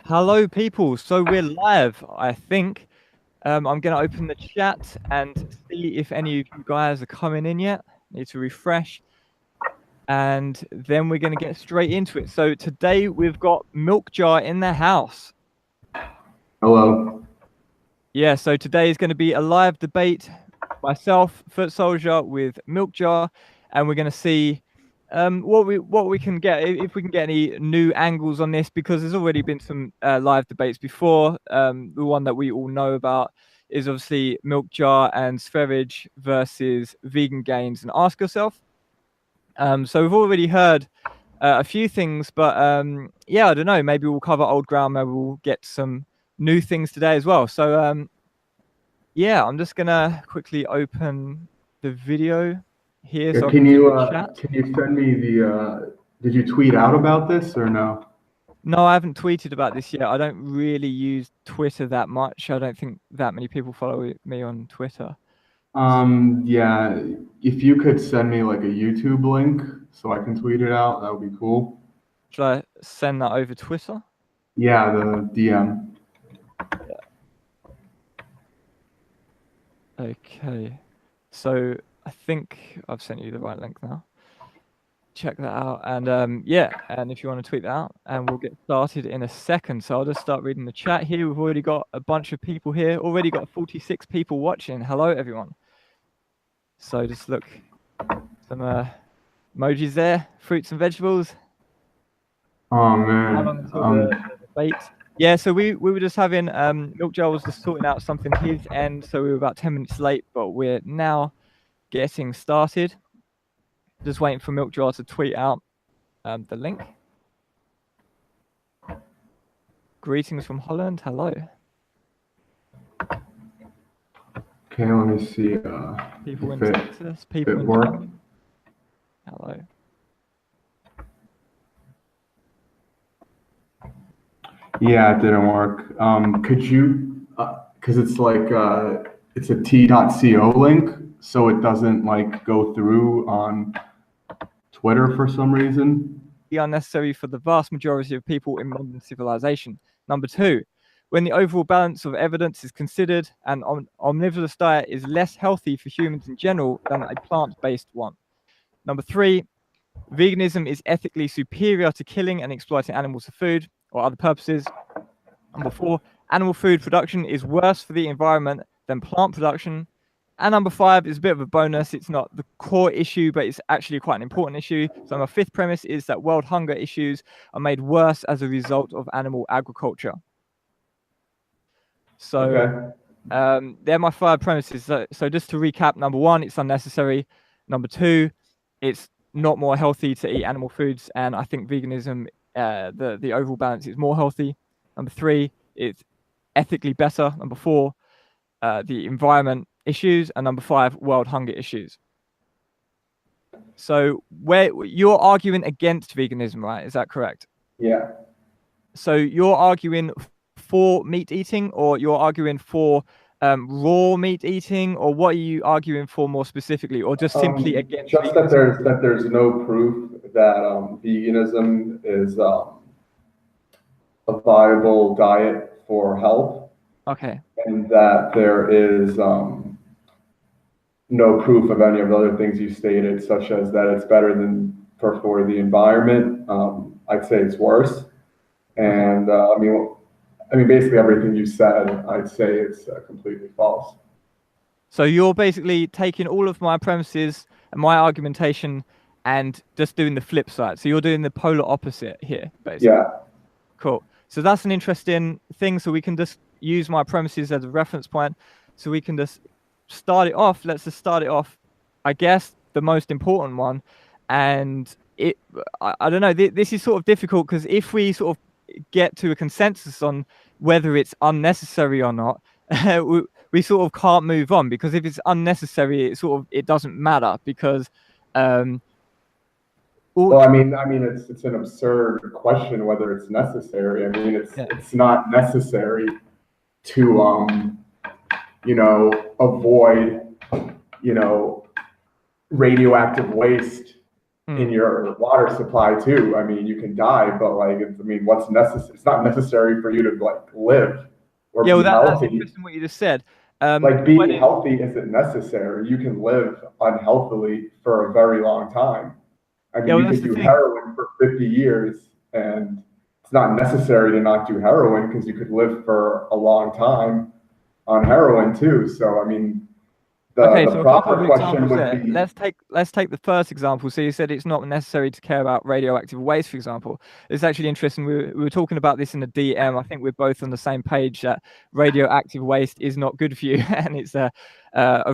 Hello, people. So we're live, I think. I'm going to open the chat and see if any of you guys are coming in yet. Need to refresh. And then we're going to get straight into it. So today we've got MilkJar in the house. Hello. Yeah, so today is going to be a live debate. Myself, Footsoldier, with MilkJar. And we're going to see what we can get, if we can get any new angles on this, because there's already been some live debates before. The one that we all know about is obviously MilkJar and Sferage versus Vegan Gains and Ask Yourself. So we've already heard a few things, but yeah, I don't know. Maybe we'll cover old ground. Maybe we'll get some new things today as well. So yeah, I'm just gonna quickly open the video here Yeah, so I can see the chat. can you send me the did you tweet out about this or no? No, I haven't tweeted about this yet. I don't really use Twitter that much. I don't think that many people follow me on Twitter. Yeah, if you could send me like a YouTube link so I can tweet it out, that would be cool. Should I send that over Twitter? Yeah, the DM. Okay. So I think I've sent you the right link now. Check that out. And yeah, and if you want to tweet that out, and we'll get started in a second. So I'll just start reading the chat here. We've already got a bunch of people here. Already got 46 people watching. Hello, everyone. So just look, some emojis there, fruits and vegetables. Oh How man. long until the debate? Yeah, so we were just having MilkJar was just sorting out something his end, so we were about 10 minutes late, but we're now getting started. Just waiting for MilkJar to tweet out the link. Greetings from Holland. Hello. Okay, let me see People in if Texas, people in worked. Germany. Hello. Yeah, it didn't work. Could you, because it's like it's a t.co link, so it doesn't like go through on Twitter for some reason. Unnecessary for the vast majority of people in modern civilization. Number two, when the overall balance of evidence is considered, an omnivorous diet is less healthy for humans in general than a plant-based one. Number three, veganism is ethically superior to killing and exploiting animals for food or other purposes. Number four, animal food production is worse for the environment than plant production. And number five is a bit of a bonus. It's not the core issue, but it's actually quite an important issue. So my fifth premise is that world hunger issues are made worse as a result of animal agriculture. So they're my five premises. So just to recap, number one, it's unnecessary. Number two, it's not more healthy to eat animal foods. And I think veganism, the overall balance is more healthy. Number three, it's ethically better. Number four, the environment issues. And number five, world hunger issues. So where you're arguing against veganism, right? Is that correct? Yeah. So you're arguing for meat eating, or you're arguing for raw meat eating, or what are you arguing for more specifically, or just simply against Just veganism? that there's no proof that veganism is a viable diet for health, Okay. and that there is no proof of any of the other things you stated, such as that it's better than for the environment. I'd say it's worse, and I mean, basically everything you said, I'd say it's completely false. So you're basically taking all of my premises and my argumentation and just doing the flip side. So you're doing the polar opposite here, basically. Yeah. Cool. So that's an interesting thing. So we can just use my premises as a reference point. So we can just start it off. Let's just start it off, I guess, the most important one. And I don't know, this is sort of difficult because if we sort of get to a consensus on whether it's unnecessary or not, we sort of can't move on, because if it's unnecessary, it doesn't matter, because well, I mean, it's an absurd question whether it's necessary. I mean, it's not necessary to avoid radioactive waste in your water supply too. I mean, you can die, but like, I mean, what's necessary? It's not necessary for you to like live or Yeah, well, be that's healthy. interesting what you just said. Like being healthy isn't necessary. You can live unhealthily for a very long time. I mean, Yeah, well, you that's could the do thing. heroin for 50 years and it's not necessary to not do heroin because you could live for a long time on heroin too. So, I mean, Okay, the so a couple of proper question examples would there. be, Let's take the first example. So you said it's not necessary to care about radioactive waste, for example. It's actually interesting. We were talking about this in the DM. I think we're both on the same page that radioactive waste is not good for you, and it's a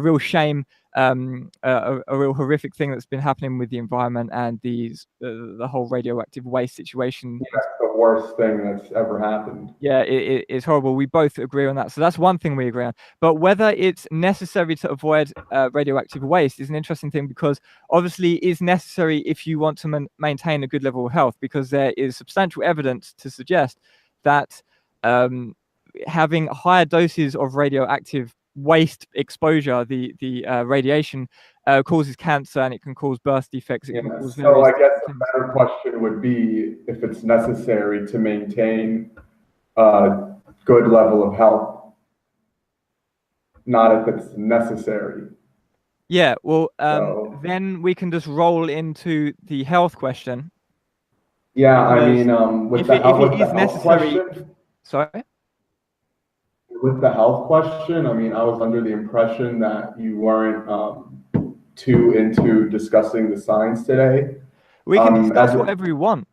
real shame, a real horrific thing that's been happening with the environment and the whole radioactive waste situation. that's the worst thing that's ever happened. Yeah, it's horrible. We both agree on that. So that's one thing we agree on. But whether it's necessary to avoid radioactive waste is an interesting thing because obviously it is necessary if you want to maintain a good level of health because there is substantial evidence to suggest that having higher doses of radioactive waste exposure, the radiation, causes cancer and it can cause birth defects. It Yeah. can cause So various I guess things. a better question would be if it's necessary to maintain a good level of health, not if it's necessary. Yeah, well, So then we can just roll into the health question. yeah, I Because mean, if it with the is health necessary, question, sorry. with the health question, I mean, I was under the impression that you weren't too into discussing the science today. We can discuss As whatever we want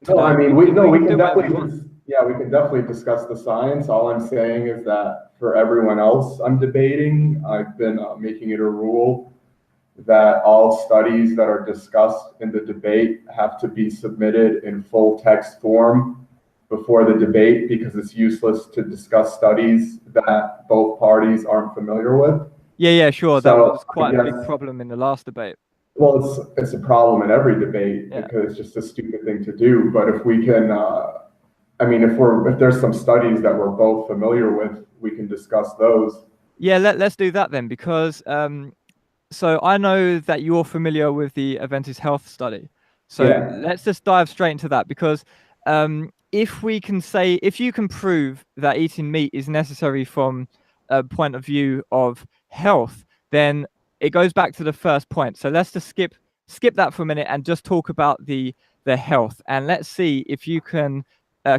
No, I today. mean, We we can can do whatever we definitely, want. yeah, we can definitely discuss the science. All I'm saying is that for everyone else I'm debating, I've been making it a rule that all studies that are discussed in the debate have to be submitted in full text form before the debate because it's useless to discuss studies that both parties aren't familiar with. Yeah, sure. That So was I quite a big guess, problem in the last debate. well, it's a problem in every debate Yeah. because it's just a stupid thing to do. But if we can, I mean, if there's some studies that we're both familiar with, we can discuss those. Yeah, let's do that then because so I know that you're familiar with the Aventis Health study. So Yeah. let's just dive straight into that because if we can say, if you can prove that eating meat is necessary from a point of view of health, then it goes back to the first point. So let's just skip that for a minute and just talk about the health. And let's see if you can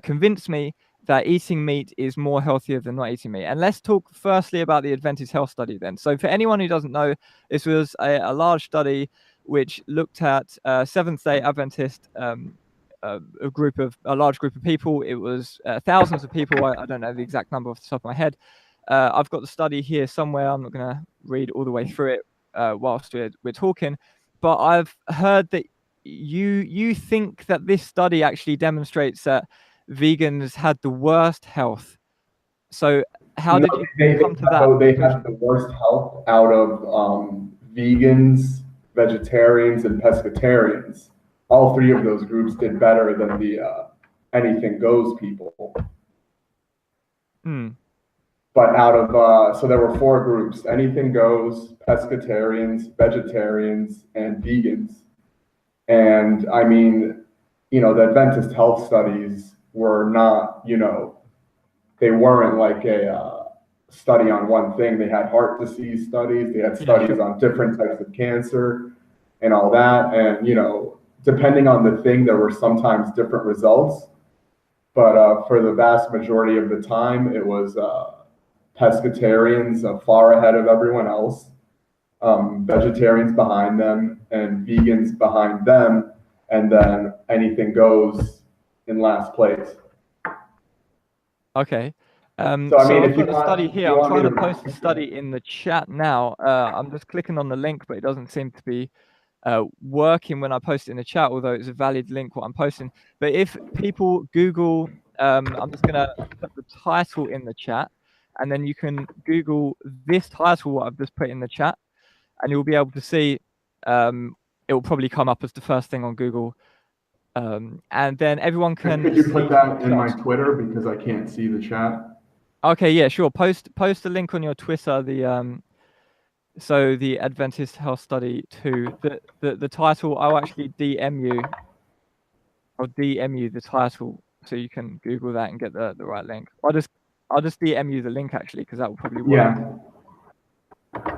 convince me that eating meat is more healthier than not eating meat. And let's talk firstly about the Adventist Health study then. So for anyone who doesn't know, this was a large study which looked at Seventh-day Adventist, a large group of people. It was thousands of people. I don't know the exact number off the top of my head. I've got the study here somewhere. I'm not going to read all the way through it whilst we're talking, but I've heard that you think that this study actually demonstrates that vegans had the worst health. So how No, did you come to that they conclusion? had the worst health out of vegans, vegetarians, and pescatarians. All three of those groups did better than the anything goes people. Hmm. But out of so there were four groups: anything goes, pescatarians, vegetarians, and vegans. And I mean, the Adventist health studies were not, they weren't like a study on one thing. They had heart disease studies, they had studies Sure. on different types of cancer and all that. And, depending on the thing, there were sometimes different results. But for the vast majority of the time, it was pescatarians far ahead of everyone else, vegetarians behind them, and vegans behind them, and then anything goes in last place. Okay. So I mean, So I've if you got the study want, if here. you I'm want me trying to to, post the study in the chat now. I'm just clicking on the link, but it doesn't seem to be working when I post it in the chat, although it's a valid link what I'm posting. But if people Google, I'm just gonna put the title in the chat, and then you can Google this title what I've just put in the chat, and you'll be able to see. It will probably come up as the first thing on Google, and then everyone can could you see put for that in my themselves. Twitter because I can't see the chat? Okay, yeah, sure. Post a link on your Twitter, So the Adventist Health Study 2. The title, I'll actually DM you. I'll DM you the title so you can Google that and get the right link. I'll just DM you the link actually, because that will probably work. Yeah.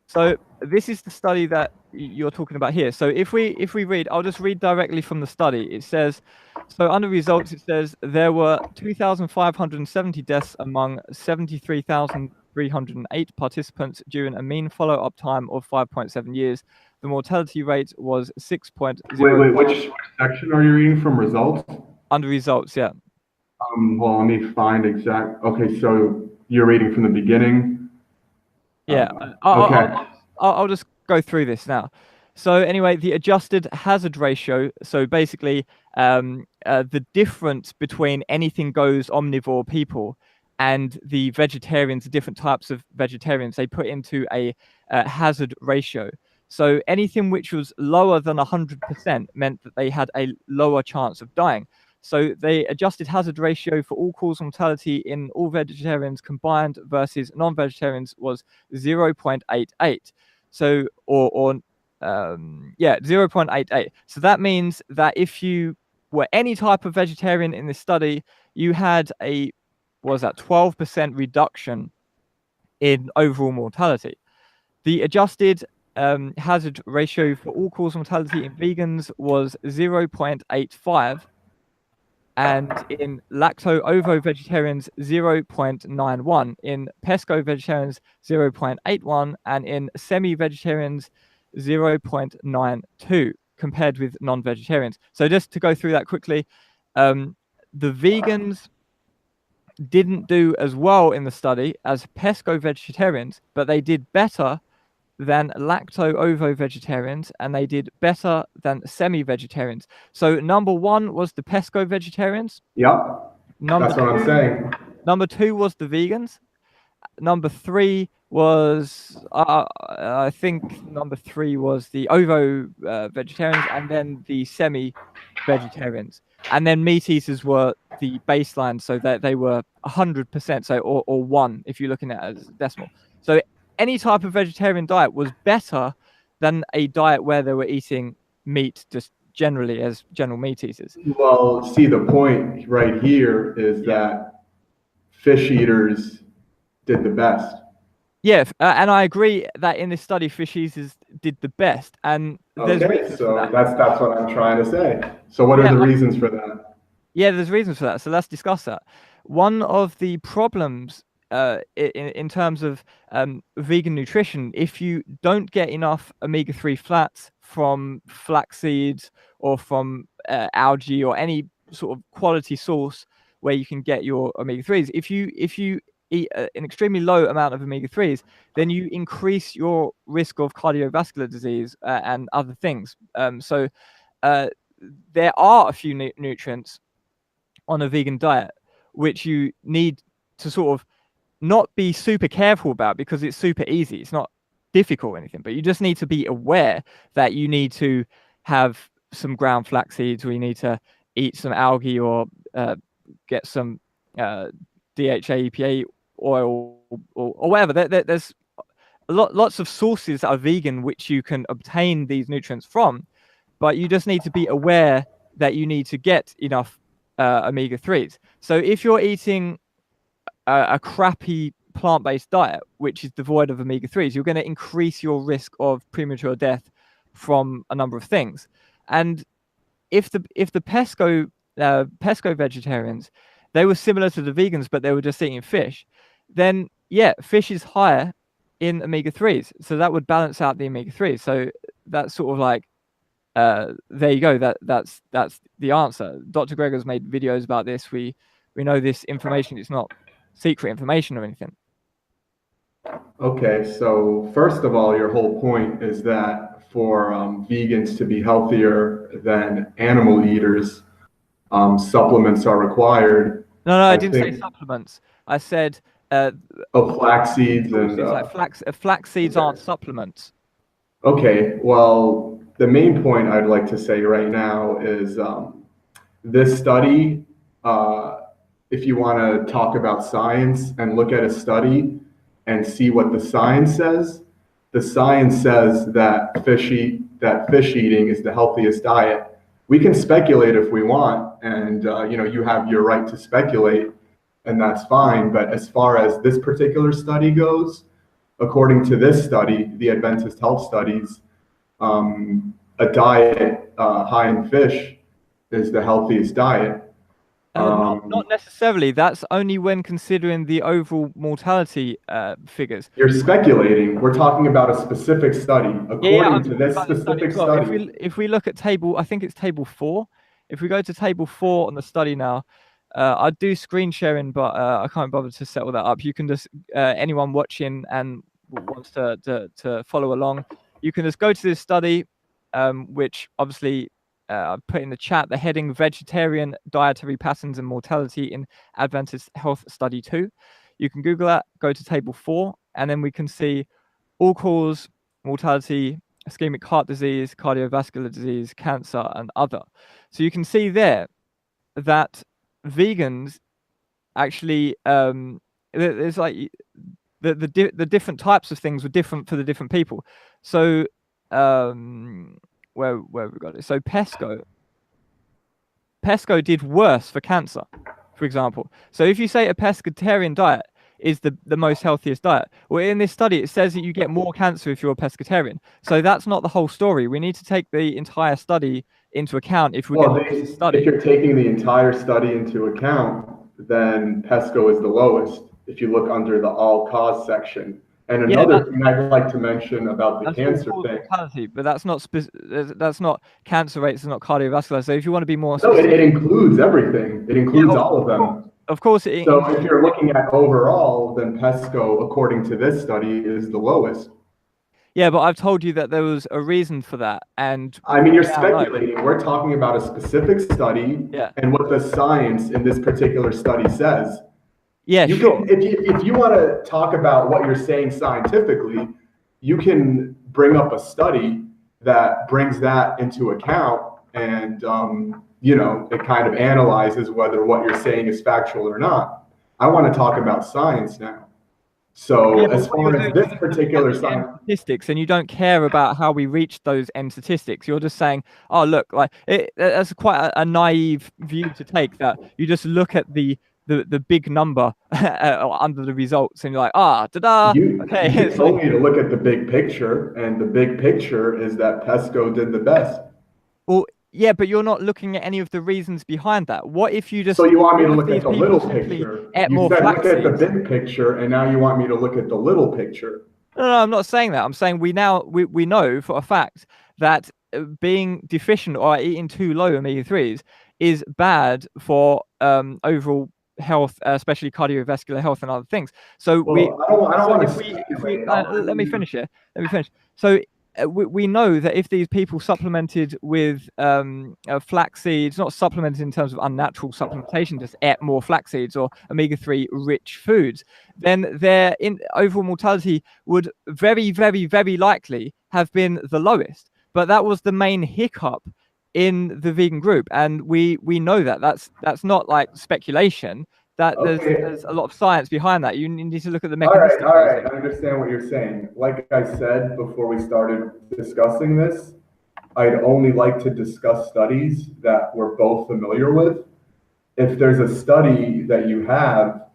So this is the study that you're talking about here. So if we read, I'll just read directly from the study. It says, so under results, it says there were 2,570 deaths among 73,308 participants during a mean follow-up time of 5.7 years. The mortality rate was 6.0. Wait, which section are you reading from? Results? Under results, yeah. Well, let me find exact. Okay, so you're reading from the beginning. Yeah. Okay. I'll just go through this now. So anyway, the adjusted hazard ratio. So basically, the difference between anything goes omnivore people and the vegetarians, the different types of vegetarians, they put into a hazard ratio. So anything which was lower than 100% meant that they had a lower chance of dying. So they adjusted hazard ratio for all-cause mortality in all vegetarians combined versus non-vegetarians was 0.88. So, yeah, 0.88. So that means that if you were any type of vegetarian in this study, you had a, what was that, 12% reduction in overall mortality. The adjusted hazard ratio for all-cause mortality in vegans was 0.85. And in lacto-ovo vegetarians, 0.91. In pesco vegetarians, 0.81. And in semi-vegetarians, 0.92, compared with non-vegetarians. So just to go through that quickly, the vegans didn't do as well in the study as pesco vegetarians, but they did better than lacto-ovo vegetarians, and they did better than semi-vegetarians. So number one was the pesco vegetarians. Yep. That's what I'm saying. Number two was the vegans. Number three was, I think number three was the ovo vegetarians, and then the semi-vegetarians. And then meat eaters were the baseline, so that they were 100%, so or one if you're looking at it as decimal. So any type of vegetarian diet was better than a diet where they were eating meat just generally as general meat eaters. Well, see, the point right here is that fish eaters did the best. Yeah, and I agree that in this study, fish eaters did the best. And there's reasons so for that. that's what I'm trying to say. So what are the reasons for that? Yeah, there's reasons for that. So let's discuss that. One of the problems in terms of vegan nutrition, if you don't get enough omega-3 fats from flax seeds or from algae or any sort of quality source where you can get your omega-3s, if you eat an extremely low amount of omega-3s, then you increase your risk of cardiovascular disease and other things. So there are a few nutrients on a vegan diet which you need to sort of not be super careful about, because it's super easy. It's not difficult or anything, but you just need to be aware that you need to have some ground flax seeds, or you need to eat some algae, or get some DHA, EPA oil, or whatever. There's lots of sources that are vegan which you can obtain these nutrients from, but you just need to be aware that you need to get enough omega-3s. So if you're eating a crappy plant-based diet which is devoid of omega-3s, you're going to increase your risk of premature death from a number of things. And if the pesco vegetarians, they were similar to the vegans, but they were just eating fish, then yeah, fish is higher in omega-3s, so that would balance out the omega-3s. So that's sort of like there you go. That's the answer. Dr. Gregor's made videos about this. We know this information. It's not secret information or anything. Okay, so first of all, your whole point is that for vegans to be healthier than animal eaters, supplements are required. No, I didn't say supplements. I said flax seeds and like flax seeds aren't supplements. Okay, well, the main point I'd like to say right now is this study, if you want to talk about science and look at a study, and see what the science says, the science says that fish eating is the healthiest diet. We can speculate if we want, and you have your right to speculate, and that's fine. But as far as this particular study goes, according to this study, the Adventist Health Studies, a diet high in fish is the healthiest diet. Not necessarily. That's only when considering the overall mortality figures. You're speculating. We're talking about a specific study. According to this specific study. If we look at I think it's table 4. If we go to table 4 on the study now, I do screen sharing, but I can't bother to set all that up. You can just, anyone watching and wants to follow along, you can just go to this study, which obviously I've put in the chat, the heading Vegetarian Dietary Patterns and Mortality in Adventist Health Study 2. You can Google that, go to table 4, and then we can see all-cause mortality, ischemic heart disease, cardiovascular disease, cancer, and other. So you can see there that vegans actually, there's like the different types of things were different for the different people. So where have we got it? So pesco did worse for cancer, for example. So if you say a pescatarian diet is the most healthiest diet, well, in this study it says that you get more cancer if you're a pescatarian. So that's not the whole story. We need to take the entire study into account if we're going to study. If you're taking the entire study into account, then pesco is the lowest if you look under the all cause section. And another thing I'd like to mention about the cancer thing. Mortality, but that's not cancer rates, it's not cardiovascular. So if you want to be more specific, it includes everything. It includes all of them. Of course. So if you're looking at overall, then pesco, according to this study, is the lowest. Yeah, but I've told you that there was a reason for that. And I mean, you're speculating. We're talking about a specific study and what the science in this particular study says. Yeah, sure. If you want to talk about what you're saying scientifically, you can bring up a study that brings that into account, and it kind of analyzes whether what you're saying is factual or not. I want to talk about science now. So as far as this particular science statistics, and you don't care about how we reach those end statistics, you're just saying, oh look, like that's quite a naive view to take, that you just look at the big number under the results and you're like, okay. You told me to look at the big picture, and the big picture is that pesco did the best. Well, yeah, but you're not looking at any of the reasons behind that. What if you just... So you want me to look at the little picture? You said look at the big picture, and now you want me to look at the little picture. No, I'm not saying that. I'm saying we know for a fact that being deficient or eating too low omega-3s is bad for overall health, especially cardiovascular health and other things. So let me finish here. So we know that if these people supplemented with flax seeds, not supplemented in terms of unnatural supplementation, just ate more flax seeds or omega-3 rich foods, then their overall mortality would very, very, very likely have been the lowest. But that was the main hiccup in the vegan group, and we know that that's not like speculation. That there's a lot of science behind that. You need to look at the mechanism. All right, I understand what you're saying. Like I said before we started discussing this, I'd only like to discuss studies that we're both familiar with. If there's a study that you have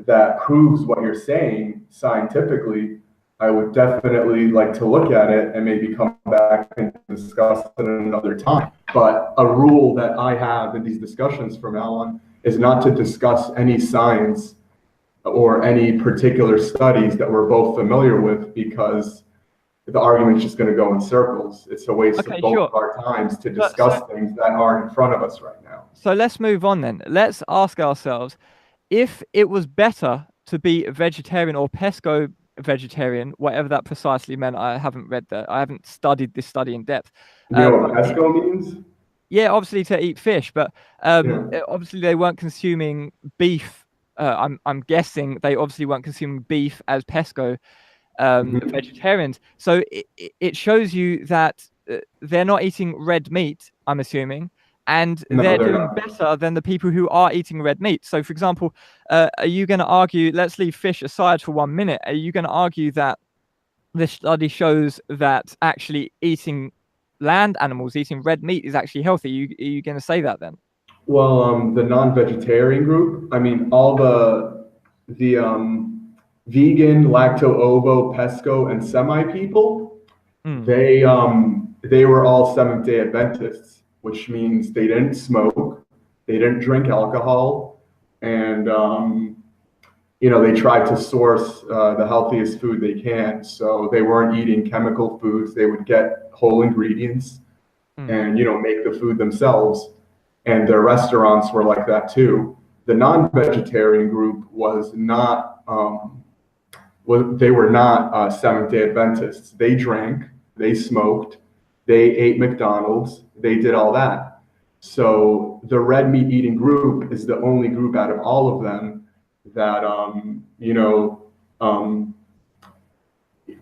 that proves what you're saying scientifically, I would definitely like to look at it and maybe come back and discuss it another time. But a rule that I have in these discussions from now on is not to discuss any science or any particular studies that we're both familiar with, because the argument's just going to go in circles. It's a waste of both of our times to discuss things that aren't in front of us right now. So let's move on then. Let's ask ourselves, if it was better to be a vegetarian or pesco vegetarian, whatever that precisely meant. I haven't read that. I haven't studied this study in depth. You know what pesco means? Yeah, obviously to eat fish, but obviously they weren't consuming beef. I'm guessing they obviously weren't consuming beef as pesco vegetarians. So it shows you that they're not eating red meat, I'm assuming, and No, they're they're doing not. better than the people who are eating red meat. So, for example, are you going to argue, let's leave fish aside for 1 minute, are you going to argue that this study shows that actually eating land animals, eating red meat is actually healthy? Are you going to say that then? Well, the non-vegetarian group, I mean, all the vegan, lacto-ovo, pesco, and semi people, Mm. they were all Seventh-day Adventists, which means they didn't smoke, they didn't drink alcohol, and they tried to source the healthiest food they can. So they weren't eating chemical foods. They would get whole ingredients Mm. and make the food themselves. And their restaurants were like that too. The non-vegetarian group was not. They were not Seventh-day Adventists. They drank, they smoked, they ate McDonald's, they did all that. So the red meat eating group is the only group out of all of them that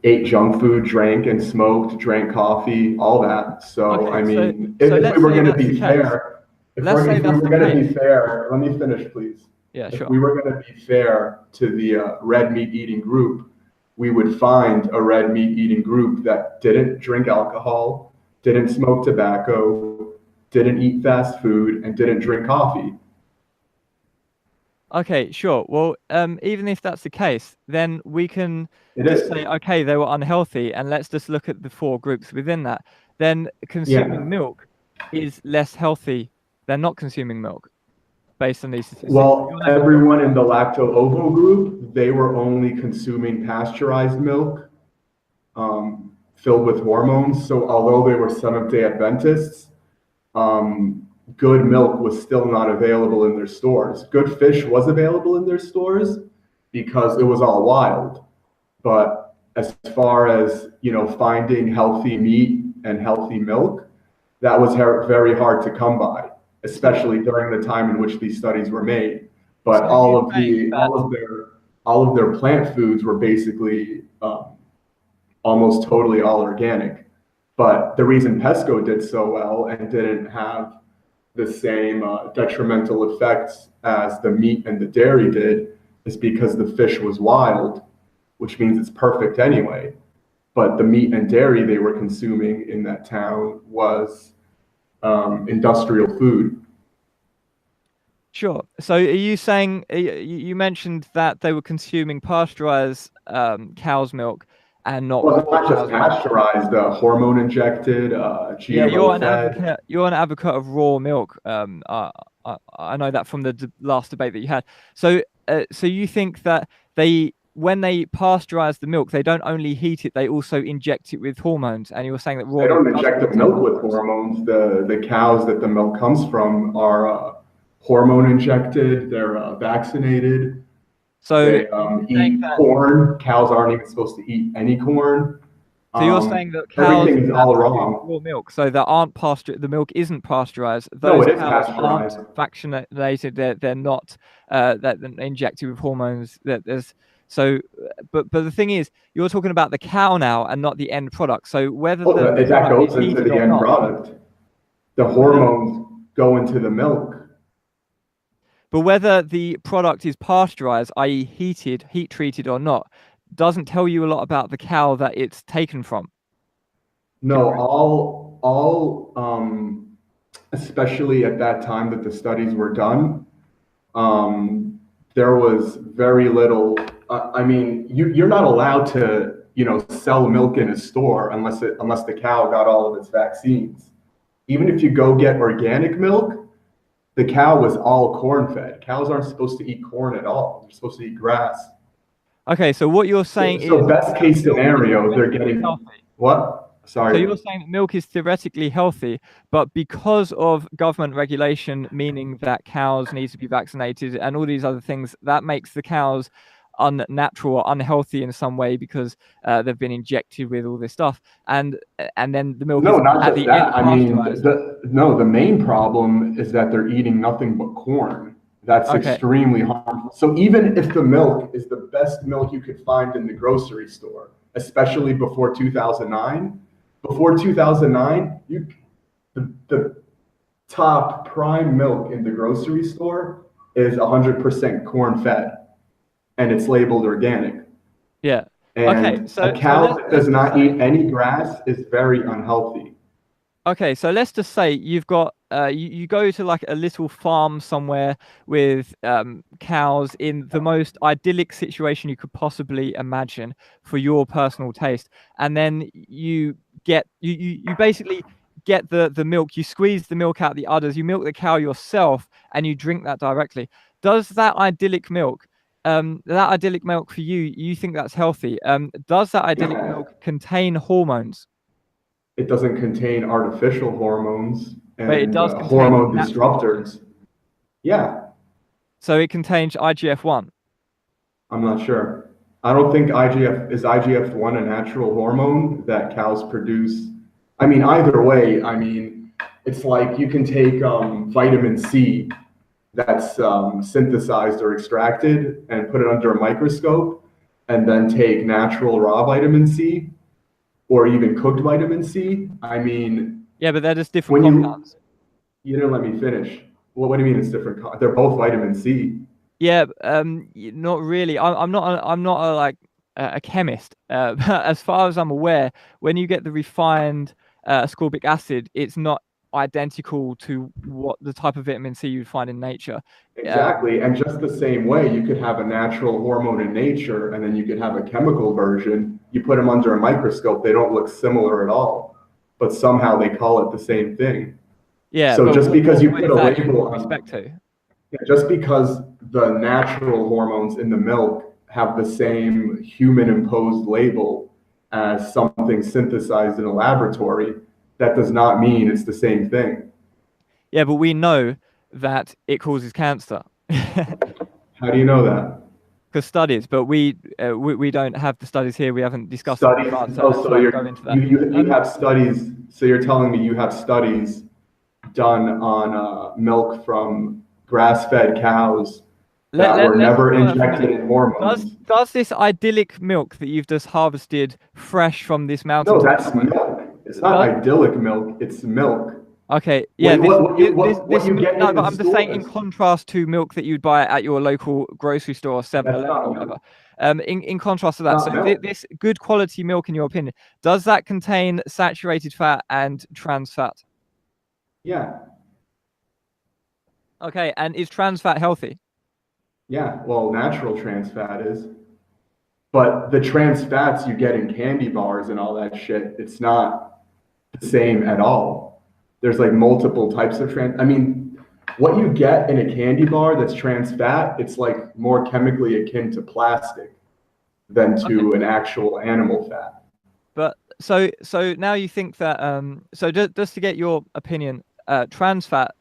ate junk food, drank and smoked, drank coffee, all that. So Okay, I so mean, so if we let's were say going to that's the be case. fair, Let's say if we that's were the going to case. be fair, let me finish, please. Yeah, If sure. we were going to be fair to the red meat eating group, we would find a red meat eating group that didn't drink alcohol, didn't smoke tobacco, didn't eat fast food, and didn't drink coffee. Okay, sure. Well, even if that's the case, then we can It just is. say, okay, they were unhealthy, and let's just look at the 4 groups within that. Then consuming Yeah. milk is less healthy than not consuming milk, based on these statistics. Well, everyone in the lacto-ovo group, they were only consuming pasteurized milk, filled with hormones. So although they were Seventh-day Adventists, good milk was still not available in their stores. Good fish was available in their stores because it was all wild. But as far as, finding healthy meat and healthy milk, that was very hard to come by, especially during the time in which these studies were made. But So you're saying that, all of their plant foods were basically almost totally all organic. But the reason Pesco did so well and didn't have the same detrimental effects as the meat and the dairy did is because the fish was wild, which means it's perfect anyway. But the meat and dairy they were consuming in that town was industrial food. sure. So are you saying, you mentioned that they were consuming pasteurized cow's milk and not Well, raw not just cow's milk? pasteurized, hormone injected, Yeah, GMO fed. you're an advocate of raw milk. I know that from the last debate that you had. So, so you think that when they pasteurize the milk, they don't only heat it, they also inject it with hormones. And you're saying that raw They milk don't doesn't inject the contain milk with hormones. The cows that the milk comes from are hormone injected. They're vaccinated. So They you're saying eat that. corn. Cows aren't even supposed to eat any corn. So you're saying that cows Everything is that all produce wrong. raw milk, so that aren't the milk isn't pasteurized. No, Those it is cows aren't pasteurized. vaccinated. They're not that injected with hormones. That there's so, but the thing is, you're talking about the cow now and not the end product. So whether Well, the that product goes is into heated the or end not, product. The whether hormones go into the milk. but whether the product is pasteurized, i.e., heat treated or not, doesn't tell you a lot about the cow that it's taken from. No, especially at that time that the studies were done, there was very little. I mean, you're not allowed to, sell milk in a store unless the cow got all of its vaccines. Even if you go get organic milk, the cow was all corn fed. Cows aren't supposed to eat corn at all. They're supposed to eat grass. Okay, so what you're saying So is best case milk is scenario, they're theoretically getting healthy. what? So Sorry. you're saying that milk is theoretically healthy, but because of government regulation, meaning that cows need to be vaccinated and all these other things, that makes the cows unnatural or unhealthy in some way because they've been injected with all this stuff, and then the milk No, is not at just the end that. I mean, pasteurized. the main problem is that they're eating nothing but corn. That's Okay, extremely harmful. So even if the milk is the best milk you could find in the grocery store, especially before 2009, you the top prime milk in the grocery store is 100% corn fed, and it's labeled organic. Yeah. Okay. And a So cow that let's does just not say. eat any grass is very unhealthy. Okay, so let's just say you've got you go to like a little farm somewhere with cows in the most idyllic situation you could possibly imagine for your personal taste, and then you basically get the milk, you squeeze the milk out the udders, you milk the cow yourself, and you drink that directly. Does that idyllic milk for you, you think that's healthy? Does that idyllic Yeah, milk contain hormones? it doesn't contain artificial hormones But it and does contain hormone natural hormones. disruptors. Yeah, So it contains IGF-1. I'm not sure. I don't think IGF-1 a natural hormone that cows produce. I mean, either way, I mean, it's like you can take vitamin C that's synthesized or extracted and put it under a microscope, and then take natural raw vitamin C or even cooked vitamin C. I mean, Yeah, but they're just different when compounds. you didn't let me finish. Well, what do you mean it's different? They're both vitamin C. Yeah, not really. I'm not a, like a chemist. But as far as I'm aware, when you get the refined ascorbic acid, it's not identical to what the type of vitamin C you'd find in nature. Exactly. And just the same way, you could have a natural hormone in nature and then you could have a chemical version. You put them under a microscope, they don't look similar at all, but somehow they call it the same thing. Yeah, So but just because you what put is a that in label on, respect to? yeah, just because the natural hormones in the milk have the same human imposed label as something synthesized in a laboratory, that does not mean it's the same thing. Yeah, but we know that it causes cancer. How do you know that? Because studies, but we don't have the studies here. We haven't discussed them in Studies. advance, so Oh, let's so not go into that. you have studies. So you're telling me you have studies done on milk from grass-fed cows that were Let's never talk about that for a injected minute. in hormones. Does this idyllic milk that you've just harvested fresh from this No, mountaintop that's somewhere, milk. It's not does idyllic milk. It's milk. okay, yeah, What you get no, in but the I'm just saying in stores. contrast to milk that you'd buy at your local grocery store, That's 7-Eleven or not whatever. milk. In contrast to It's that, not so milk. this good quality milk, in your opinion, does that contain saturated fat and trans fat? Yeah, Okay, and is trans fat healthy? yeah. Well, natural trans fat is, but the trans fats you get in candy bars and all that shit, it's not the same at all. There's like multiple types of trans. I mean, what you get in a candy bar that's trans fat, it's like more chemically akin to plastic than Okay, to an actual animal fat. but so now you think that so just to get your opinion, trans fat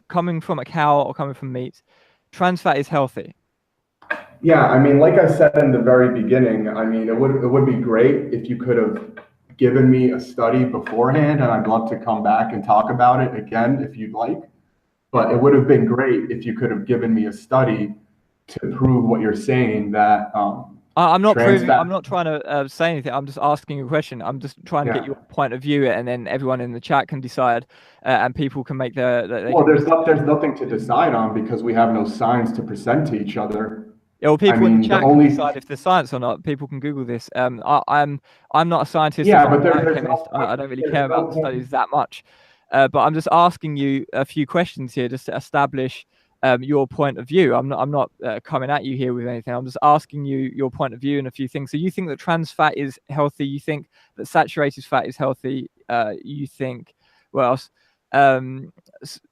coming from a cow or coming from meat, trans fat is healthy. Yeah, I mean, like I said in the very beginning, I mean, it would be great if you could have given me a study beforehand, and I'd love to come back and talk about it again if you'd like. Yeah. But it would have been great if you could have given me a study to prove what you're saying that I'm not trans proving. fat. I'm not trying to say anything. I'm just asking a question. I'm just trying to get Yeah. your point of view, and then everyone in the chat can decide, and people can make their. They Well, can there's nothing to decide on because we have no science to present to each other. Yeah, well, I people in the mean, the chat can only decide if there's science or not. People can Google this. I'm not a scientist. yeah, I'm but not a there's no chemist. point. I don't really There's care no about the point. studies that much. But I'm just asking you a few questions here just to establish your point of view. I'm not coming at you here with anything. I'm just asking you your point of view and a few things. So you think that trans fat is healthy? You think that saturated fat is healthy? You think what else?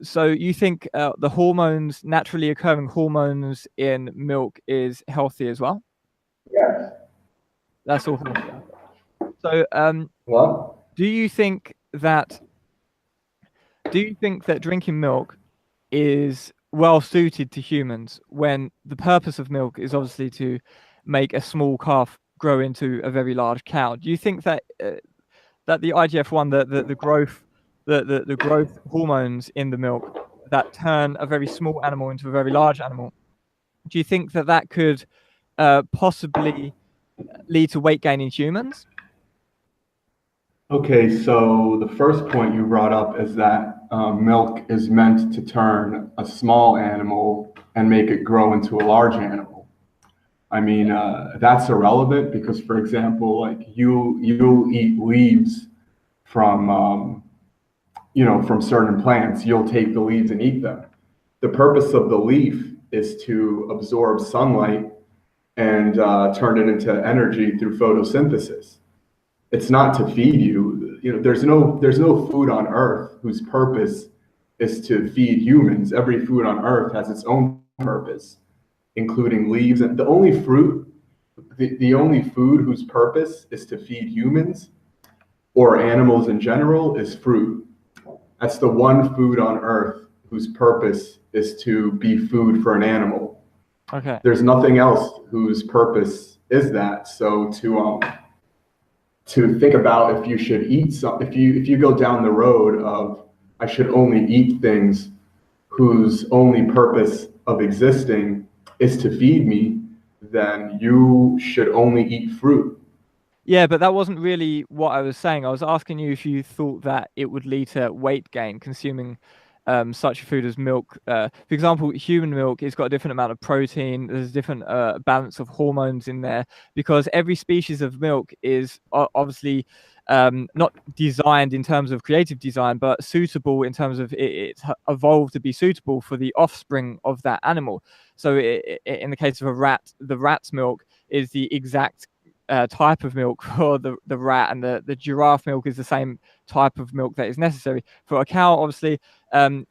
So you think the hormones, naturally occurring hormones in milk, is healthy as well? Yes. That's all. So, What? do you think that drinking milk is well suited to humans when the purpose of milk is obviously to make a small calf grow into a very large cow? Do you think that that the IGF-1, the growth, the growth hormones in the milk that turn a very small animal into a very large animal, do you think that that could possibly lead to weight gain in humans? Okay, so the first point you brought up is that milk is meant to turn a small animal and make it grow into a large animal. I mean, that's irrelevant because, for example, like you'll eat leaves from from certain plants. You'll take the leaves and eat them. The purpose of the leaf is to absorb sunlight and turn it into energy through photosynthesis. It's not to feed you. There's no food on Earth whose purpose is to feed humans. Every food on Earth has its own purpose, including leaves. And the only food whose purpose is to feed humans or animals in general is fruit. That's the one food on Earth whose purpose is to be food for an animal. Okay. There's nothing else whose purpose is that. So to think about if you should eat some, if you go down the road of I should only eat things whose only purpose of existing is to feed me, then you should only eat fruit. Yeah, but that wasn't really what I was saying. I was asking you if you thought that it would lead to weight gain consuming such food as milk. For example, human milk, it's got a different amount of protein. There's a different balance of hormones in there because every species of milk is obviously not designed in terms of creative design, but suitable in terms of it's evolved to be suitable for the offspring of that animal. So in the case of a rat, the rat's milk is the exact type of milk for the rat, and the giraffe milk is the same type of milk that is necessary for a cow. Obviously,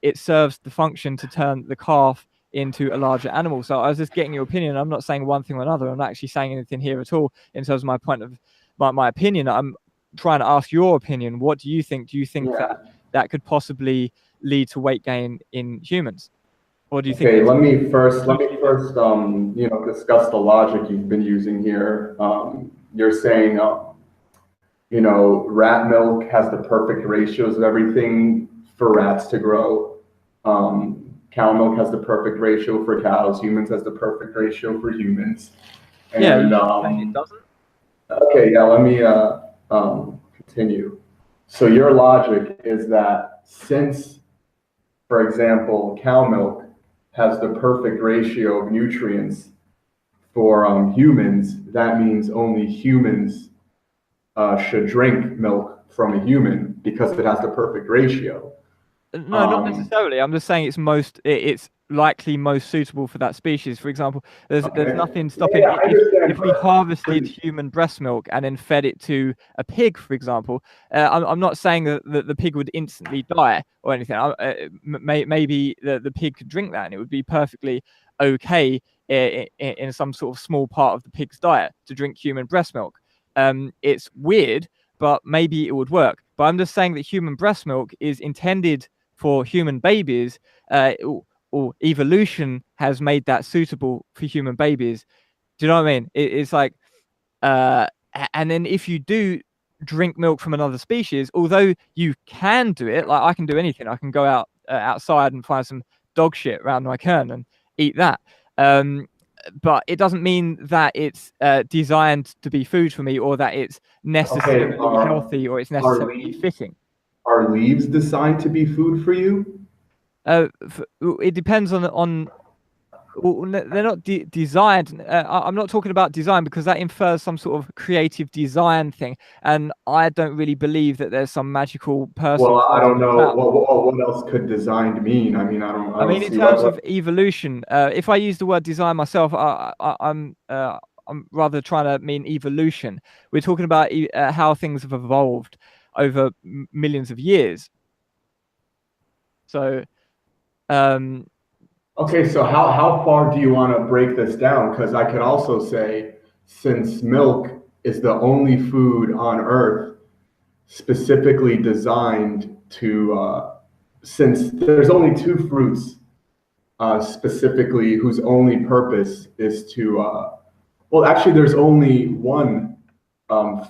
it serves the function to turn the calf into a larger animal. So I was just getting your opinion. I'm not saying one thing or another. I'm not actually saying anything here at all in terms of my point of my opinion. I'm trying to ask your opinion. What do you think? Do you think that could possibly lead to weight gain in humans? Or do you think? Okay, let me first discuss the logic you've been using here. You're saying rat milk has the perfect ratios of everything for rats to grow. Cow milk has the perfect ratio for cows. Humans has the perfect ratio for humans. And it doesn't. Okay, yeah, let me continue. So your logic is that since, for example, cow milk has the perfect ratio of nutrients for humans, that means only humans should drink milk from a human because it has the perfect ratio. No, not necessarily. I'm just saying it's likely most suitable for that species. For example, there's nothing stopping if we harvested human breast milk and then fed it to a pig, for example. I'm not saying that the pig would instantly die or anything. Maybe the pig could drink that and it would be perfectly okay in some sort of small part of the pig's diet to drink human breast milk. It's weird, but maybe it would work. But I'm just saying that human breast milk is intended for human babies, or evolution has made that suitable for human babies. Do you know what I mean? It's like, and then if you do drink milk from another species, although you can do it, like I can do anything, I can go outside and find some dog shit around my cairn and eat that. But it doesn't mean that it's designed to be food for me, or that it's necessarily healthy, or it's necessarily fitting. Are leaves designed to be food for you? It depends on. They're not designed. I'm not talking about design because that infers some sort of creative design thing, and I don't really believe that there's some magical person. Well, I don't know. What else could designed mean? I mean, I mean, in terms of evolution, if I use the word design myself, I'm rather trying to mean evolution. We're talking about how things have evolved over millions of years. So, okay, so how far do you want to break this down? Because I could also say, since milk is the only food on Earth specifically designed to, since there's only two fruits specifically whose only purpose is to, well, actually, there's only one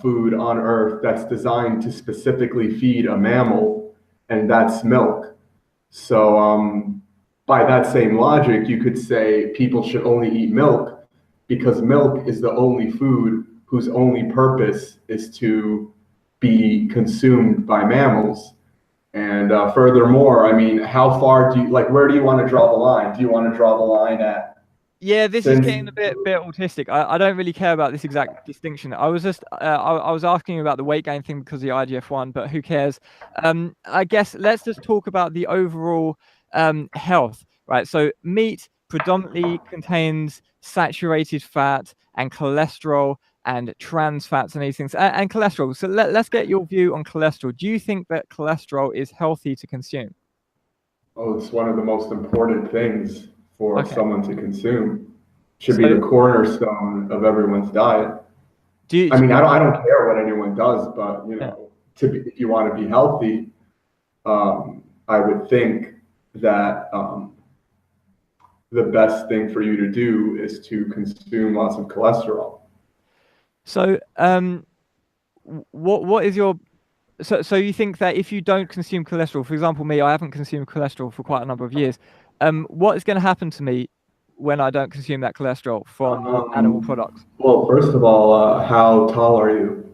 food on Earth that's designed to specifically feed a mammal, and that's milk. So by that same logic, you could say people should only eat milk because milk is the only food whose only purpose is to be consumed by mammals. And furthermore, I mean, how far do you like? Where do you want to draw the line? Do you want to draw the line at Yeah, this is since? getting a bit autistic. I don't really care about this exact distinction. I was just I was asking you about the weight gain thing because of the IGF-1, but who cares? I guess let's just talk about the overall health, right? So meat predominantly contains saturated fat and cholesterol and trans fats and these things and cholesterol. So let's get your view on cholesterol. Do you think that cholesterol is healthy to consume? Oh, it's one of the most important things for Okay. someone to consume. Should be So the cornerstone of everyone's diet. do you, I mean, I don't care what anyone does, but yeah. if you want to be healthy, I would think that the best thing for you to do is to consume lots of cholesterol. So what is your so you think that if you don't consume cholesterol, for example, me, I haven't consumed cholesterol for quite a number of years. What is going to happen to me when I don't consume that cholesterol from animal products? Well, first of all, how tall are you?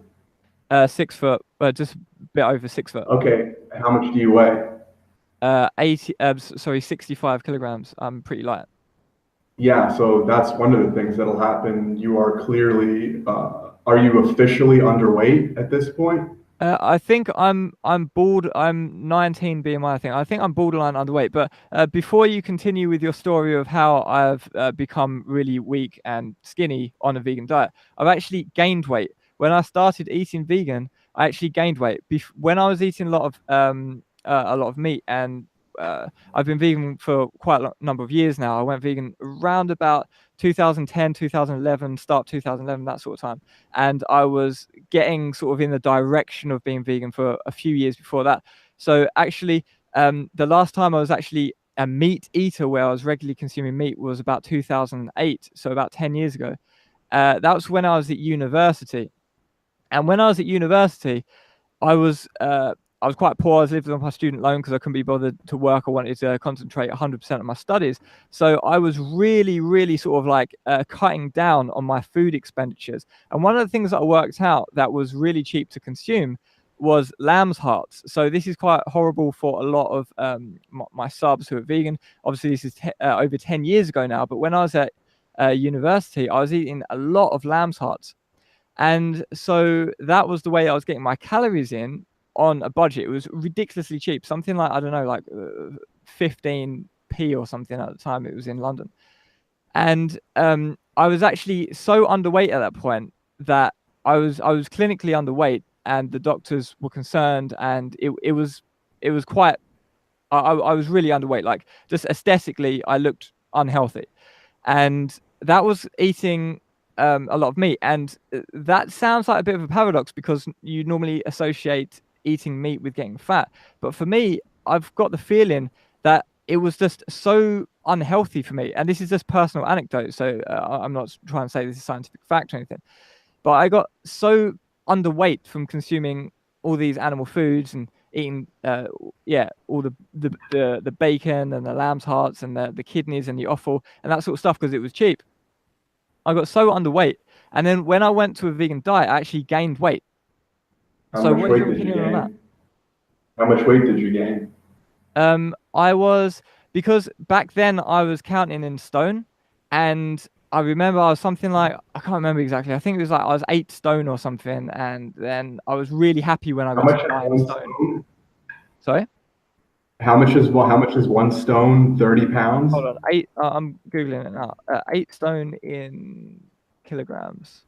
6 foot, just a bit over 6 foot. Okay, how much do you weigh? 80, sorry, 65 kilograms. I'm pretty light. Yeah, so that's one of the things that'll happen. You are clearly, are you officially underweight at this point? I think I'm bored. I'm 19 BMI. I think I'm borderline underweight. But before you continue with your story of how I've become really weak and skinny on a vegan diet, I've actually gained weight. When I started eating vegan, I actually gained weight. When I was eating a lot of meat, and I've been vegan for quite a number of years now. I went vegan around about 2010, 2011, start 2011, that sort of time, and I was getting sort of in the direction of being vegan for a few years before that. So actually, the last time I was actually a meat eater where I was regularly consuming meat was about 2008, so about 10 years ago. That was when I was at university. And when I was at university, I was uh, I was quite poor. I was living on my student loan because I couldn't be bothered to work. I wanted to concentrate 100% on my studies. So I was really, really sort of like cutting down on my food expenditures. And one of the things that I worked out that was really cheap to consume was lamb's hearts. So this is quite horrible for a lot of my subs who are vegan. Obviously, this is over 10 years ago now. But when I was at university, I was eating a lot of lamb's hearts. And so that was the way I was getting my calories in on a budget. It was ridiculously cheap, something like, I don't know, like 15p or something at the time. It was in London. And I was actually so underweight at that point that I was clinically underweight, and the doctors were concerned, and it was quite I was really underweight. Like just aesthetically, I looked unhealthy, and that was eating a lot of meat. And that sounds like a bit of a paradox because you normally associate eating meat with getting fat. But for me, I've got the feeling that it was just so unhealthy for me. And this is just personal anecdote. So I'm not trying to say this is scientific fact or anything, but I got so underweight from consuming all these animal foods and eating yeah, all the bacon and the lamb's hearts and the kidneys and the offal and that sort of stuff because it was cheap. I got so underweight, and then when I went to a vegan diet, I actually gained weight. How So much what is weight your did you opinion on that? gain? How much weight did you gain? I was, because back then I was counting in stone, and I remember I was something like, I can't remember exactly. I think it was like I was 8 stone or something, and then I was really happy when I How got to much is 9 stone. Sorry? how much is 1 stone? 30 pounds? Hold on. Eight. I'm googling it now. 8 stone in kilograms.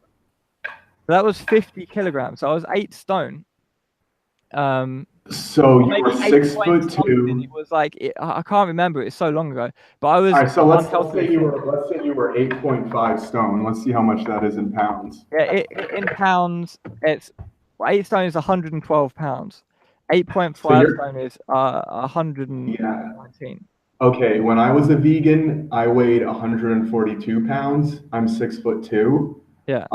That was 50 kilograms. So I was 8 stone. Um, So or you were maybe eight six point foot something. It two. was like I can't remember. It's so long ago. But I All was right, so unhealthily thin. let's say you were 8.5 stone. Let's see how much that is in pounds. Yeah, in pounds, it's 8 stone is 112 pounds. So 8.5 you're stone is 119. yeah. Okay, when I was a vegan, I weighed 142 pounds. I'm 6 foot two. Yeah.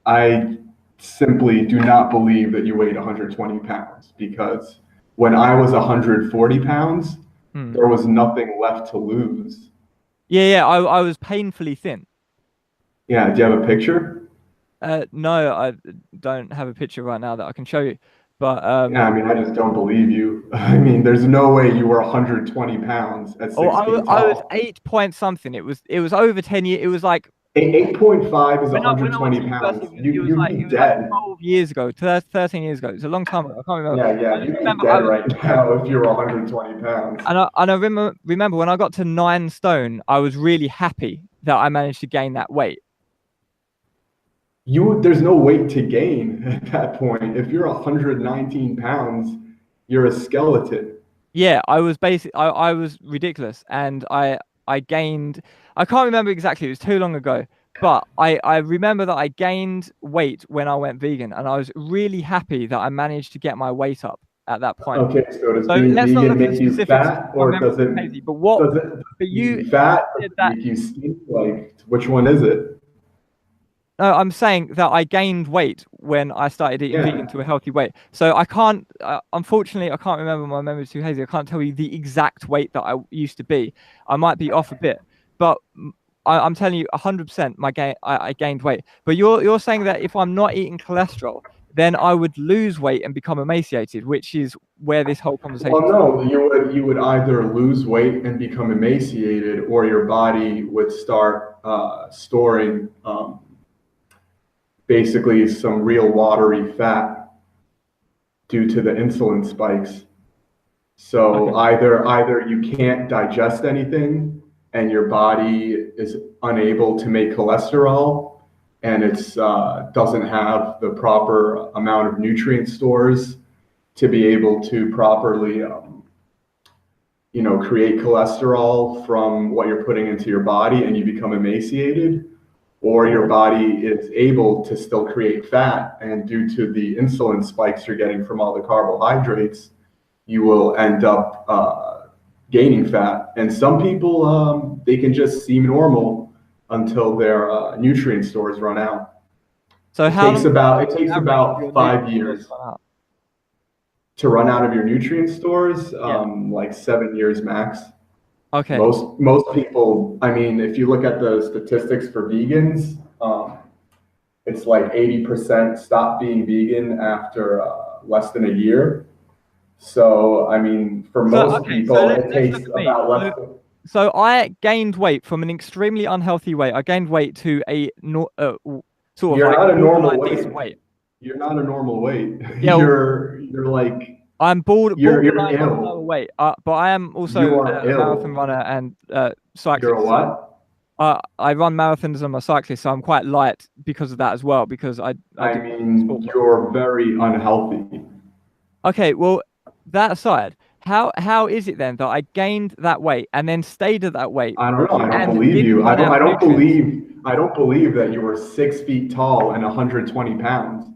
I simply do not believe that you weighed 120 pounds because when I was 140 pounds, Hmm. there was nothing left to lose. Yeah. I was painfully thin. Yeah, do you have a picture? No, I don't have a picture right now that I can show you. But Yeah, I mean, I just don't believe you. I mean, there's no way you were 120 pounds at oh, 6 feet I was tall. 8 point something. It was over 10 years. It was like 8.5 is when I went 120 to university, pounds. You, it you'd be was like dead. 12 years ago, 13 years ago. It's a long time ago. I can't remember. Yeah, I yeah, just you'd be remember dead right now if you were 120 pounds. and I remember when I got to 9 stone, I was really happy that I managed to gain that weight. There's no weight to gain at that point. If you're 119 pounds, you're a skeleton. Yeah, I was ridiculous, and I gained. I can't remember exactly. It was too long ago, but I remember that I gained weight when I went vegan, and I was really happy that I managed to get my weight up at that point. Okay, so does So being let's not vegan look at the make you specifics. fat, My or memory's does it hazy. does it But make you you fat, or said does it that. make you skinny? Like, which one is it? No, I'm saying that I gained weight when I started eating vegan Yeah. to a healthy weight. So I can't, unfortunately, I can't remember. My memory's too hazy. I can't tell you the exact weight that I used to be. I might be off a bit, but I'm telling you, 100%, I gained weight. But you're saying that if I'm not eating cholesterol, then I would lose weight and become emaciated, which is where this whole conversation Well, is. no, you would either lose weight and become emaciated, or your body would start storing basically some real watery fat due to the insulin spikes. Okay. So either you can't digest anything and your body is unable to make cholesterol, and it's doesn't have the proper amount of nutrient stores to be able to properly create cholesterol from what you're putting into your body, and you become emaciated, or your body is able to still create fat, and due to the insulin spikes you're getting from all the carbohydrates, you will end up gaining fat. And some people, they can just seem normal until their nutrient stores run out. So It how takes long about it on takes average do about your five nutrient stores years run out? to run out of your nutrient stores, Yeah. like 7 years max. Okay. Most people, I mean, if you look at the statistics for vegans, it's like 80% stop being vegan after less than a year. So, I mean, for So most okay, so people, it let's look takes at me. about less than. So I gained weight from an extremely unhealthy weight. I gained weight to a sort of You're like not a normal borderline weight. decent weight. You're not a normal weight. Yeah, well, You're like I'm you're borderline on lower ill. weight. But I am also You are a marathon ill. runner and You're a cyclist. So what? I run marathons and I'm a cyclist, so I'm quite light because of that as well. Because I I do mean, sport. you're very unhealthy. Okay, well, that aside, how is it then that I gained that weight and then stayed at that weight I don't know. I don't and believe didn't you. run out I of don't nutrients? believe. I don't believe that you were 6 feet tall and 120 pounds.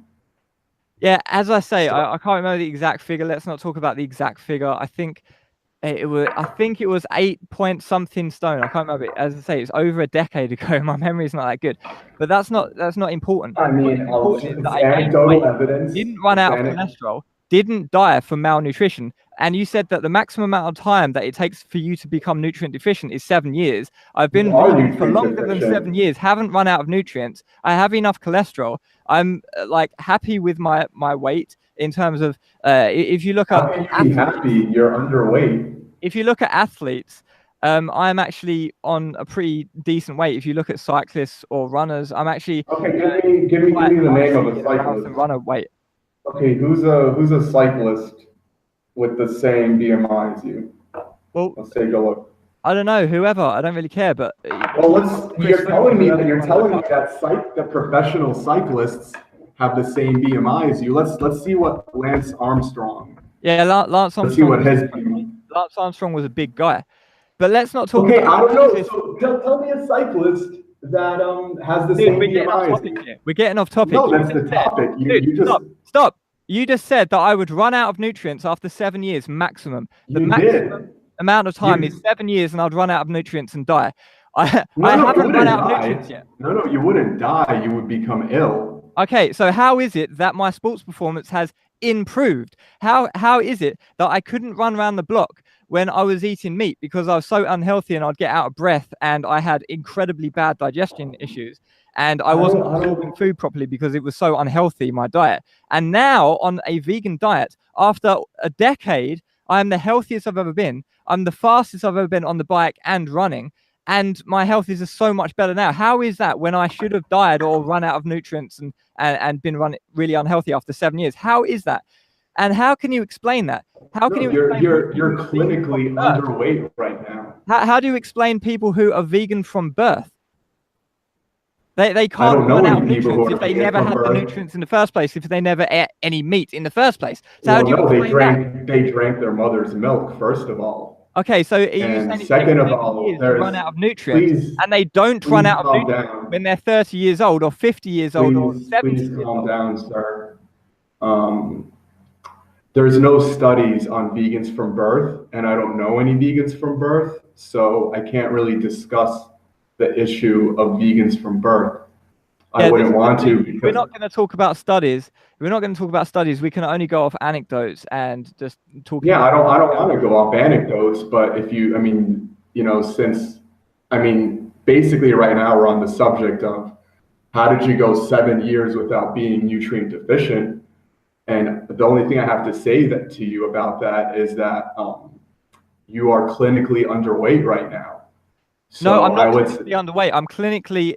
Yeah, as I say, So I can't remember the exact figure. Let's not talk about the exact figure. I think it was 8 point something stone. I can't remember it. As I say, it's over a decade ago. My memory's not that good. But that's not important. I What mean, is important is that it's I gained anecdotal weight, evidence. didn't run It's out of an. cholesterol, didn't die from malnutrition. And you said that the maximum amount of time that it takes for you to become nutrient deficient is 7 years. I've You been are vegan for nutrient longer than deficient. 7 years, haven't run out of nutrients. I have enough cholesterol. I'm like happy with my weight in terms of if you look How at can you be athletes, happy? You're underweight. if you look at athletes, I'm actually on a pretty decent weight. If you look at cyclists or runners, I'm actually Okay, give quite me the name of nicely a in a marathon cyclist. runner weight. Okay, who's a cyclist with the same BMI as you? Well, Let's take a look. I don't know, whoever. I don't really care, but Well, Chris Froome or whoever you you're want to look telling me up. that the professional cyclists have the same BMI as you. Let's see what Lance Armstrong. Yeah, Lance Let's see Armstrong what was his. Lance Armstrong was a big guy. But let's not talk Okay, about I don't know. cyclists. So tell me a cyclist that has the Dude, same we're getting off BMI as topic you. here. We're getting off topic. No, You that's just the said, topic. dude, You just stop. You just said that I would run out of nutrients after 7 years maximum. The you maximum did. amount of time is You 7 years, and I'd run out of nutrients and die. I no, you haven't run wouldn't out of die. nutrients yet. No, you wouldn't die. You would become ill. Okay, so how is it that my sports performance has improved? How is it that I couldn't run around the block when I was eating meat because I was so unhealthy and I'd get out of breath and I had incredibly bad digestion issues and I wasn't absorbing food properly because it was so unhealthy, my diet. And now on a vegan diet, after a decade, I am the healthiest I've ever been. I'm the fastest I've ever been on the bike and running. And my health is just so much better now. How is that when I should have died or run out of nutrients and been really unhealthy after 7 years? How is that? And how can you explain that? How can you explain you're clinically underweight right now. How do you explain people who are vegan from birth? They can't run out of nutrients if they never had the nutrients in the first place, if they never ate any meat in the first place. So how do you explain they drank their mother's milk, first of all. Okay, so and second of all, to run out of nutrients, and they don't run out of nutrients when they're 30 years old or 50 years old or 70 years old. Please calm down, sir. There's no studies on vegans from birth, and I don't know any vegans from birth, so I can't really discuss the issue of vegans from birth. Yeah, I wouldn't want to. Because we're not going to talk about studies. We're not going to talk about studies. We can only go off anecdotes and just talk. Yeah, I don't want to go off anecdotes, but if you, I mean, you know, basically right now we're on the subject of how did you go 7 years without being nutrient deficient? And the only thing I have to say that to you about that is that you are clinically underweight right now. So no, I'm not clinically underweight. I'm clinically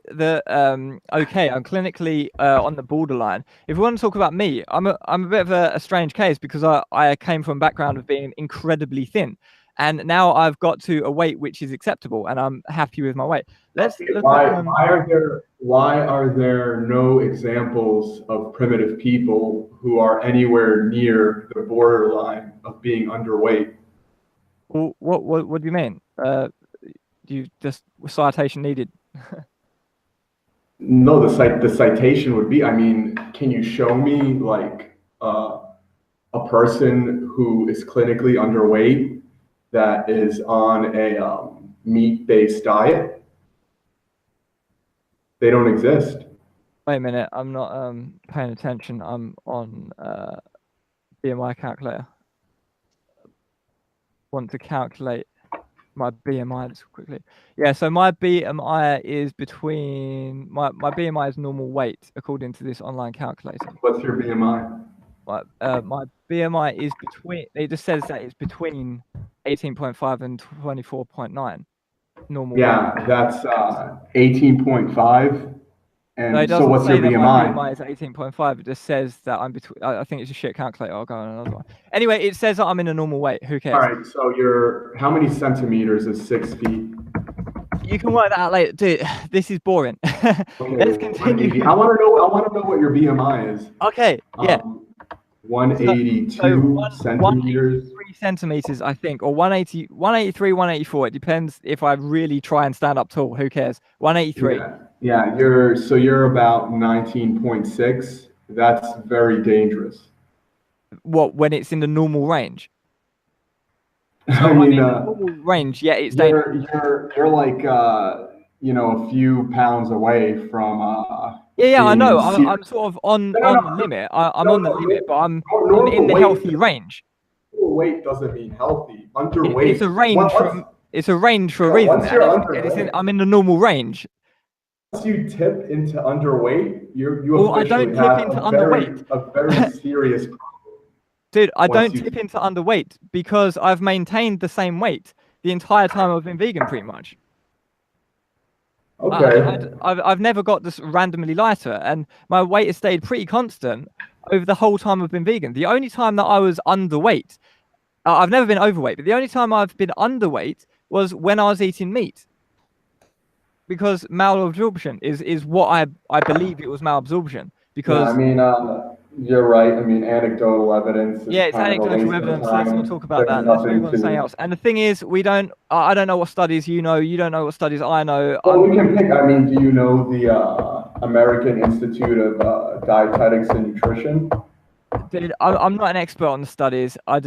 okay. I'm clinically on the borderline. If we want to talk about me, I'm a bit of a strange case because I came from a background of being incredibly thin, and now I've got to a weight which is acceptable, and I'm happy with my weight. Why are there no examples of primitive people who are anywhere near the borderline of being underweight? Well, what do you mean? You just citation needed? No, the citation would be, I mean, can you show me like a person who is clinically underweight that is on a meat-based diet? They don't exist. Wait a minute, I'm not paying attention. I'm on BMI calculator. Want to calculate my BMI just quickly. Yeah, so my BMI is between my BMI is normal weight according to this online calculator. What's your BMI? My BMI is between, it just says that it's between 18.5 and 24.9 normal. Yeah, weight. that's 18.5. And no, so what's your BMI? My BMI is 18.5. It just says that I'm between. I think it's a shit calculator. I'll go on another one. Anyway, it says that I'm in a normal weight. Who cares? All right. So how many centimeters is 6 feet? You can work that out later, dude. This is boring. Okay, Let's continue. I want to know what your BMI is. Okay. Yeah. 182 centimeters. 183 centimeters, I think, or 180, 183, 184. It depends if I really try and stand up tall. Who cares? 183. Yeah, you're about 19.6. That's very dangerous. What, when it's in the normal range? So I mean, the normal range, yeah, it's dangerous. You're like a few pounds away from Yeah, I know. I'm sort of on the limit. I'm on the limit, but I'm in the healthy range. Weight doesn't mean healthy. Underweight. It's a range it's a range for a reason. I'm in the normal range. Once you tip into underweight, I don't tip into underweight. A very serious problem. Dude, I don't tip into underweight because I've maintained the same weight the entire time I've been vegan, pretty much. Okay. I've never got this randomly lighter, and my weight has stayed pretty constant over the whole time I've been vegan. The only time that I was underweight, I've never been overweight, but the only time I've been underweight was when I was eating meat. Because malabsorption is what I believe it was malabsorption. Because yeah, I mean, you're right. I mean, anecdotal evidence. Yeah, it's anecdotal evidence. Let's not talk about that. Let's move on to something else. And the thing is, I don't know what studies you know. You don't know what studies I know. Well, we can pick. I mean, do you know the American Institute of Dietetics and Nutrition? Dude, I'm not an expert on the studies. I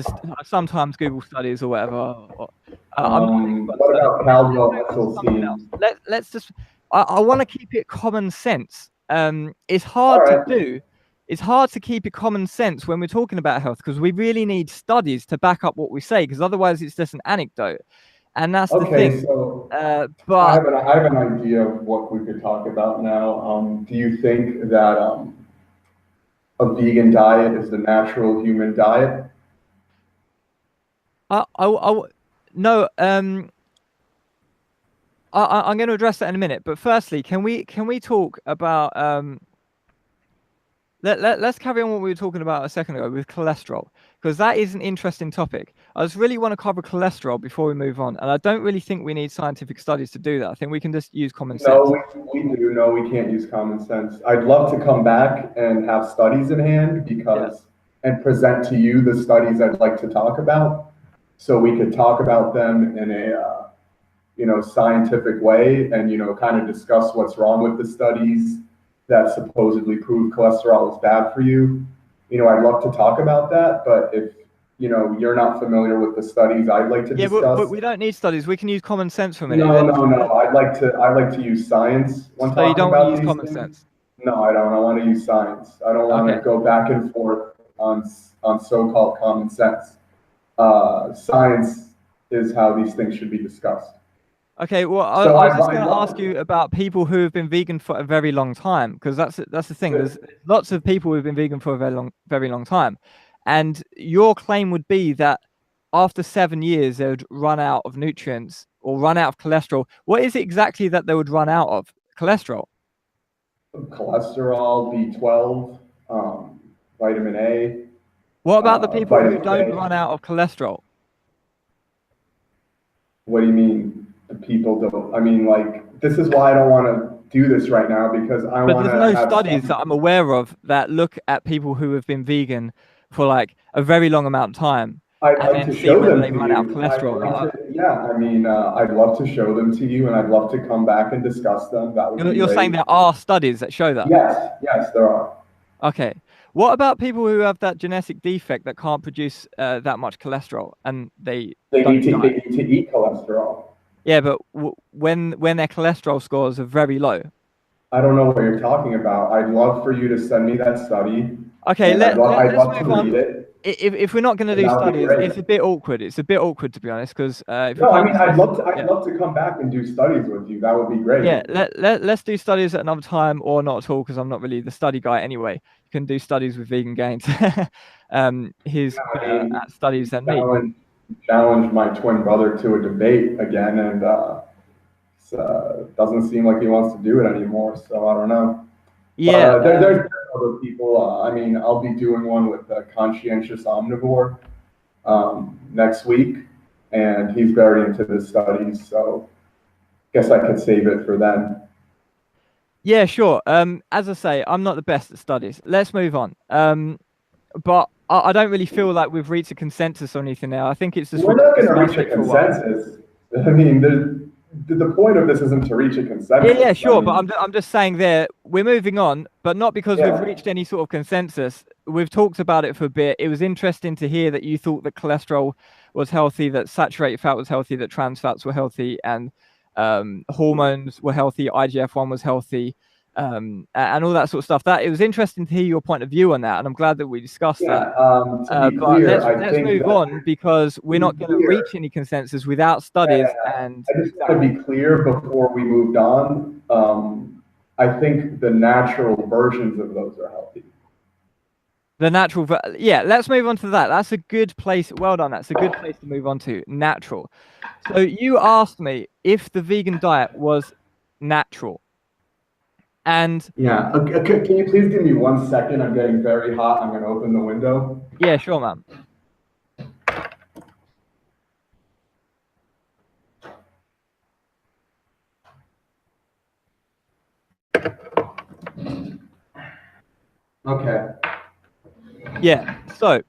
sometimes Google studies or whatever. I'm not what about Caldwell Esselstyn? Let's just. I want to keep it common sense. It's hard to do it's hard to keep it common sense when we're talking about health, because we really need studies to back up what we say, because otherwise it's just an anecdote. And that's the Okay, thing. so But I have an idea of what we could talk about now. Do you think that a vegan diet is the natural human diet? no, I'm going to address that in a minute. But firstly, can we talk about let's carry on what we were talking about a second ago with cholesterol, because that is an interesting topic. I just really want to cover cholesterol before we move on, and I don't really think we need scientific studies to do that. I think we can just use common sense. No, we do. No, we can't use common sense. I'd love to come back and have studies in hand because, and present to you the studies I'd like to talk about, so we could talk about them in a, scientific way and, kind of discuss what's wrong with the studies that supposedly prove cholesterol is bad for you. I'd love to talk about that, but if, you're not familiar with the studies I'd like to discuss. But we don't need studies. We can use common sense for a minute. No. I'd like to use science when So you talking don't about want to use these common things. sense? No, I don't. I want to use science. I don't want to go back and forth on so-called common sense. Science is how these things should be discussed. Okay, well, I was just going to ask you about people who have been vegan for a very long time, because that's the thing. There's lots of people who've been vegan for a very long time, and your claim would be that after 7 years they would run out of nutrients or run out of cholesterol. What is it exactly that they would run out of? Cholesterol? Cholesterol, B12, vitamin A. What about the people who don't run out of cholesterol? What do you mean? The people don't. I mean, like, this is why I don't want to do this right now, because I want to. But there's no studies that I'm aware of that look at people who have been vegan for like a very long amount of time. I'd like to show them to you. Cholesterol. Yeah, I mean, I'd love to show them to you, and I'd love to come back and discuss them. That would be You're great. saying there are studies that show that? Yes, there are. Okay. What about people who have that genetic defect that can't produce that much cholesterol, and they need to eat cholesterol? Yeah, but when their cholesterol scores are very low. I don't know what you're talking about. I'd love for you to send me that study. Okay, I'd love to read it. If we're not going to do studies, it's a bit awkward. It's a bit awkward, to be honest, because no, I mean, I'd love to come back and do studies with you. That would be great. Yeah, let's do studies at another time, or not at all, because I'm not really the study guy anyway. You can do studies with Vegan Gains. He's better at studies than me. Challenged my twin brother to a debate again, and doesn't seem like he wants to do it anymore. So I don't know. Yeah, there's other people. I mean, I'll be doing one with a conscientious omnivore next week, and he's very into the studies. So I guess I could save it for then. Yeah, sure. As I say, I'm not the best at studies. Let's move on. But I don't really feel like we've reached a consensus on anything now. I think it's just we're not going to reach a consensus. I mean, the point of this isn't to reach a consensus. Yeah, sure. But I'm just saying there, we're moving on, but not because we've reached any sort of consensus. We've talked about it for a bit. It was interesting to hear that you thought that cholesterol was healthy, that saturated fat was healthy, that trans fats were healthy, and hormones were healthy, IGF-1 was healthy. And all that sort of stuff. That it was interesting to hear your point of view on that, and I'm glad that we discussed that. To be clear, let's move on, because we're not going to reach any consensus without studies. And I just want to be clear before we moved on. I think the natural versions of those are healthy. The natural, yeah. Let's move on to that. That's a good place. Well done. That's a good place to move on to. Natural. So you asked me if the vegan diet was natural. And yeah, can you please give me 1 second? I'm getting very hot. I'm going to open the window. Yeah, sure, man. Okay. Yeah. So,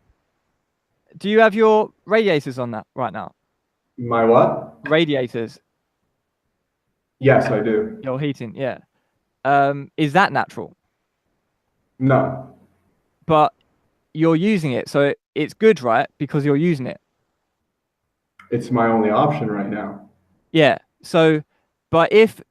do you have your radiators on that right now? My what? Radiators. Yes, I do. Your heating, yeah. Is that natural? No. But you're using it, so it's good, right? Because you're using it. It's my only option right now. Yeah. So, but if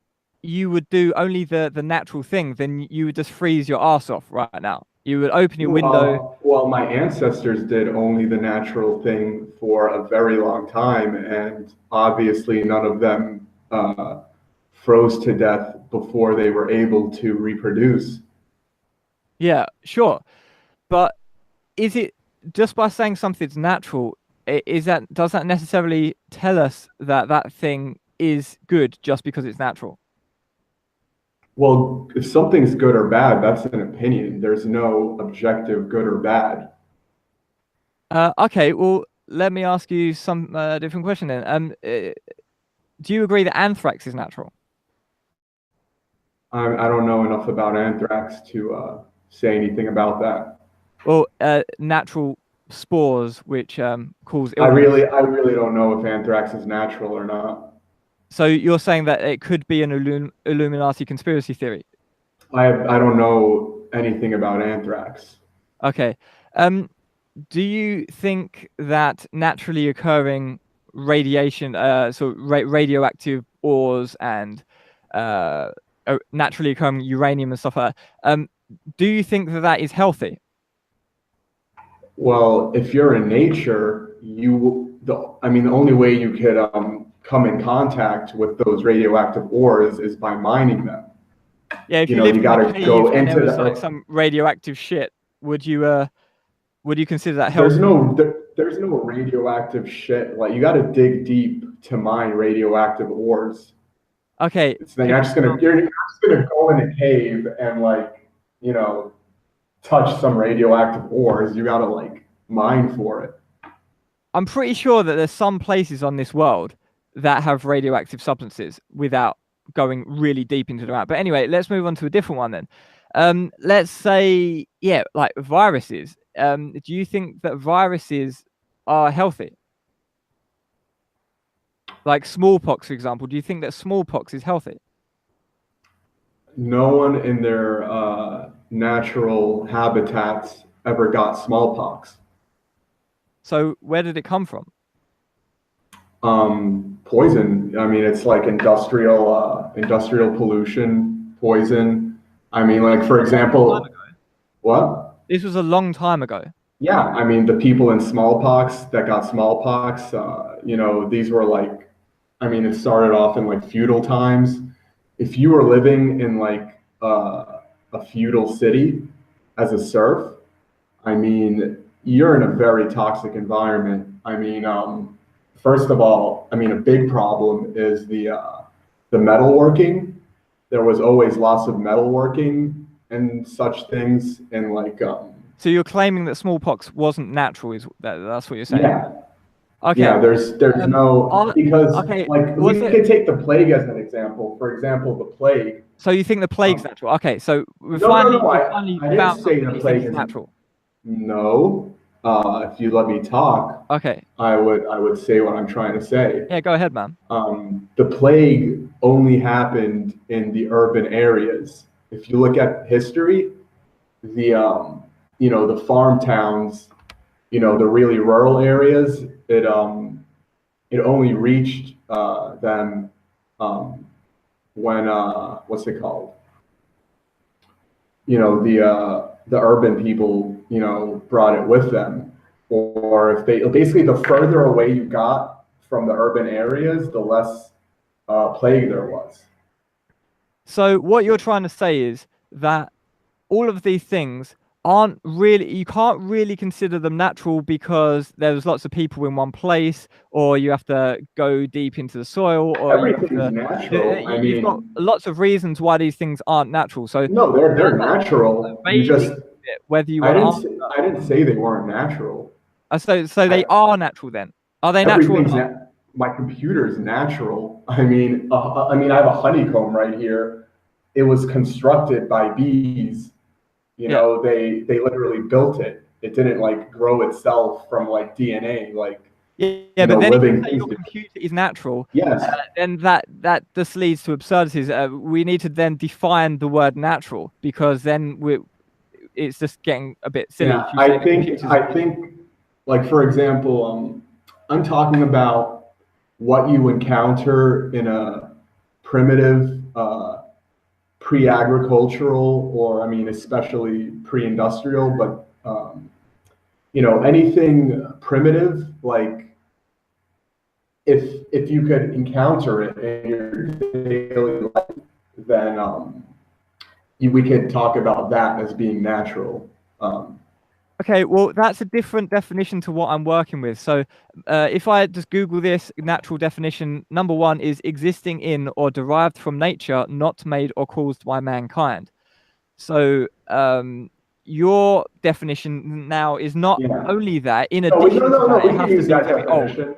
you would do only the natural thing, then you would just freeze your ass off right now. You would open your window. Well, my ancestors did only the natural thing for a very long time, and obviously none of them froze to death before they were able to reproduce. Yeah, sure. But is it just by saying something's natural, does that necessarily tell us that that thing is good just because it's natural? Well, if something's good or bad, that's an opinion. There's no objective good or bad. Okay, well, let me ask you some different question then. Do you agree that anthrax is natural? I don't know enough about anthrax to say anything about that. Well, natural spores which cause illness. I really don't know if anthrax is natural or not. So you're saying that it could be an Illuminati conspiracy theory? I don't know anything about anthrax. Okay. Do you think that naturally occurring radiation, radioactive ores and naturally occurring uranium and stuff like that, do you think that that is healthy? Well, if you're in nature, I mean, the only way you could come in contact with those radioactive ores is by mining them. Yeah, if You you know, lived you in a got to cave go and there into was the like earth. some radioactive shit, would you consider that There's healthy? there's no radioactive shit. Like you got to dig deep to mine radioactive ores. Okay, You're not just gonna go in a cave and like, you know, touch some radioactive ores. You got to like mine for it. I'm pretty sure that there's some places on this world that have radioactive substances without going really deep into the ground. But anyway, let's move on to a different one then. Let's say, yeah, like viruses. Do you think that viruses are healthy? Like smallpox, for example. Do you think that smallpox is healthy? No one in their natural habitats ever got smallpox. So where did it come from? Poison. I mean, it's like industrial pollution, poison. I mean, like for example, what? This was a long time ago. Yeah, I mean, the people in smallpox that got smallpox, you know, these were like, I mean, it started off in like feudal times. If you were living in like a feudal city as a serf, I mean, you're in a very toxic environment. I mean, first of all, I mean, a big problem is the metalworking. There was always lots of metalworking and such things, and like, So you're claiming that smallpox wasn't natural, that's what you're saying? yeah, Okay. yeah. There's no because okay. like we could take the plague as an example. For example, the plague. So you think the plague's natural? Okay, so we No, finally, no, no. we finally I didn't found say something the you plague think is is natural. No. If you let me talk, Okay. I would say what I'm trying to say. Yeah, go ahead, man. The plague only happened in the urban areas. If you look at history, the you know, the farm towns, you know, the really rural areas, it only reached them when what's it called? You know, the urban people, you know, brought it with them. Or if they basically, the further away you got from the urban areas, the less plague there was. So what you're trying to say is that all of these things aren't really, you can't really consider them natural because there's lots of people in one place, or you have to go deep into the soil, or Everything's natural. I you've got mean, lots of reasons why these things aren't natural. So no, they're natural. You just, whether you want to I didn't say they weren't natural. so they are natural then. Are they natural? My computer's natural. I mean, I have a honeycomb right here. It was constructed by bees. You know, they literally built it. It didn't like grow itself from like DNA, like but then living if your computer is natural, yes, then that just leads to absurdities. We need to then define the word natural, because then it's just getting a bit silly. Yeah, I think, like for example, I'm talking about what you encounter in a primitive pre-agricultural, or I mean, especially pre-industrial, but you know, anything primitive, like if you could encounter it in your daily life, then we could talk about that as being natural. Okay, well, that's a different definition to what I'm working with. So if I just Google this natural definition, number one is existing in or derived from nature, not made or caused by mankind. So your definition now is not Yeah. only that, in No, addition to that, we it can has to use be that very old. definition.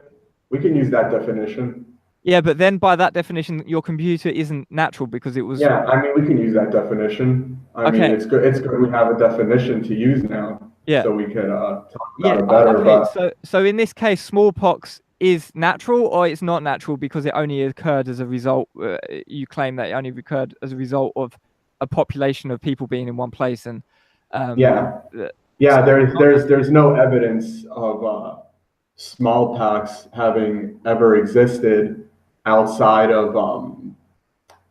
We can use that definition. Yeah, but then by that definition, your computer isn't natural because it was. Yeah, I mean, we can use that definition. I mean, Okay. it's good. It's good we have a definition to use now, Yeah. so we could talk Yeah. about it better. Okay. But So in this case, smallpox is natural or it's not natural because it only occurred as a result. You claim that it only occurred as a result of a population of people being in one place, and yeah, yeah. There's no evidence of smallpox having ever existed outside of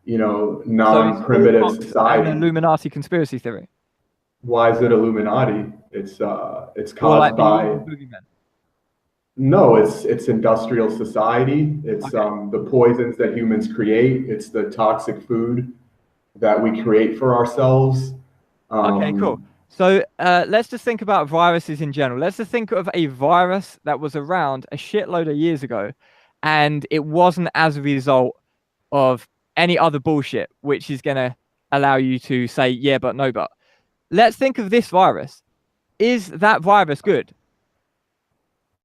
you know, non-primitive an society. Illuminati conspiracy theory. Why is it Illuminati? It's caused like by. boogeyman. No, it's industrial society. It's the poisons that humans create. It's the toxic food that we create for ourselves. Okay, cool. So let's just think about viruses in general. Let's just think of a virus that was around a shitload of years ago, and it wasn't as a result of any other bullshit, which is going to allow you to say, yeah, but no, but. Let's think of this virus. Is that virus good?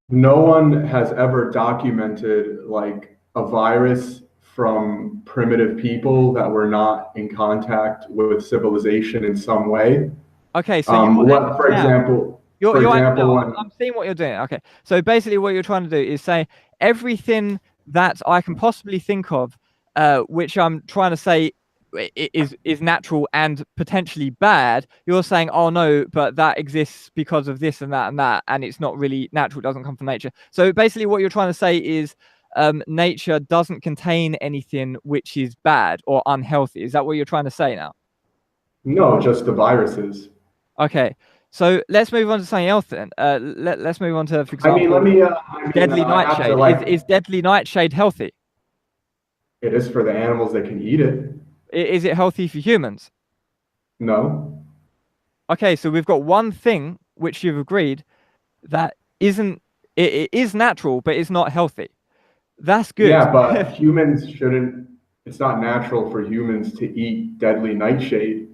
No one has ever documented like a virus from primitive people that were not in contact with civilization in some way. Okay, so for example, I'm seeing what you're doing. Okay, so basically what you're trying to do is say everything that I can possibly think of, which I'm trying to say is natural and potentially bad. You're saying, oh no, but that exists because of this and that, and it's not really natural. It doesn't come from nature. So basically what you're trying to say is nature doesn't contain anything which is bad or unhealthy. Is that what you're trying to say now? No, just the viruses. Okay, so let's move on to something else then. Let's move on to, for example, deadly nightshade. Is deadly nightshade healthy? It is for the animals that can eat it. Is it healthy for humans? No. Okay, so we've got one thing which you've agreed that isn't. It is natural, but it's not healthy. That's good. Yeah, but humans shouldn't. It's not natural for humans to eat deadly nightshade.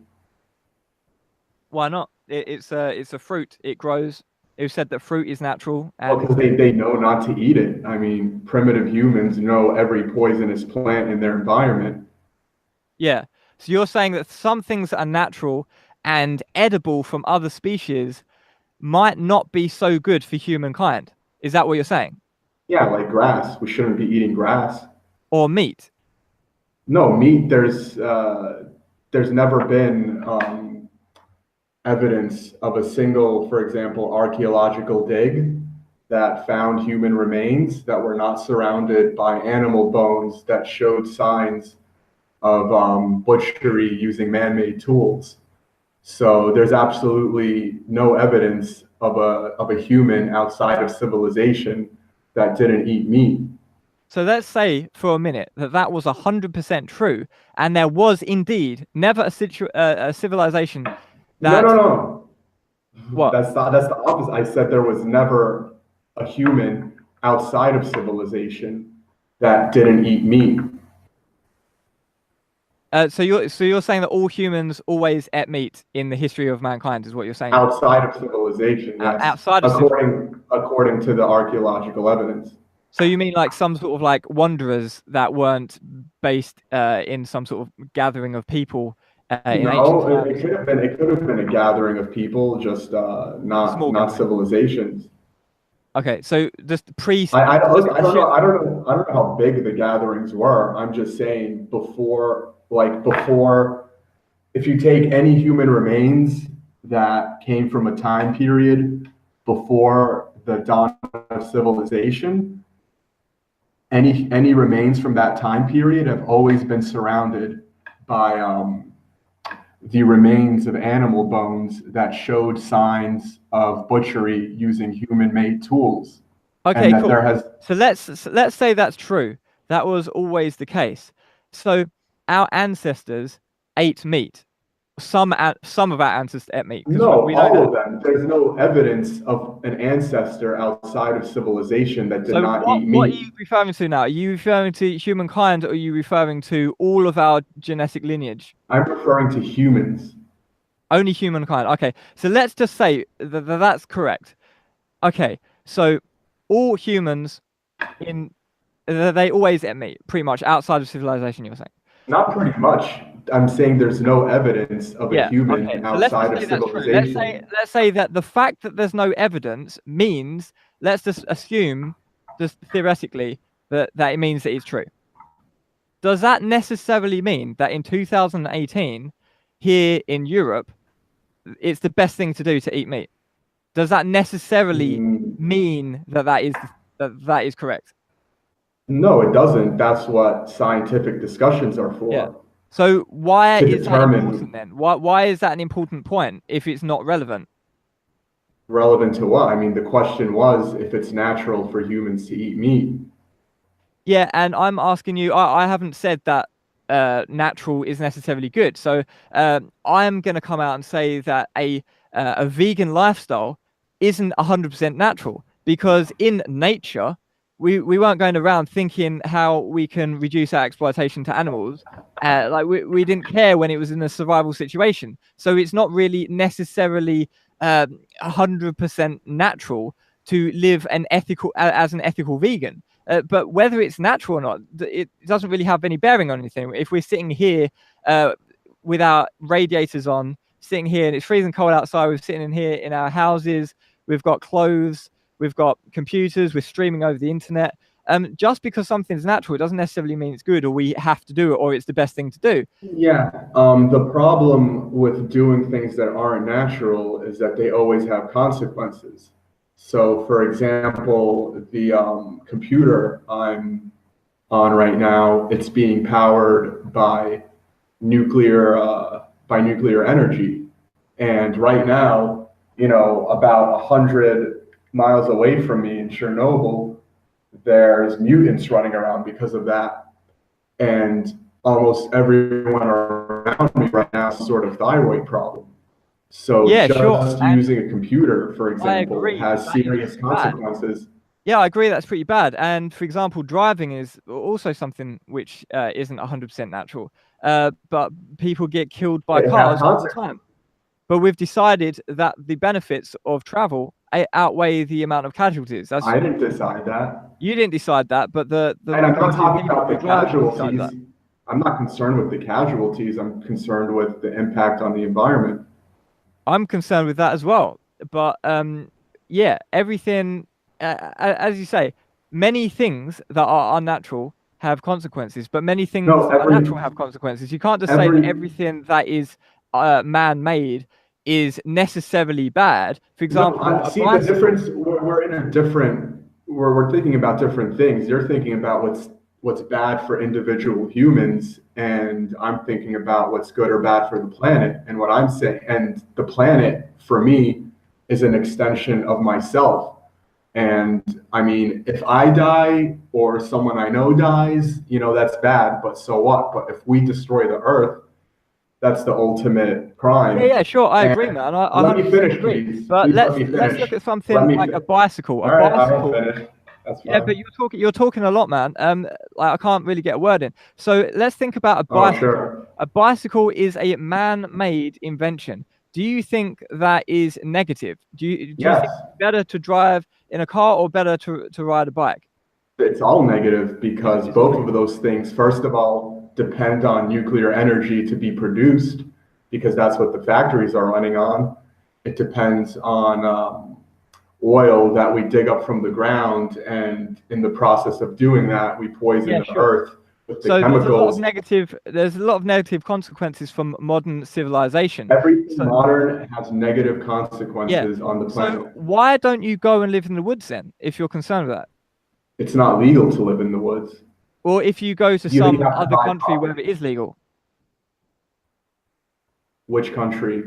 Why not? It's a fruit. It grows. It said that fruit is natural. Well, because they know not to eat it. I mean, primitive humans know every poisonous plant in their environment. Yeah. So you're saying that some things are natural and edible from other species might not be so good for humankind. Is that what you're saying? Yeah, like grass. We shouldn't be eating grass. Or meat. No, meat. There's never been evidence of a single, for example, archaeological dig that found human remains that were not surrounded by animal bones that showed signs of butchery using man-made tools. So there's absolutely no evidence of a human outside of civilization that didn't eat meat. So let's say for a minute that was 100% true, and there was indeed never a civilization that... No. What? That's the opposite. I said there was never a human outside of civilization that didn't eat meat. So you're saying that all humans always ate meat in the history of mankind, is what you're saying? Outside of civilization, yes. Outside of according to the archaeological evidence. So you mean like some sort of like wanderers that weren't based in some sort of gathering of people? No, it could have been a gathering of people, just not civilizations. Okay, so just pre. I don't know how big the gatherings were. I'm just saying before, if you take any human remains that came from a time period before the dawn of civilization, any remains from that time period have always been surrounded by the remains of animal bones that showed signs of butchery using human-made tools, and Okay, that cool. there has So let's say that's true. That was always the case. So our ancestors ate meat. Some of our ancestors ate meat because no, we know all that. of them. There's no evidence of an ancestor outside of civilization that did So not eat what are you meat. referring to now? Are you referring to humankind, or are you referring to all of our genetic lineage? I'm referring to humans. Only humankind. Okay, so let's just say that that's correct. Okay, so all humans in they always ate meat, pretty much outside of civilization. You're saying? Not pretty much. I'm saying there's no evidence of a Yeah. Okay. human So let's just outside of say that's true. Let's say civilization. that the fact that there's no evidence means, let's just assume, just theoretically, that it means that it's true. Does that necessarily mean that in 2018, here in Europe, it's the best thing to do to eat meat? Does that necessarily Mm, mean that is correct? no, it doesn't. That's what scientific discussions are Yeah. for, So why to is that important determine then? Why is that an important point if it's not relevant? relevant to what. I mean, the question was if it's natural for humans to eat meat. Yeah, and I'm asking you, I haven't said that natural is necessarily good. So I'm going to come out and say that a vegan lifestyle isn't 100% natural because in nature, we weren't going around thinking how we can reduce our exploitation to animals. Like we didn't care when it was in a survival situation. So it's not really necessarily 100% natural to live an ethical as an ethical vegan. But whether it's natural or not, it doesn't really have any bearing on anything. If we're sitting here with our radiators on, sitting here and it's freezing cold outside, we're sitting in here in our houses, we've got clothes, we've got computers, we're streaming over the internet. Just because something's natural, it doesn't necessarily mean it's good or we have to do it or it's the best thing to do. Yeah, the problem with doing things that aren't natural is that they always have consequences. So, for example, the computer I'm on right now, it's being powered by nuclear energy. And right now, about 100 miles away from me in Chernobyl, there's mutants running around because of that. And almost everyone around me right now has sort of thyroid problem. So Yeah, sure. just And using a computer, for I example, agree. has That is serious pretty bad. consequences. Yeah, I agree. That's pretty bad. And for example, driving is also something which isn't 100% natural. But people get killed by It has cars all the consequences. time. But we've decided that the benefits of travel outweigh the amount of casualties. That's I didn't decide that. you didn't decide that, but the And I'm not majority of talking people about who the drive decide that. casualties. I'm not concerned with the casualties. I'm concerned with the impact on the environment. I'm concerned with that as well. But yeah, everything, as you say, many things that are unnatural have consequences, but many things No, that are natural have consequences. You can't just say that every, everything that is man-made is necessarily bad. For no, example, a see the bicycle. difference. We're in a different, we're thinking about different things. You're thinking about what's bad for individual humans, and I'm thinking about what's good or bad for the planet. And what I'm saying, and the planet for me is an extension of myself. And I mean, if I die or someone I know dies, that's bad, but so what? But if we destroy the earth, that's the ultimate Yeah, crime. yeah, sure, I And agree, man. I let me 100% finish, agree. please. But Please let me let's look finish. at Let something me. like a bicycle. A All right, I will bicycle. finish. That's Yeah, but fine. you're talking a lot, man. Like I can't really get a word in. So let's think about a Oh, bicycle. sure. A bicycle is a man-made invention. Do you think that is negative? Do you think Yes, it's better to drive in a car or better to ride a bike? it's all negative because It's all both of negative. those things, first of all, depend on nuclear energy to be produced because that's what the factories are running on. It depends on oil that we dig up from the ground, and in the process of doing that, we poison Yeah, the sure. earth with the So chemicals. there's a lot of negative consequences from modern civilization. Everything So modern has negative yeah. consequences on the So planet. why don't you go and live in the woods then, if you're concerned with that? It's not legal to live in the woods. Or if you go to You some have to other buy country where it property. is legal. Which country?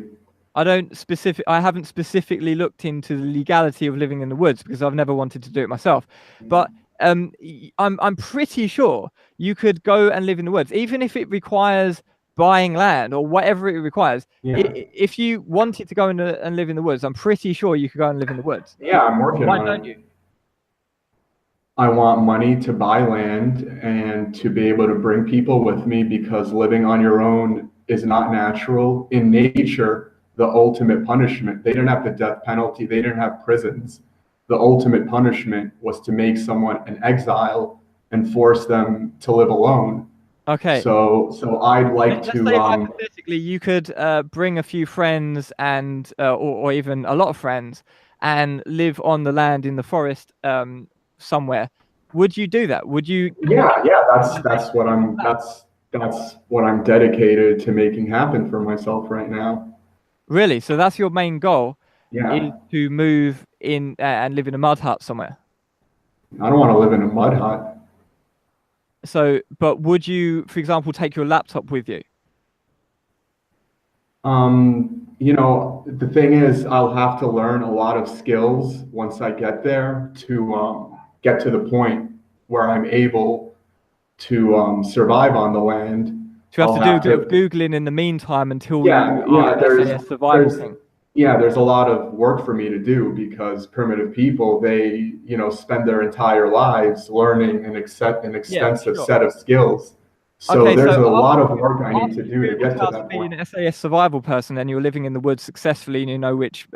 I haven't specifically looked into the legality of living in the woods because I've never wanted to do it myself. But I'm pretty sure you could go and live in the woods, even if it requires buying land or whatever it requires. Yeah. If you wanted to go and live in the woods, I'm pretty sure you could go and live in the woods. Yeah, I'm working Why on don't it. you? I want money to buy land and to be able to bring people with me, because living on your own is not natural. In nature, the ultimate punishment, they didn't have the death penalty, they didn't have prisons. The ultimate punishment was to make someone an exile and force them to live alone. Okay. So I'd like Let's to say hypothetically you could bring a few friends and or even a lot of friends and live on the land in the forest somewhere. Would you do that? Would you? yeah, that's what I'm dedicated to making happen for myself right now. Really? So that's your main goal, is Yeah. to move in and live in a mud hut somewhere. I don't want to live in a mud hut. So, but would you, for example, take your laptop with you? The thing is, I'll have to learn a lot of skills once I get there to get to the point where I'm able to survive on the land. Do you have I'll to do a have bit of to, Googling in the meantime until yeah, you yeah, are SAS survival thing? there's a lot of work for me to do, because primitive people, they, spend their entire lives learning an Yeah, extensive sure. set of skills. So Okay, there's so a lot of work I need after to you do to figured get to out to that be point. an SAS survival person and you're living in the woods successfully and you know which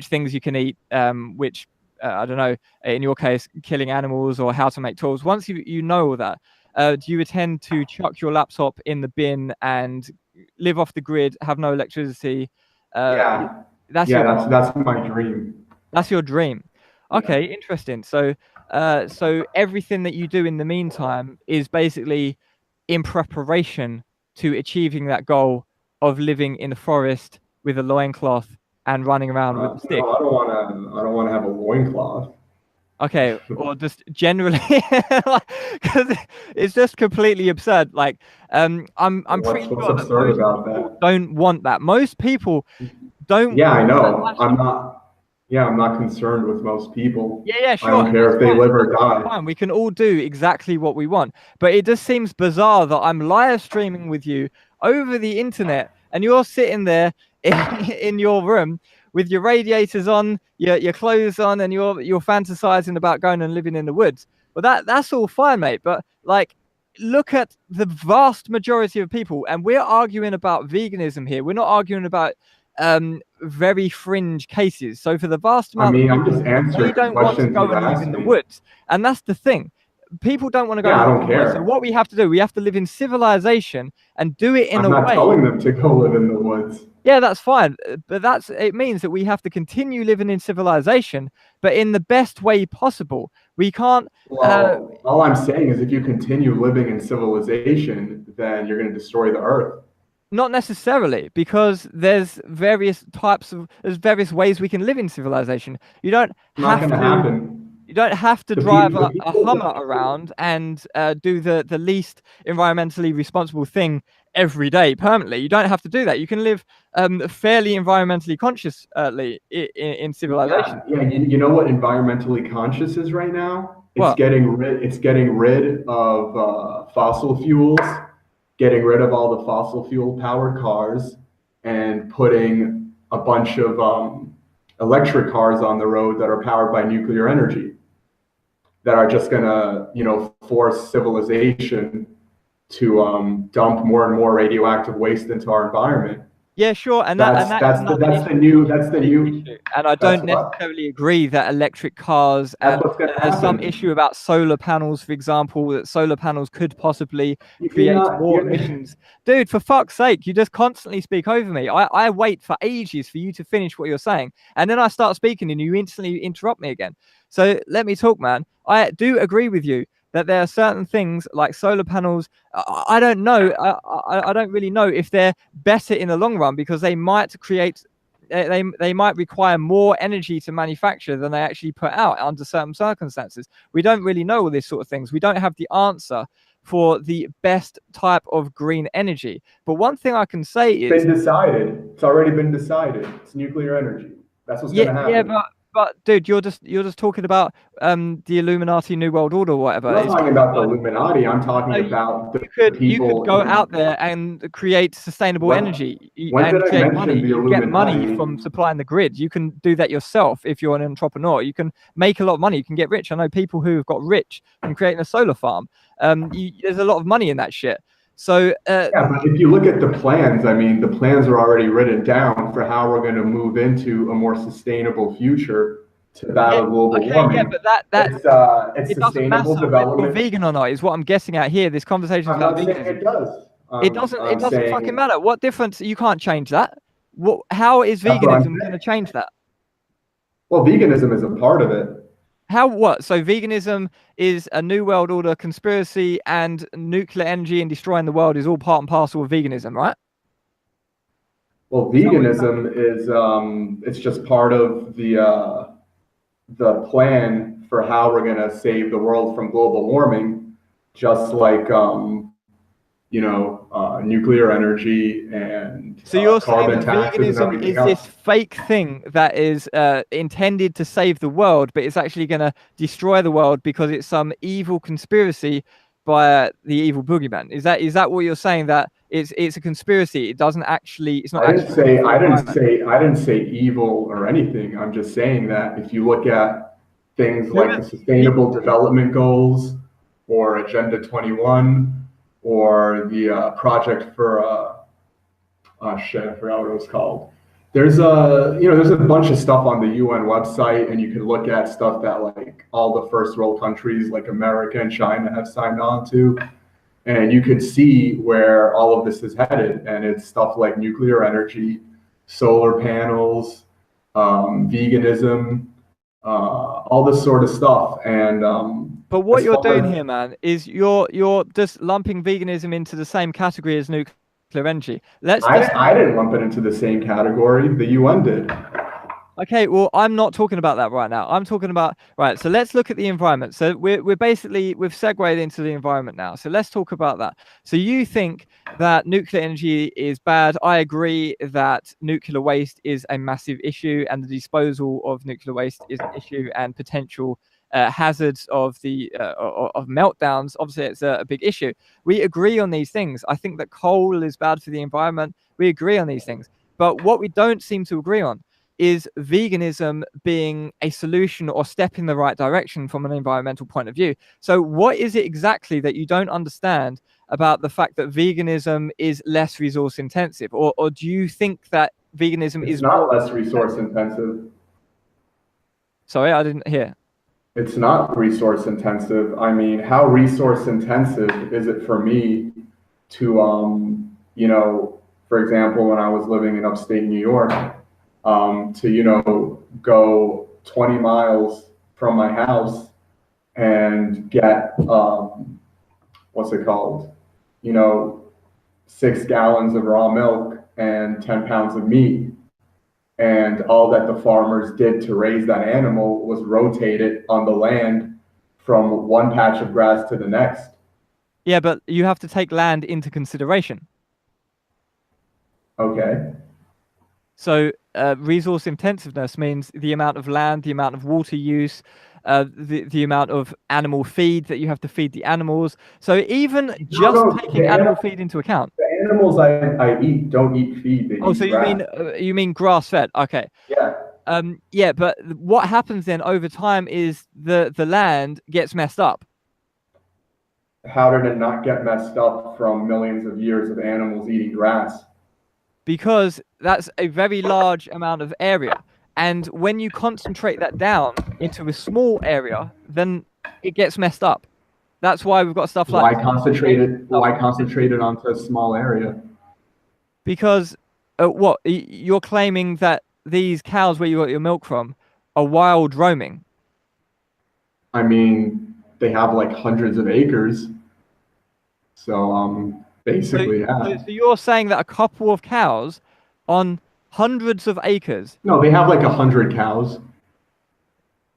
things you can eat, which I don't know, in your case, killing animals or how to make tools. Once you know all that, do you intend to chuck your laptop in the bin and live off the grid, have no electricity? Uh, Yeah, that's yeah, your that's my dream. that's your dream. Yeah. Okay, interesting. So everything that you do in the meantime is basically in preparation to achieving that goal of living in the forest with a loincloth and running around with a stick. No, I don't want to have a loincloth. Okay, or just generally, because it's just completely absurd. Like, I'm pretty What's sure that absurd most about people that? don't want that. Most people don't Yeah, I want that know. lifestyle. I'm not concerned with most people. Yeah, I sure, don't and care that's if they fine. live or That's die. fine. We can all do exactly what we want. But it just seems bizarre that I'm live streaming with you over the internet and you're sitting there in your room with your radiators on, your clothes on, and you're fantasizing about going and living in the woods. Well, that's all fine, mate. But like, look at the vast majority of people, and we're arguing about veganism here. We're not arguing about very fringe cases. So for the vast I amount of mean, I'm people, just they answering the don't want to questions go you and live asked in the me. woods. And that's the thing. People don't want to go Yeah, and I live don't in the woods. So care. what we have to do, we have to live in civilization and do it in I'm a not way. telling them to go live in the woods. Yeah, that's fine. But it means that we have to continue living in civilization, but in the best way possible. We can't Well, all I'm saying is if you continue living in civilization, then you're going to destroy the earth. not necessarily, because there's various ways we can live in civilization. You don't It's not have going to to happen. You don't have to The drive people, the a people, Hummer around and do the least environmentally responsible thing every day permanently. You don't have to do that. You can live fairly environmentally consciously in civilization. you know what environmentally conscious is right now? What? It's getting rid of fossil fuels, getting rid of all the fossil fuel powered cars, and putting a bunch of electric cars on the road that are powered by nuclear energy, that are just gonna, force civilization to dump more and more radioactive waste into our environment. Yeah, sure, and that is another issue. That's the Big new issue. And I that's don't what necessarily agree that electric cars that's and what's gonna there's some issue happen. about solar panels, for example, that solar panels could possibly create more You're emissions. Dude, for fuck's sake, you just constantly speak over me. I wait for ages for you to finish what you're saying, and then I start speaking and you instantly interrupt me again. So let me talk, man. I do agree with you that there are certain things like solar panels. I don't know. I don't really know if they're better in the long run, because they might create they might require more energy to manufacture than they actually put out under certain circumstances. We don't really know all these sort of things. We don't have the answer for the best type of green energy. But one thing I can say is, been decided. It's already been decided. It's nuclear energy. That's what's going to yeah, happen. but dude, you're just talking about the Illuminati New World Order or whatever. I'm not It's talking about the Illuminati. I'm talking no, about the you could people. go out there and create sustainable energy When did and I create money. mention the You get money Illuminati? from supplying the grid. You can do that yourself if you're an entrepreneur. You can make a lot of money. You can get rich. I know people who have got rich from creating a solar farm. There's a lot of money in that shit. So yeah, but if you look at the plans, I mean, the plans are already written down for how we're going to move into a more sustainable future to battle global warming. Yeah, but that it's it doesn't sustainable matter whether you're development. vegan or not. Is what I'm guessing at here. This conversation is I'm about not saying veganism. it does. It doesn't. It I'm doesn't saying fucking matter. What difference? You can't change that. What? How is that's what I'm veganism going to change that? Well, veganism is a part of it. How what? So veganism is a new world order conspiracy, and nuclear energy and destroying the world is all part and parcel of veganism, right? Well, veganism is it's just part of the plan for how we're going to save the world from global warming, just like nuclear energy and So you're saying carbon that taxes and veganism everything is else. this fake thing that is intended to save the world, but it's actually going to destroy the world because it's some evil conspiracy by the evil boogeyman. Is that what you're saying? That it's a conspiracy. It doesn't actually. It's not. I didn't say evil or anything. I'm just saying that if you look at things like the Sustainable Development Goals or Agenda 21 or the project for shit, I forgot what it was called. There's a bunch of stuff on the UN website, and you can look at stuff that like all the first world countries like America and China have signed on to. And you can see where all of this is headed, and it's stuff like nuclear energy, solar panels, veganism, all this sort of stuff. And but what you're doing here, man, is you're just lumping veganism into the same category as nuclear energy. I didn't lump it into the same category. The UN did. Okay, well, I'm not talking about that right now. I'm talking about, right, so let's look at the environment. So we've segued into the environment now. So let's talk about that. So you think that nuclear energy is bad. I agree that nuclear waste is a massive issue, and the disposal of nuclear waste is an issue, and potential hazards of meltdowns. Obviously, it's a big issue. We agree on these things. I think that coal is bad for the environment. We agree on these things. But what we don't seem to agree on is veganism being a solution or step in the right direction from an environmental point of view. So what is it exactly that you don't understand about the fact that veganism is less resource intensive? Or do you think that veganism is not less resource intensive? Sorry, I didn't hear. It's not resource intensive. I mean, how resource intensive is it for me to, for example, when I was living in upstate New York, to go 20 miles from my house and get what's it called 6 gallons of raw milk and 10 pounds of meat, and all that the farmers did to raise that animal was rotate it on the land from one patch of grass to the next. Yeah, but you have to take land into consideration. Okay. So resource intensiveness means the amount of land, the amount of water use, the amount of animal feed that you have to feed the animals. So even taking animal feed into account. The animals I eat don't eat feed. They eat grass. You mean grass fed? Okay. Yeah. Yeah, but what happens then over time is the land gets messed up. How did it not get messed up from millions of years of animals eating grass? Because that's a very large amount of area. And when you concentrate that down into a small area, then it gets messed up. That's why we've got stuff like... Why concentrate it onto a small area? Because what? You're claiming that these cows where you got your milk from are wild roaming. I mean, they have like hundreds of acres. So, basically, yeah. So you're saying that a couple of cows on hundreds of acres? No, they have like 100 cows.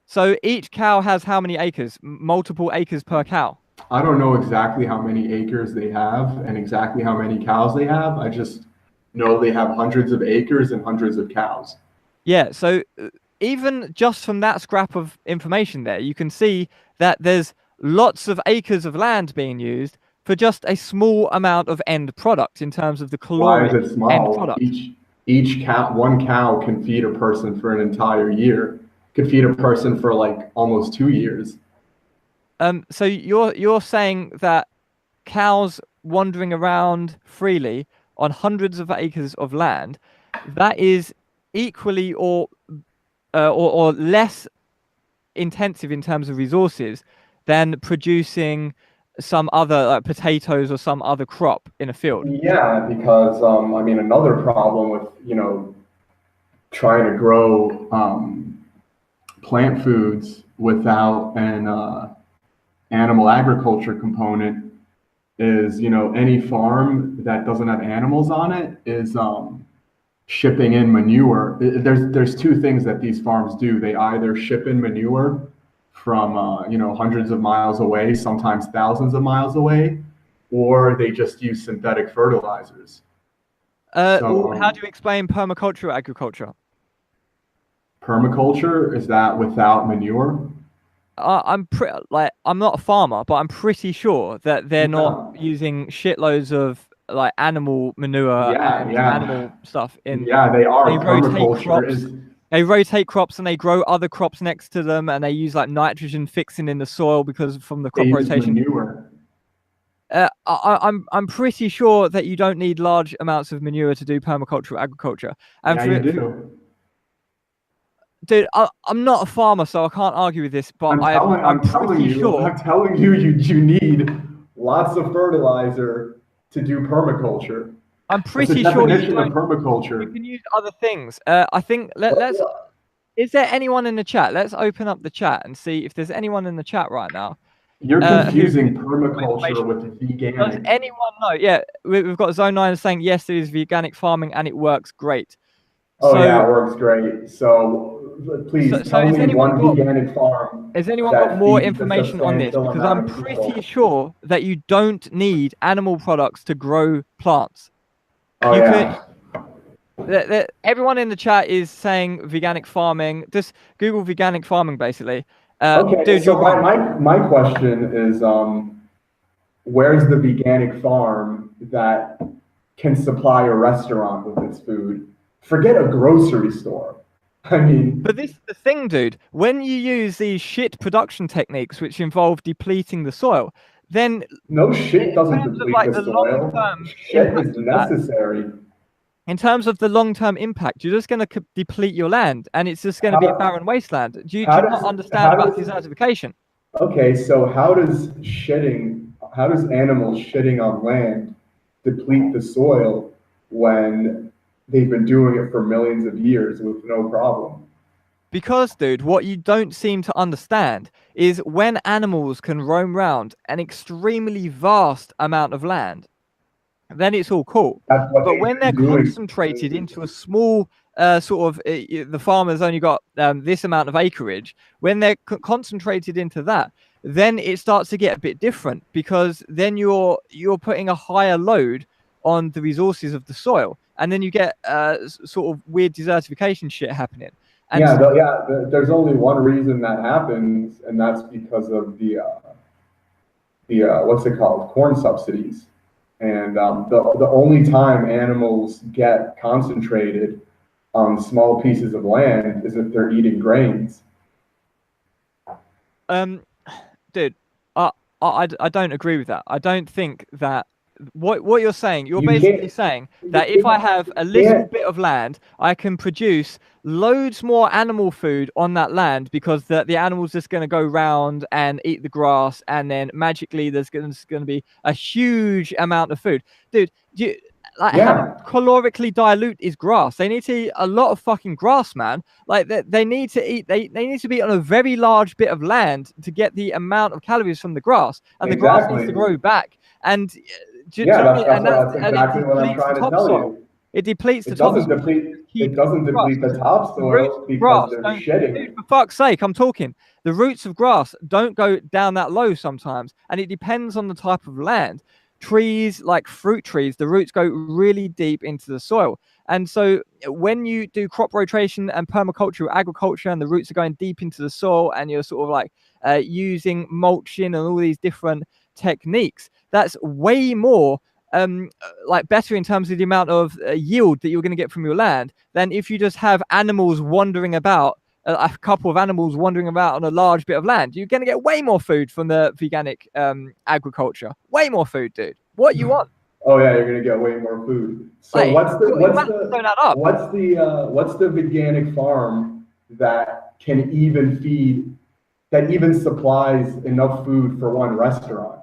So each cow has how many acres? Multiple acres per cow? I don't know exactly how many acres they have and exactly how many cows they have. I just know they have hundreds of acres and hundreds of cows. Yeah, so even just from that scrap of information there, you can see that there's lots of acres of land being used for just a small amount of end product in terms of the Why is caloric it end small? product. Each cow, one cow can feed a person for an entire year. Could feed a person for like almost 2 years. So you're saying that cows wandering around freely on hundreds of acres of land, that is equally or less intensive in terms of resources than producing some other like potatoes or some other crop in a field. Yeah, because I mean, another problem with trying to grow plant foods without an animal agriculture component is any farm that doesn't have animals on it is shipping in manure. There's two things that these farms do. They either ship in manure from hundreds of miles away, sometimes thousands of miles away, or they just use synthetic fertilizers. So How do you explain permaculture agriculture? permaculture is that without manure? I'm not a farmer, but I'm pretty sure that they're not No. using shitloads of like animal manure Yeah, and yeah, animal stuff in. yeah. They They are. rotate Permaculture crops. is They rotate crops and they grow other crops next to them, and they use like nitrogen fixing in the soil because from the they crop use rotation. manure. I'm pretty sure that you don't need large amounts of manure to do permacultural agriculture. And Yeah, you do. dude, I'm not a farmer, so I can't argue with this. But I'm I'm telling pretty you, sure. I'm telling you, you need lots of fertilizer to do permaculture. I'm That's the pretty sure you definition of don't. You permaculture. can use other things. I think let's. Is there anyone in the chat? Let's open up the chat and see if there's anyone in the chat right now You're who can confusing give more permaculture information. with Does veganic. anyone know? Yeah, we've got Zone 9 saying yes, there is organic farming and it works great. Oh yeah, So, it works great. So please so tell has me anyone one got veganic farm more that feeds a information on this? substantial Because amount I'm of pretty people. sure that you don't need animal products to grow plants. Oh You could. yeah. Everyone in the chat is saying veganic farming. Just Google veganic farming, basically. Okay, Dude, so you're wrong. my question is, where's the veganic farm that can supply a restaurant with its food? Forget a grocery store. I mean, But this is the thing, dude. When you use these shit production techniques, which involve depleting the soil, then no, shit in doesn't terms of deplete like the the soil. long-term Shit impact is of that, necessary. in terms of the long-term impact, you're just going to deplete your land, and it's just going to be a How, barren wasteland. Do how you not does understand how about does desertification? okay, so how does animals shitting on land deplete the soil when they've been doing it for millions of years with no problem? Because, dude, what you don't seem to understand is when animals can roam around an extremely vast amount of land, then it's all cool. That's what But they've when they're been doing. concentrated into a small the farmer's only got this amount of acreage, when they're concentrated into that, then it starts to get a bit different because then you're putting a higher load on the resources of the soil, and then you get sort of weird desertification shit happening. And There's only one reason that happens, and that's because of the what's it called, corn subsidies. And the only time animals get concentrated on small pieces of land is if they're eating grains. Dude, I don't agree with that. I don't think that what you're saying, you're You basically can't. saying that if I have a little Can't. bit of land, I can produce loads more animal food on that land because the animal's just going to go round and eat the grass, and then magically there's going to be a huge amount of food. Dude, like how Yeah, calorically dilute is grass? They need to eat a lot of fucking grass, man. Like they need to eat they need to be on a very large bit of land to get the amount of calories from the grass, and the grass needs exactly. to grow back. And do you Yeah, know what I mean? that's And what that's and it exactly what I'm depletes the trying to tell topsoil. you. It depletes the It doesn't topsoil. deplete. Keep It doesn't grass. deplete the The roots topsoil of because grass they're don't. shedding Dude, it. for fuck's sake, I'm talking. The roots of grass don't go down that low sometimes, and it depends on the type of land. Trees like fruit trees, the roots go really deep into the soil. And so when you do crop rotation and permaculture or agriculture and the roots are going deep into the soil and you're sort of like using mulching and all these different techniques, that's way more like better in terms of the amount of yield that you're going to get from your land than if you just have animals wandering about, a couple of animals wandering about on a large bit of land. You're going to get way more food from the veganic agriculture. Way more food, dude. What you want? Oh yeah, you're gonna get way more food. So Like, your maths don't add up. what's the veganic farm that can even feed, that even supplies enough food for one restaurant?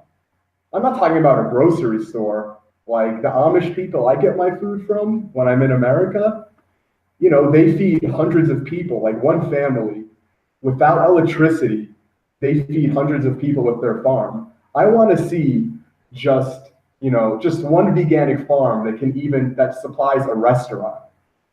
I'm not talking about a grocery store. Like the Amish people I get my food from when I'm in America, you know, they feed hundreds of people, like one family, without electricity. They feed hundreds of people with their farm. I want to see just, you know, just one veganic farm that can even, that supplies a restaurant.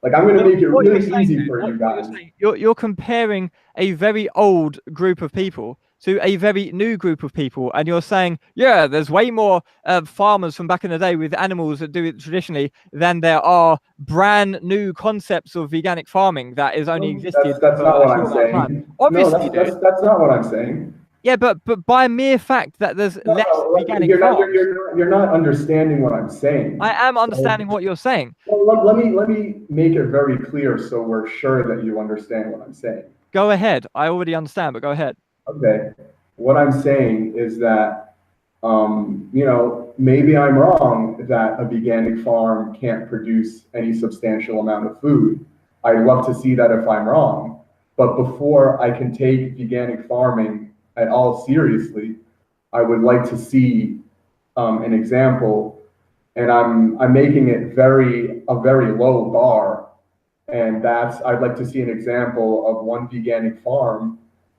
Like I'm going to make it What you're really saying, easy dude, for you what you're guys. saying, you're comparing a very old group of people to a very new group of people, and you're saying, yeah, there's way more farmers from back in the day with animals that do it traditionally than there are brand new concepts of veganic farming that has only existed That's for not a what I'm short amount of time. saying. No, Obviously, dude. that's not what I'm saying. Yeah, but by mere fact that there's No, less no, veganic farms, you're not understanding what I'm saying. I am So, understanding what you're saying. well, let me make it very clear so we're sure that you understand what I'm saying. Go ahead. I already understand, but go ahead. Okay. What I'm saying is that, you know, maybe I'm wrong that a veganic farm can't produce any substantial amount of food. I'd love to see that if I'm wrong. But before I can take veganic farming at all seriously, I would like to see an example, and I'm making it a very low bar, and that's, I'd like to see an example of one veganic farm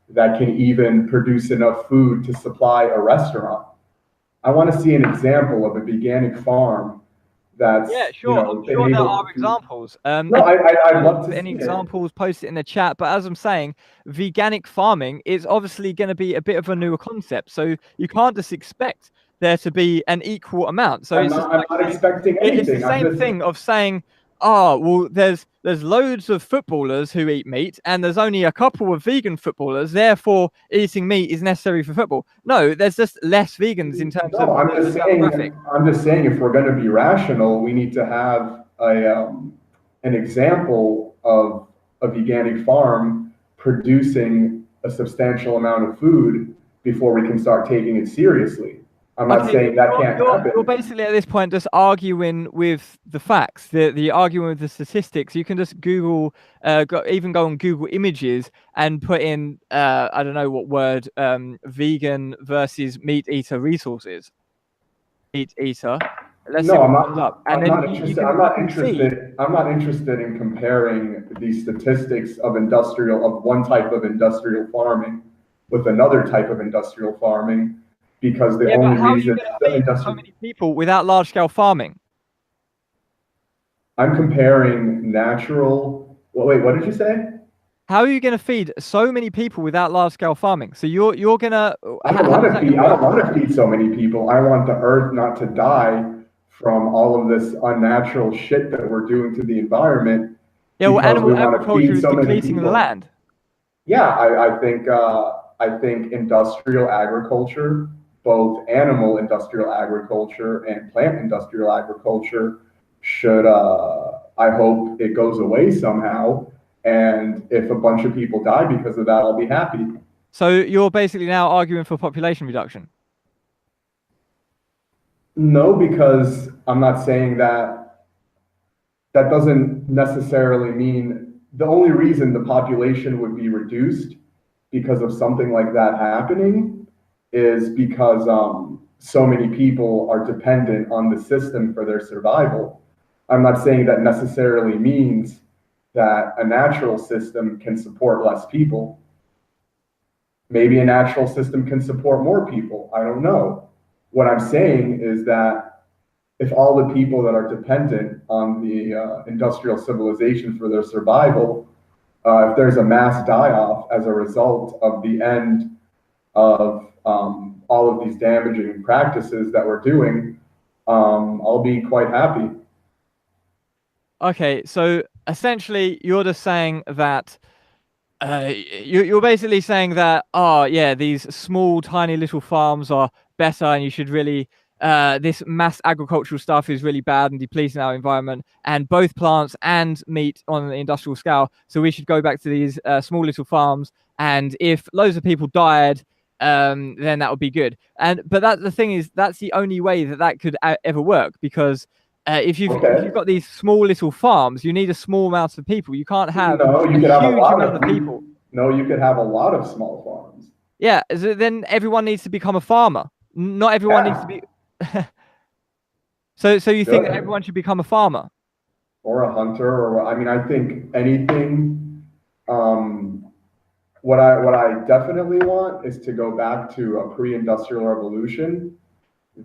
that can even produce enough food to supply a restaurant. I want to see an example of a veganic farm that's, Yeah, you sure. I'm know, been sure there able are to feed. examples. No, If I'd you love have to any see it. examples, post it in the chat. But as I'm saying, veganic farming is obviously going to be a bit of a newer concept. So you can't just expect there to be an equal amount. So it's just I'm like not saying, expecting it's the anything. I'm same just, thing of saying, oh, well, there's loads of footballers who eat meat, and there's only a couple of vegan footballers. Therefore, eating meat is necessary for football. No, there's just less vegans in terms of no, the demographic. I'm just saying if we're going to be rational, we need to have an example of a veganic farm producing a substantial amount of food before we can start taking it seriously. I'm not Okay, saying that can't you're happen. basically at this point just arguing with the facts, the arguing with the statistics. You can just Google, even go on Google Images and put in, I don't know what word, vegan versus meat eater resources. Meat eater. Let's see No, what comes up, and I'm then not you interested. can see. I'm not interested in comparing the statistics of one type of industrial farming with another type of industrial farming, because the Yeah, but only how are you reason going to the feed so many people without large scale farming? I'm comparing natural. Well, wait, what did you say? How are you going to feed so many people without large scale farming? So you're gonna. How is that going to I don't work? want to feed so many people. I want the earth not to die from all of this unnatural shit that we're doing to the environment Yeah, well, because we animal want to agriculture feed is so many depleting the people. land. Yeah, I think industrial agriculture, both animal industrial agriculture and plant industrial agriculture, should I hope it goes away somehow. And if a bunch of people die because of that, I'll be happy. So you're basically now arguing for population reduction. No, because I'm not saying that. That doesn't necessarily mean, the only reason the population would be reduced because of something like that happening is because so many people are dependent on the system for their survival. I'm not saying that necessarily means that a natural system can support less people. Maybe a natural system can support more people. I don't know. What I'm saying is that if all the people that are dependent on the industrial civilization for their survival, if there's a mass die-off as a result of the end of all of these damaging practices that we're doing, I'll be quite happy. Okay, so essentially, you're just saying that you're basically saying that, oh yeah, these small, tiny little farms are better, and you should really this mass agricultural stuff is really bad and depleting our environment, and both plants and meat on the industrial scale. So we should go back to these small little farms, and if loads of people died, then that would be good. But that the thing is, that's the only way that that could ever work, because if you've got these small little farms, you need a small amount of people. You can't have No, you a could have a huge lot amount of of people. No, you could have a lot of small farms. Yeah, so then everyone needs to become a farmer. Not everyone needs to be. So you think that everyone should become a farmer? Or a hunter, or I mean, I think anything. What I definitely want is to go back to a pre-industrial revolution.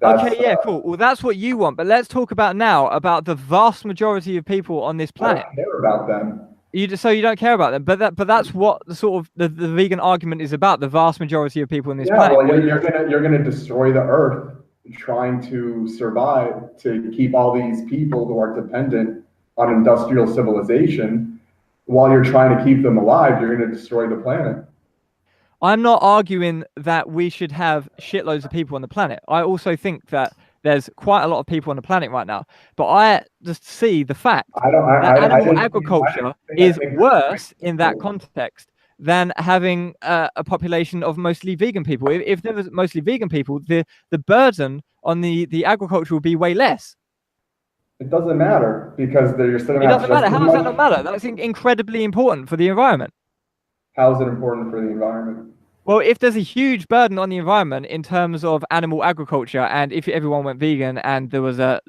Okay, yeah, cool. Well, that's what you want, but let's talk about now about the vast majority of people on this planet. I don't care about them. So you don't care about them, but that's what the sort of the vegan argument is about. The vast majority of people in this planet. Well, you're gonna destroy the earth trying to survive, to keep all these people who are dependent on industrial civilization. While you're trying to keep them alive, you're going to destroy the planet. I'm not arguing that we should have shitloads of people on the planet. I also think that there's quite a lot of people on the planet right now. But I just see the fact that animal agriculture is worse in that context than having a population of mostly vegan people. If there was mostly vegan people, the burden on the agriculture would be way less. It doesn't matter, because you're still going to have. It doesn't matter. How does that not matter? That's incredibly important for the environment. How is it important for the environment? Well, if there's a huge burden on the environment in terms of animal agriculture, and if everyone went vegan and there was a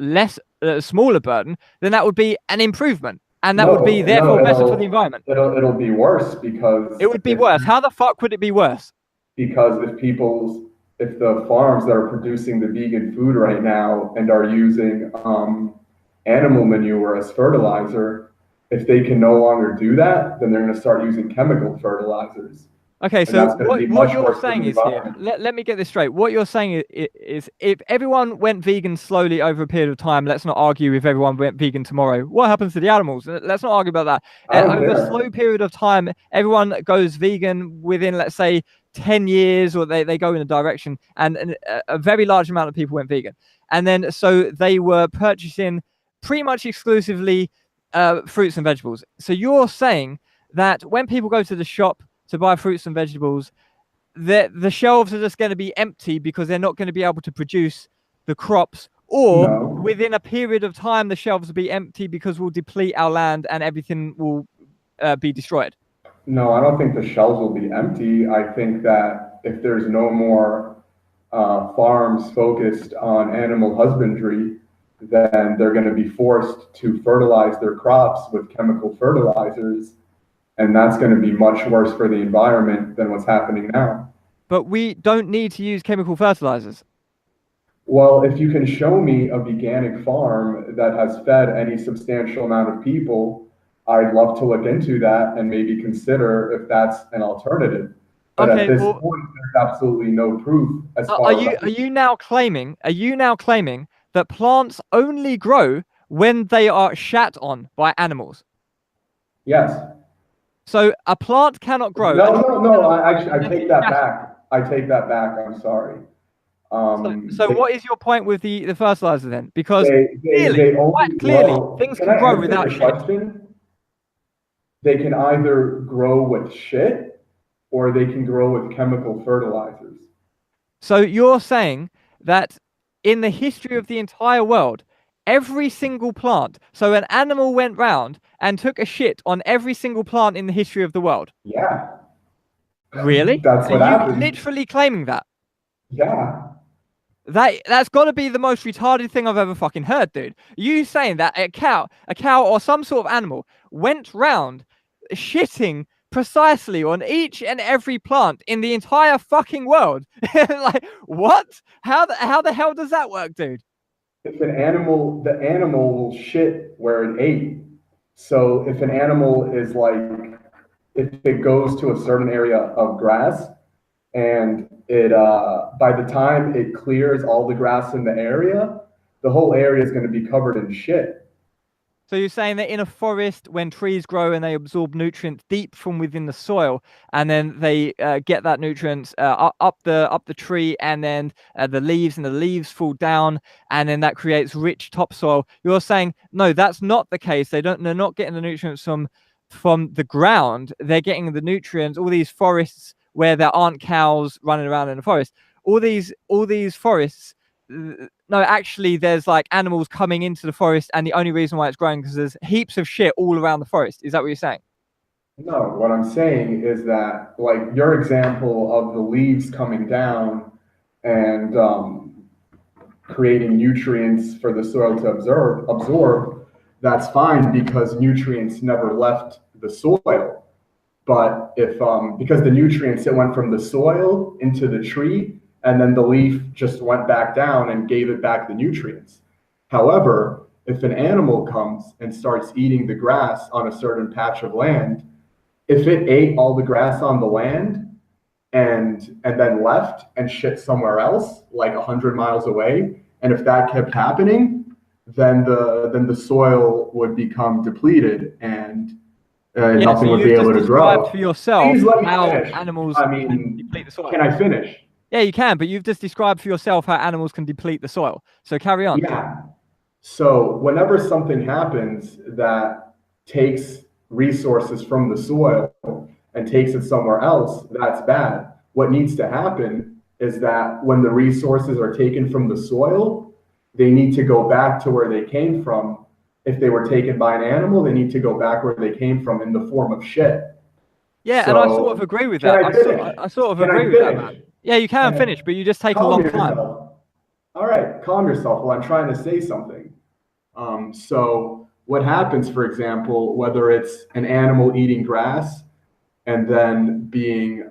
smaller burden, then that would be an improvement. And that would be therefore better for the environment. It'll be worse, because it would be worse. How the fuck would it be worse? Because if the farms that are producing the vegan food right now and are using animal manure as fertilizer, if they can no longer do that, then they're going to start using chemical fertilizers. Okay, so what you're saying is here, let me get this straight. What you're saying is if everyone went vegan slowly over a period of time, let's not argue if everyone went vegan tomorrow, what happens to the animals? Let's not argue about that. Over a slow period of time, everyone goes vegan within, let's say, 10 years, or they go in a direction, and a very large amount of people went vegan. And then so they were purchasing pretty much exclusively fruits and vegetables. So you're saying that when people go to the shop to buy fruits and vegetables, the shelves are just going to be empty because they're not going to be able to produce the crops, or within a period of time the shelves will be empty because we'll deplete our land and everything will be destroyed? No, I don't think the shelves will be empty. I think that if there's no more farms focused on animal husbandry, then they're going to be forced to fertilize their crops with chemical fertilizers. And that's going to be much worse for the environment than what's happening now. But we don't need to use chemical fertilizers. Well, if you can show me a veganic farm that has fed any substantial amount of people, I'd love to look into that and maybe consider if that's an alternative. But at this point, there's absolutely no proof. Are you now claiming that plants only grow when they are shat on by animals? Yes. So a plant cannot grow. No. I take that back. I take that back. I'm sorry. So what is your point with the fertilizer then? Because quite clearly, things can grow without shit. They can either grow with shit, or they can grow with chemical fertilizers. So you're saying that in the history of the entire world, every single plant, so an animal went round and took a shit on every single plant in the history of the world? Yeah. Really? That's what happened. Literally claiming that? Yeah. That's got to be the most retarded thing I've ever fucking heard, dude. You saying that a cow or some sort of animal went round shitting precisely on each and every plant in the entire fucking world? Like, what? How the hell does that work, dude? if an animal, the animal will shit where it ate. So if an animal is like, if it goes to a certain area of grass and it, by the time it clears all the grass in the area, the whole area is going to be covered in shit. So you're saying that in a forest, when trees grow and they absorb nutrients deep from within the soil, and then they get that nutrients up the tree, and then the leaves fall down, and then that creates rich topsoil. You're saying no, that's not the case. They're not getting the nutrients from the ground. They're getting the nutrients. All these forests where there aren't cows running around in the forest. All these forests, no, actually, there's like animals coming into the forest, and the only reason why it's growing because there's heaps of shit all around the forest. Is that what you're saying? No, what I'm saying is that, like your example of the leaves coming down and creating nutrients for the soil to absorb, that's fine because nutrients never left the soil. But if because the nutrients, it went from the soil into the tree, and then the leaf just went back down and gave it back the nutrients. However, if an animal comes and starts eating the grass on a certain patch of land, if it ate all the grass on the land and then left and shit somewhere else, like 100 miles away, and if that kept happening, then the soil would become depleted and Yeah, so nothing would you've be just able to described grow. for yourself Please let me how finish. animals I can mean, deplete the soil. can I finish? Yeah, you can, but you've just described for yourself how animals can deplete the soil. So carry on. Yeah. So whenever something happens that takes resources from the soil and takes it somewhere else, that's bad. What needs to happen is that when the resources are taken from the soil, they need to go back to where they came from. If they were taken by an animal, they need to go back where they came from in the form of shit. Yeah, and I sort of So agree with can that. I finish? I sort of Can agree I with that, man. finish? Yeah, you can finish, but you just take a Calm long time. yourself. All right, calm yourself while I'm trying to say something. So what happens, for example, whether it's an animal eating grass and then being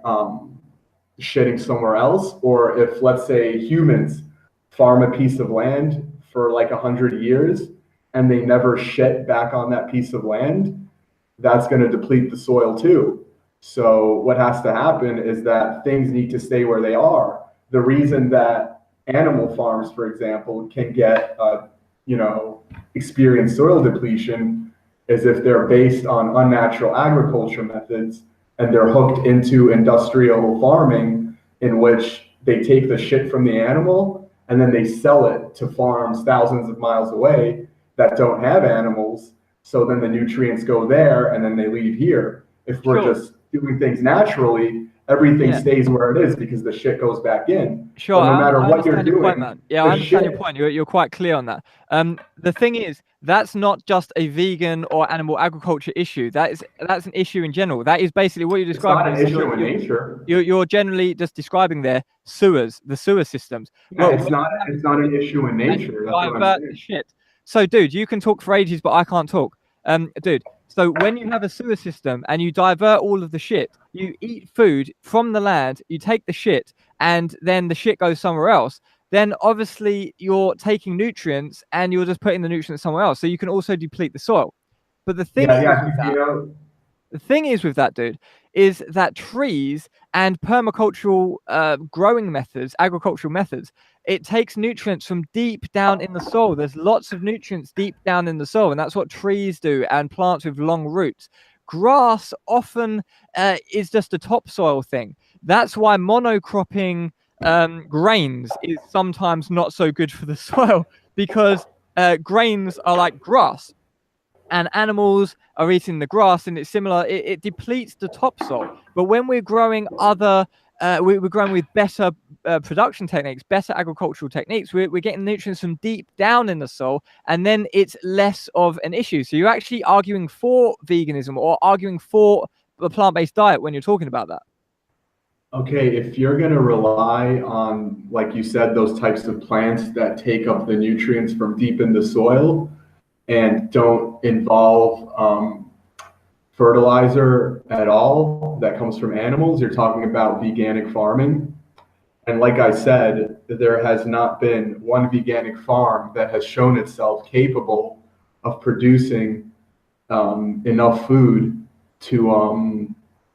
shitting somewhere else, or if, let's say, humans farm a piece of land for like 100 years and they never shit back on that piece of land, that's going to deplete the soil too. So what has to happen is that things need to stay where they are. The reason that animal farms, for example, can get experience soil depletion is if they're based on unnatural agriculture methods and they're hooked into industrial farming in which they take the shit from the animal and then they sell it to farms thousands of miles away that don't have animals. So then the nutrients go there and then they leave here. If we're Sure. just doing things naturally, everything Yeah. stays where it is because the shit goes back in. Sure, But no matter I what you're understand your point, man. doing, Yeah, I the understand your shit, point. You're quite clear on that. The thing is, that's not just a vegan or animal agriculture issue. That's an issue in general. That is basically what you're it's not describing. an Is issue in nature. you're generally just describing their sewers, the sewer systems. Yeah, Well, it's when not you have a it's not sewer an issue system in and you nature. That's what I'm divert the saying. shit. So, dude, you can talk for ages, but I can't talk. Dude. So when you have a sewer system and you divert all of the shit, you eat food from the land, you take the shit, and then the shit goes somewhere else. Then obviously you're taking nutrients and you're just putting the nutrients somewhere else. So you can also deplete the soil. But the thing Yeah, is yeah, with you that, know, the thing is with that, dude, is that trees and permacultural growing methods, agricultural methods, it takes nutrients from deep down in the soil. There's lots of nutrients deep down in the soil, and that's what trees do and plants with long roots. Grass often is just a topsoil thing. That's why monocropping grains is sometimes not so good for the soil because grains are like grass and animals are eating the grass and it's similar, it depletes the topsoil. But when we're growing we're growing with better production techniques, better agricultural techniques, we're getting nutrients from deep down in the soil, and then it's less of an issue. So you're actually arguing for veganism or arguing for the plant-based diet when you're talking about that. okay, if you're going to rely on, like you said, those types of plants that take up the nutrients from deep in the soil and don't involve fertilizer at all that comes from animals, you're talking about veganic farming. And like I said, there has not been one veganic farm that has shown itself capable of producing enough food to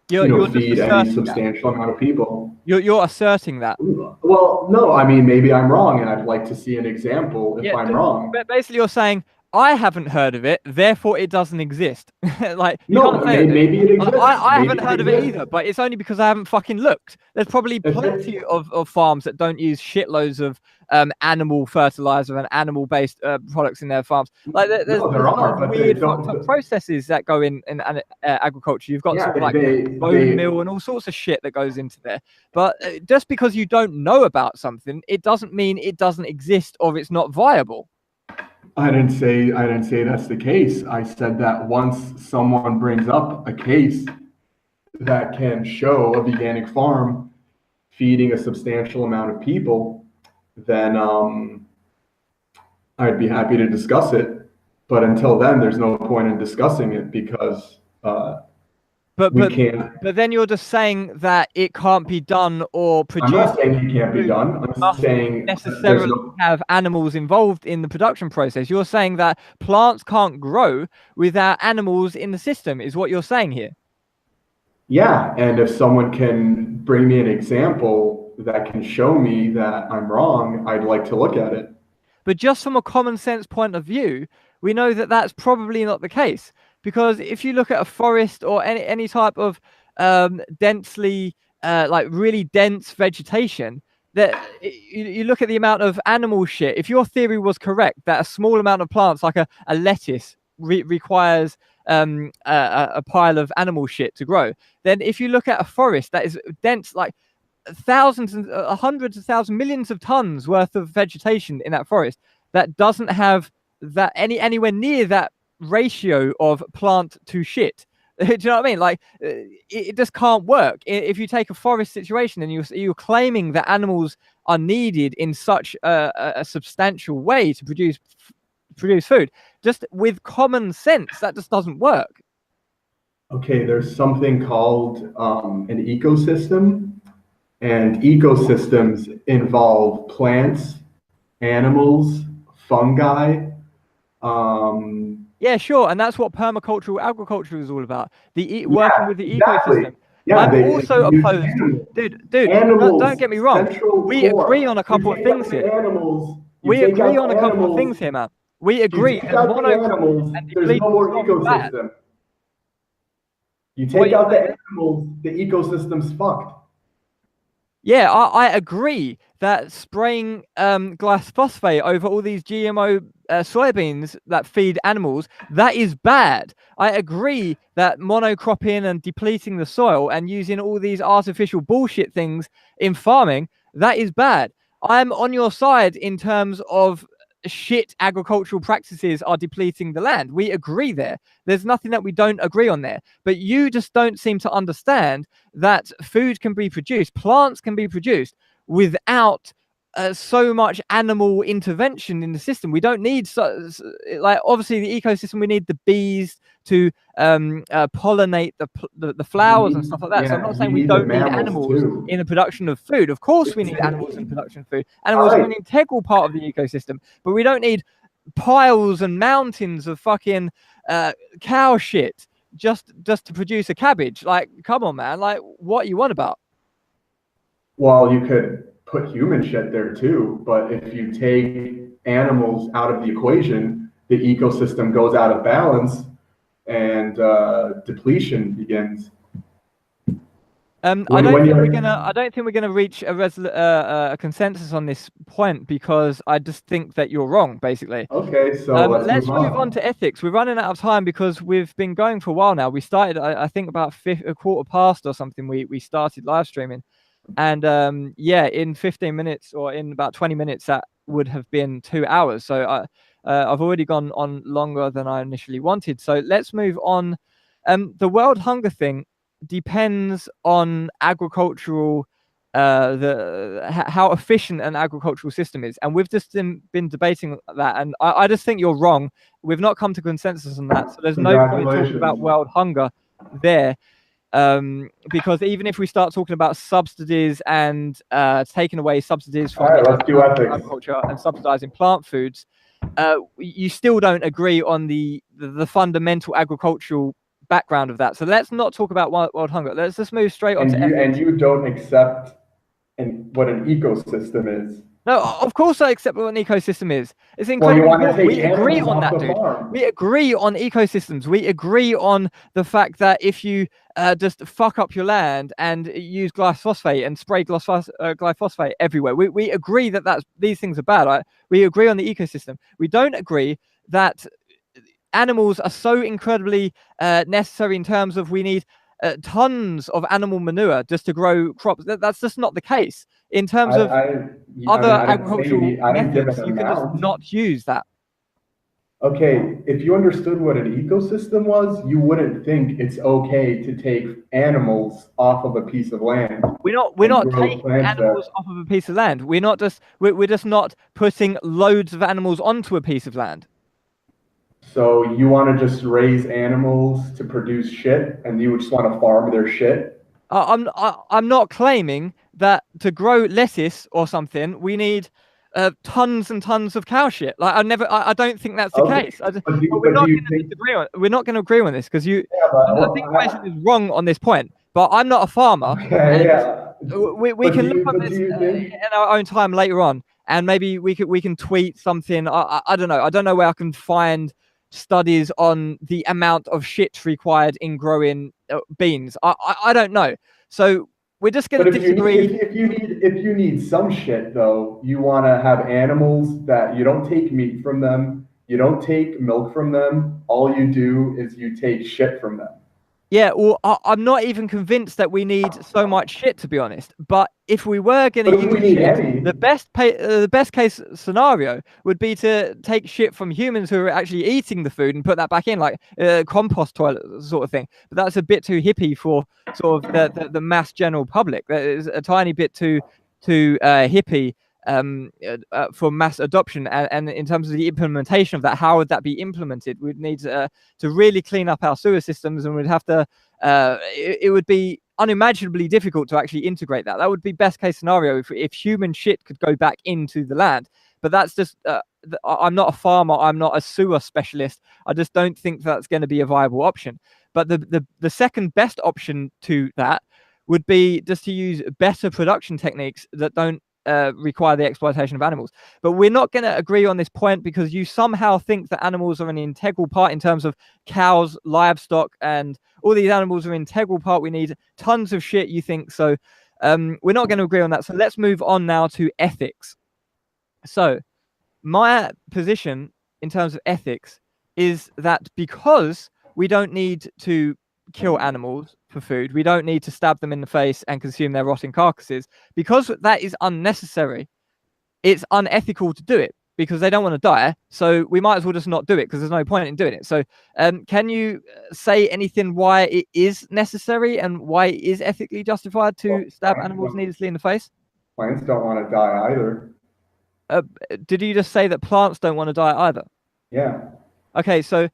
You're just feed any asserting that. substantial amount of people. You're asserting that. Well, no, I mean, maybe I'm wrong, and I'd like to see an example if Yeah, I'm wrong. but basically you're saying I haven't heard of it, therefore it doesn't exist. Like you No, can't say it. maybe it exists. I Maybe haven't it heard of it exists. either, but it's only because I haven't fucking looked. There's probably If plenty it, of farms that don't use shitloads of animal fertilizer and animal-based products in their farms. Like there's no, there's there a lot are, of but they weird fucked don't. up processes that go in agriculture. You've got Yeah, sort of like bone they meal and all sorts of shit that goes into there. But just because you don't know about something, it doesn't mean it doesn't exist or it's not viable. I didn't say that's the case. I said that once someone brings up a case that can show a veganic farm feeding a substantial amount of people, then I'd be happy to discuss it. But until then, there's no point in discussing it because But we but can't. but then you're just saying that it can't be done or I'm not produced. saying it can't be Food done. I'm must saying there's necessarily no. have animals involved in the production process. You're saying that plants can't grow without animals in the system, is what you're saying here. Yeah, and if someone can bring me an example that can show me that I'm wrong, I'd like to look at it. But just from a common sense point of view, we know that that's probably not the case. Because if you look at a forest or any type of densely, like really dense vegetation, that you look at the amount of animal shit. If your theory was correct, that a small amount of plants, like a lettuce, requires a pile of animal shit to grow, then if you look at a forest that is dense, like thousands and hundreds of thousands, millions of tons worth of vegetation in that forest that doesn't have that anywhere near that ratio of plant to shit. Do you know what I mean? Like it just can't work. If you take a forest situation and you're claiming that animals are needed in such a substantial way to produce food, just with common sense, that just doesn't work. Okay, there's something called an ecosystem, and ecosystems involve plants, animals, fungi. Yeah, sure, and that's what permacultural agriculture is all about. Working Yeah, with the exactly. ecosystem. Yeah, I'm they also use opposed, animals. dude. Don't Animals, get me wrong. central We agree core. on a You couple of take out things the here. animals, you We take agree out on the a couple of animals, things here, man. We you agree take that out the monocropping animals, and there's no depleting more soil is bad. ecosystem. You What are take you out the saying? animals, the ecosystem's fucked. Yeah, I agree that spraying glyphosate over all these GMO soybeans that feed animals, that is bad. I agree that monocropping and depleting the soil and using all these artificial bullshit things in farming, that is bad. I'm on your side in terms of shit agricultural practices are depleting the land. We agree there. There's nothing that we don't agree on there. But you just don't seem to understand that food can be produced, plants can be produced without so much animal intervention in the system. We don't need like obviously the ecosystem. We need the bees to pollinate the flowers and stuff like that. So I'm not You saying we need the don't need mammals animals too. in the production of food. Of course, we need animals in production of food. All Animals are right. an integral part of the ecosystem, but we don't need piles and mountains of fucking cow shit just to produce a cabbage. Like, come on, man. Like, what you want about? Well, you could put human shit there too, but if you take animals out of the equation, the ecosystem goes out of balance and depletion begins. I When, don't when think we're you're gonna. I don't think we're gonna reach a consensus on this point because I just think that you're wrong, basically. okay, so let's Let's move move on on. to ethics. We're running out of time because we've been going for a while now. We started, I think, about a quarter past or something. We started live streaming, and yeah, in 15 minutes or in about 20 minutes, that would have been 2 hours. So I've already gone on longer than I initially wanted. So let's move on. The world hunger thing depends on agricultural how efficient an agricultural system is, and we've just been debating that, and I just think you're wrong. We've not come to consensus on that, so there's no point talking about Congratulations. world hunger there. Because even if we start talking about subsidies and taking away subsidies from All right, let's do ethics. agriculture and subsidizing plant foods, you still don't agree on the fundamental agricultural background of that. So let's not talk about world hunger. Let's just move straight on to ethics. And you don't accept what an ecosystem is. No, of course I accept what an ecosystem is. It's Well, you incredibly want to important. take We agree animals on off that, the dude. farm. We agree on ecosystems. We agree on the fact that if you just fuck up your land and use glyphosate and spray glyphosate everywhere, we agree that these things are bad. Right? We agree on the ecosystem. We don't agree that animals are so incredibly necessary in terms of we need tons of animal manure just to grow crops. That's just not the case. In terms of other agricultural methods, you can just not use that. Okay, if you understood what an ecosystem was, you wouldn't think it's okay to take animals off of a piece of land. We're not taking animals off of a piece of land. We're just not putting loads of animals onto a piece of land. So you want to just raise animals to produce shit, and you just want to farm their shit? I'm not claiming that to grow lettuce or something we need tons and tons of cow shit. Like I don't think that's the case. We're not going to agree on this because I think Mason is wrong on this point. But I'm not a farmer. Okay, yeah. We can look on this in our own time later on, and maybe we can tweet something. I don't know. I don't know where I can find studies on the amount of shit required in growing beans. I don't know. So we're just going to disagree. If you need some shit though, you want to have animals that you don't take meat from them, you don't take milk from them. All you do is you take shit from them. Yeah, well, I'm not even convinced that we need so much shit, to be honest. But if we were going to use shit, the best case scenario would be to take shit from humans who are actually eating the food and put that back in, like a compost toilet sort of thing. But that's a bit too hippie for sort of the mass general public. That is a tiny bit too hippie for mass adoption. And in terms of the implementation of that, how would that be implemented? We'd need to really clean up our sewer systems, and we'd have to it would be unimaginably difficult to actually integrate that. That would be best case scenario if human shit could go back into the land. But that's just I'm not a farmer, I'm not a sewer specialist. I just don't think that's going to be a viable option. But the second best option to that would be just to use better production techniques that don't require the exploitation of animals. But we're not going to agree on this point because you somehow think that animals are an integral part in terms of cows, livestock, and all these animals are an integral part. We need tons of shit, you think. So we're not going to agree on that. So let's move on now to ethics. So my position in terms of ethics is that because we don't need to kill animals for food, we don't need to stab them in the face and consume their rotting carcasses, because that is unnecessary, it's unethical to do it because they don't want to die. So we might as well just not do it because there's no point in doing it. So can you say anything why it is necessary and why it is ethically justified to stab animals needlessly in the face? Plants don't want to die either. Did you just say that plants don't want to die either? Yeah. Okay, so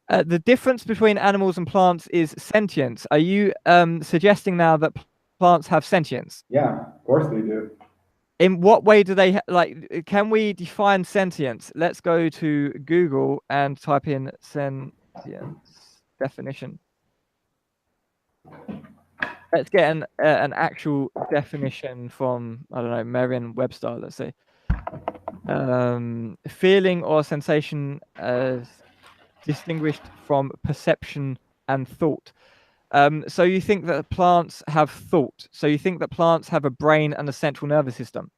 the difference between animals and plants is sentience. Are you suggesting now that plants have sentience? Yeah, of course they do. In what way do they like? Can we define sentience? Let's go to Google and type in sentience definition. Let's get an actual definition from, I don't know, Merriam-Webster. Let's say feeling or sensation as distinguished from perception and thought. So you think that plants have thought? So you think that plants have a brain and a central nervous system?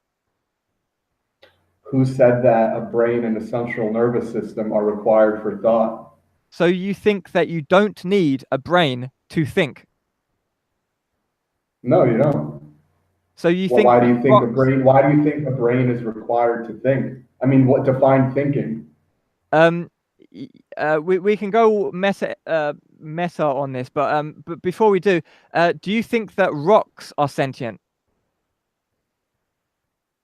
Who said that a brain and a central nervous system are required for thought? So you think that you don't need a brain to think? No, you don't. So you think? Why do you think a brain? Why do you think a brain is required to think? I mean, what define thinking? We can go meta on this, but before we do you think that rocks are sentient?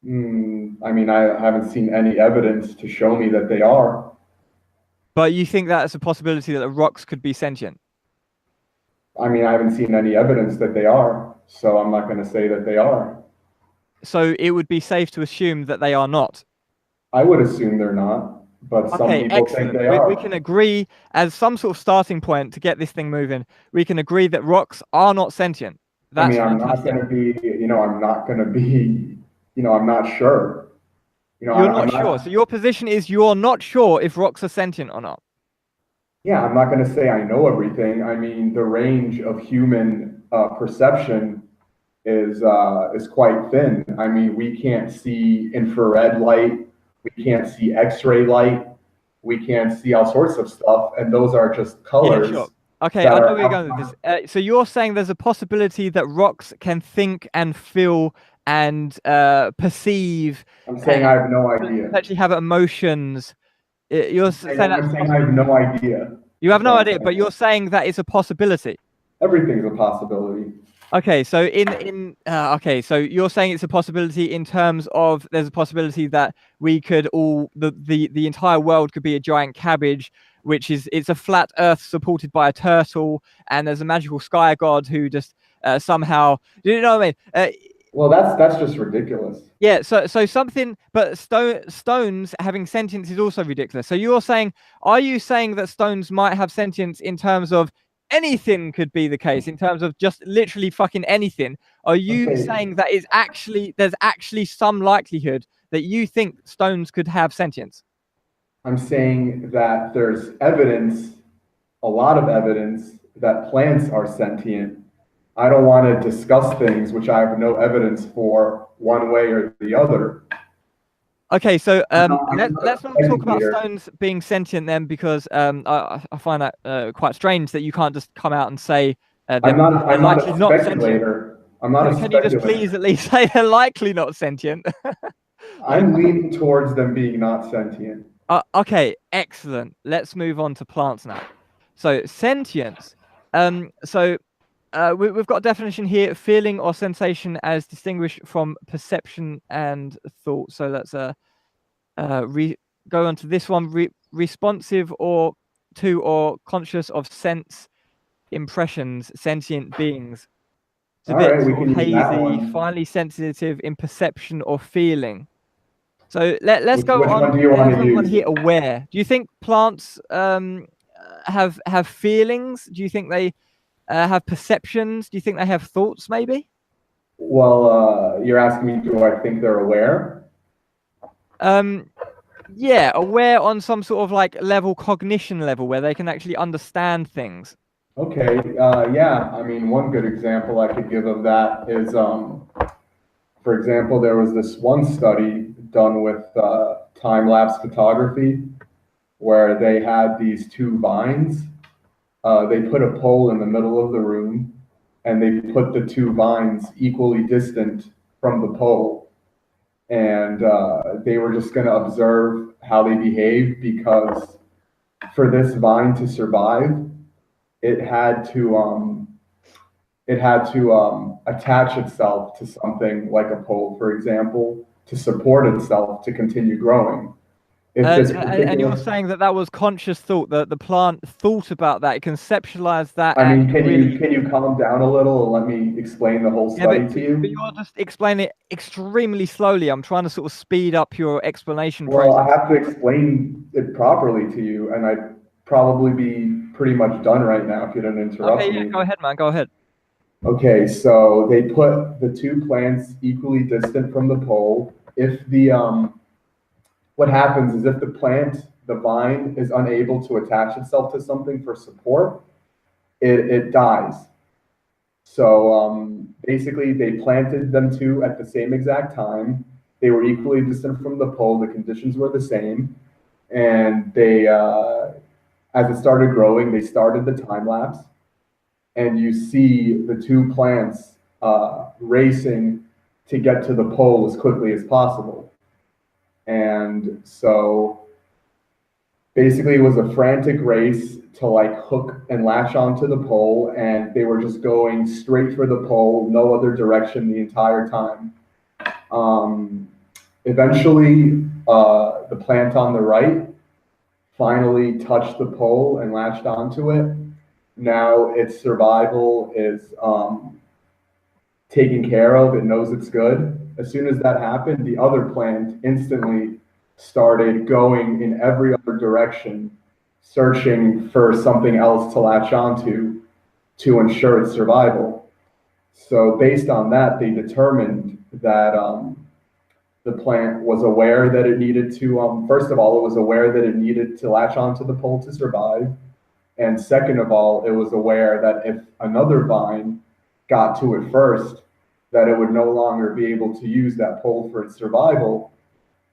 I mean, I haven't seen any evidence to show me that they are. But you think that's a possibility that the rocks could be sentient? I mean, I haven't seen any evidence that they are, so I'm not going to say that they are. So it would be safe to assume that they are not. I would assume they're not, but some Okay, people think excellent. they We are. can agree as some sort of starting point to get this thing moving. We can agree that rocks are not sentient. I That's mean, I'm not fantastic. going to be, I'm not going to be, I'm not sure. You're I'm not sure. not, So your position is you're not sure if rocks are sentient or not. yeah, I'm not going to say I know everything. I mean, the range of human perception is quite thin. I mean, we can't see infrared light, we can't see X-ray light, we can't see all sorts of stuff, and those are just Yeah, sure. colors Okay, that I know are where you're going with this. So you're saying there's a possibility that rocks can think and feel and perceive I'm saying and I have no idea. actually have emotions. You're saying that's I'm a saying I have possibility. no idea. You have That's no what I'm idea, but saying. you're saying that it's a possibility. Everything's a possibility. Okay, so okay, so you're saying it's a possibility in terms of there's a possibility that we could all the entire world could be a giant cabbage, which is it's a flat Earth supported by a turtle, and there's a magical sky god who just somehow you know what I mean? Well, that's just ridiculous. Yeah, so something, but stones having sentience is also ridiculous. So you're saying, are you saying that stones might have sentience in terms of anything could be the case, in terms of just literally fucking anything? Are you Okay, saying that is actually there's actually some likelihood that you think stones could have sentience? I'm saying that there's evidence, a lot of evidence, that plants are sentient. I don't want to discuss things which I have no evidence for one way or the other. Okay, so I'm not a let's not talk about speculator. stones being sentient then, because I find that quite strange that you can't just come out and say they're I'm not likely a not sentient. speculator. I'm not a Can you just speculator. please at least say they're likely not sentient? Like, I'm leaning towards them being not sentient. okay, excellent. Let's move on to plants now. So sentience. So we've got a definition here: feeling or sensation as distinguished from perception and thought. So let's go on to this one: responsive or to or conscious of sense impressions, sentient beings. It's a All bit right, we sort of can use that hazy, one. finely sensitive in perception or feeling. So let's go Which on. one do you want There's to one use? here. Aware. Do you think plants have feelings? Do you think they have perceptions? Do you think they have thoughts? Maybe. Well, you're asking me, do I think they're aware? Um, yeah, aware on some sort of like level, cognition level, where they can actually understand things. Okay, yeah. I mean, one good example I could give of that is, for example, there was this one study done with time-lapse photography where they had these two vines. They put a pole in the middle of the room and they put the two vines equally distant from the pole. And they were just going to observe how they behave because for this vine to survive, it had to attach itself to something like a pole, for example, to support itself to continue growing. If this And you're particular, saying that that was conscious thought, that the plant thought about that, it conceptualized that, I mean, and really. can you calm down a little and let me explain the whole Yeah, study to but you? you're just explaining it extremely slowly. I'm trying to sort of speed up your explanation Well, I process. have to explain it properly to you, and I'd probably be pretty much done right now if you don't Okay, interrupt yeah, me. go ahead, man. Go ahead. Okay, so they put the two plants equally distant from the pole. If the what happens is if the plant, the vine, is unable to attach itself to something for support, it dies. So basically, they planted them two at the same exact time. They were equally distant from the pole. The conditions were the same, and as it started growing, they started the time lapse, and you see the two plants racing to get to the pole as quickly as possible. And so basically it was a frantic race to like hook and latch onto the pole, and they were just going straight for the pole, no other direction the entire time. Um, Eventually, the plant on the right finally touched the pole and latched onto it, now its survival is taken care of. It knows it's good. As soon as that happened, the other plant instantly started going in every other direction, searching for something else to latch onto to ensure its survival. So based on that, they determined that the plant was aware that it needed to, first of all, it was aware that it needed to latch onto the pole to survive. And second of all, it was aware that if another vine got to it first, that it would no longer be able to use that pole for its survival.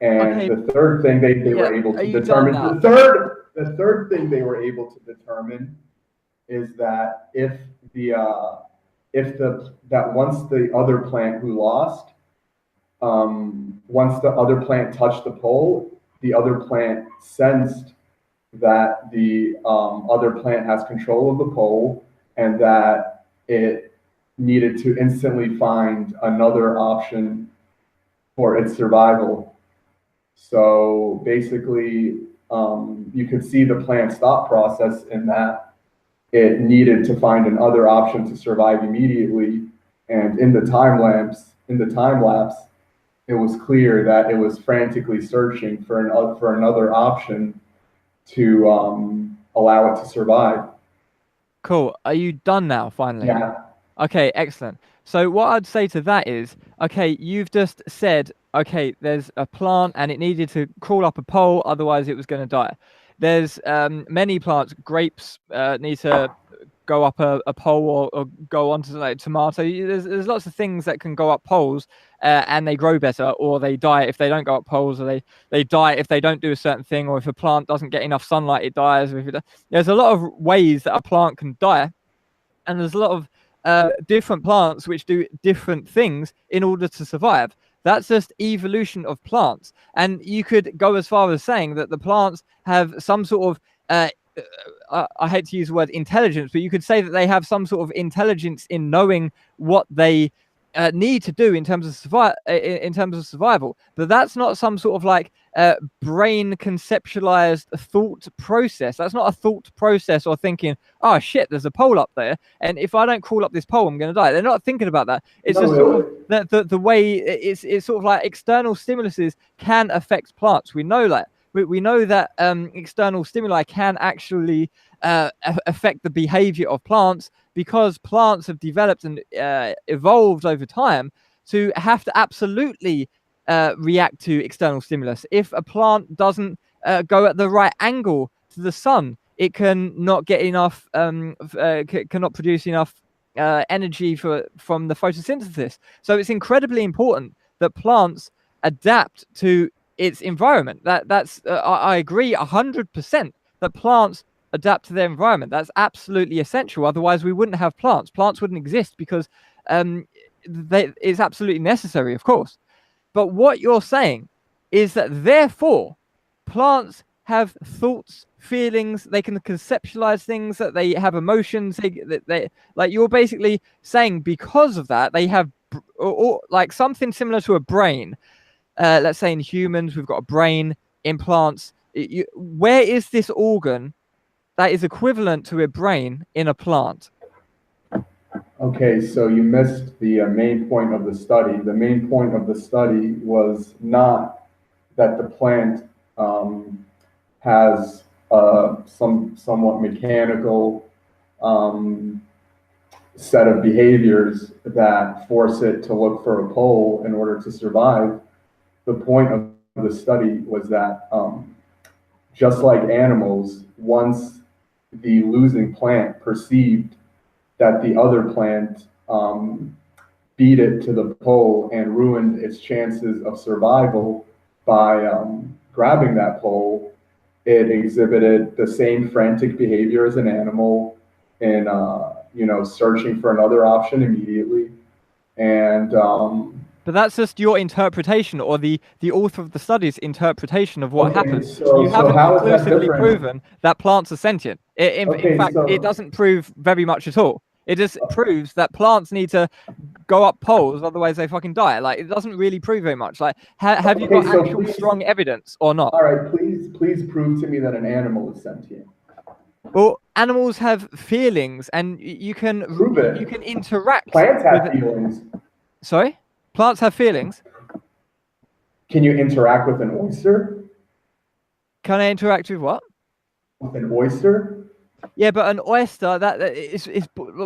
And Okay. the third thing they Yeah. were able Are to you done determine, now? the third thing they were able to determine is that that once the other plant who lost, once the other plant touched the pole, the other plant sensed that the other plant has control of the pole and that it needed to instantly find another option for its survival. So basically, you could see the plant's thought process in that it needed to find another option to survive immediately. And in the time lapse, it was clear that it was frantically searching for another option to allow it to survive. Cool. Are you done now, finally? Yeah. Okay, excellent. So what I'd say to that is, okay, you've just said, okay, there's a plant and it needed to crawl up a pole, otherwise it was going to die. There's many plants, grapes need to go up a pole or go onto like tomato. There's lots of things that can go up poles and they grow better, or they die if they don't go up poles, or they die if they don't do a certain thing, or if a plant doesn't get enough sunlight, it dies. Or if there's a lot of ways that a plant can die, and there's a lot of different plants which do different things in order to survive. That's just evolution of plants. And you could go as far as saying that the plants have some sort of I hate to use the word intelligence, but you could say that they have some sort of intelligence in knowing what they need to do in terms of survival. But that's not some sort of like brain conceptualized thought process. That's not a thought process or thinking, oh shit, there's a pole up there, and if I don't crawl up this pole, I'm going to die. They're not thinking about that. It's just sort of the way it's sort of like external stimuluses can affect plants. We know that. We know that external stimuli can actually affect the behavior of plants, because plants have developed and evolved over time to have to absolutely react to external stimulus. If a plant doesn't go at the right angle to the sun, it can not get enough, cannot produce enough energy from the photosynthesis. So it's incredibly important that plants adapt to its environment. I agree 100% that plants adapt to their environment. That's absolutely essential. Otherwise, we wouldn't have plants. Plants wouldn't exist because it's absolutely necessary, of course. But what you're saying is that therefore plants have thoughts, feelings, they can conceptualize things, that they have emotions. They like, you're basically saying because of that they have or like something similar to a brain. Let's say in humans, we've got a brain. In plants, where is this organ that is equivalent to a brain in a plant? Okay, so you missed the main point of the study. The main point of the study was not that the plant has some somewhat mechanical set of behaviors that force it to look for a pole in order to survive. The point of the study was that just like animals, once the losing plant perceived that the other plant beat it to the pole and ruined its chances of survival by grabbing that pole, it exhibited the same frantic behavior as an animal in searching for another option immediately. And but that's just your interpretation, or the author of the study's interpretation of what happened. So, you haven't how conclusively proven that plants are sentient. In fact, so, it doesn't prove very much at all. It just proves that plants need to go up poles, otherwise they fucking die. Like, it doesn't really prove very much. Like, have you got actual strong evidence or not? All right, please prove to me that an animal is sentient. Well, animals have feelings, and Prove you it. can interact Plants with. have feelings. Sorry, plants have feelings. Can you interact with an oyster? Can I interact with what? With an oyster? Yeah, but an oyster that is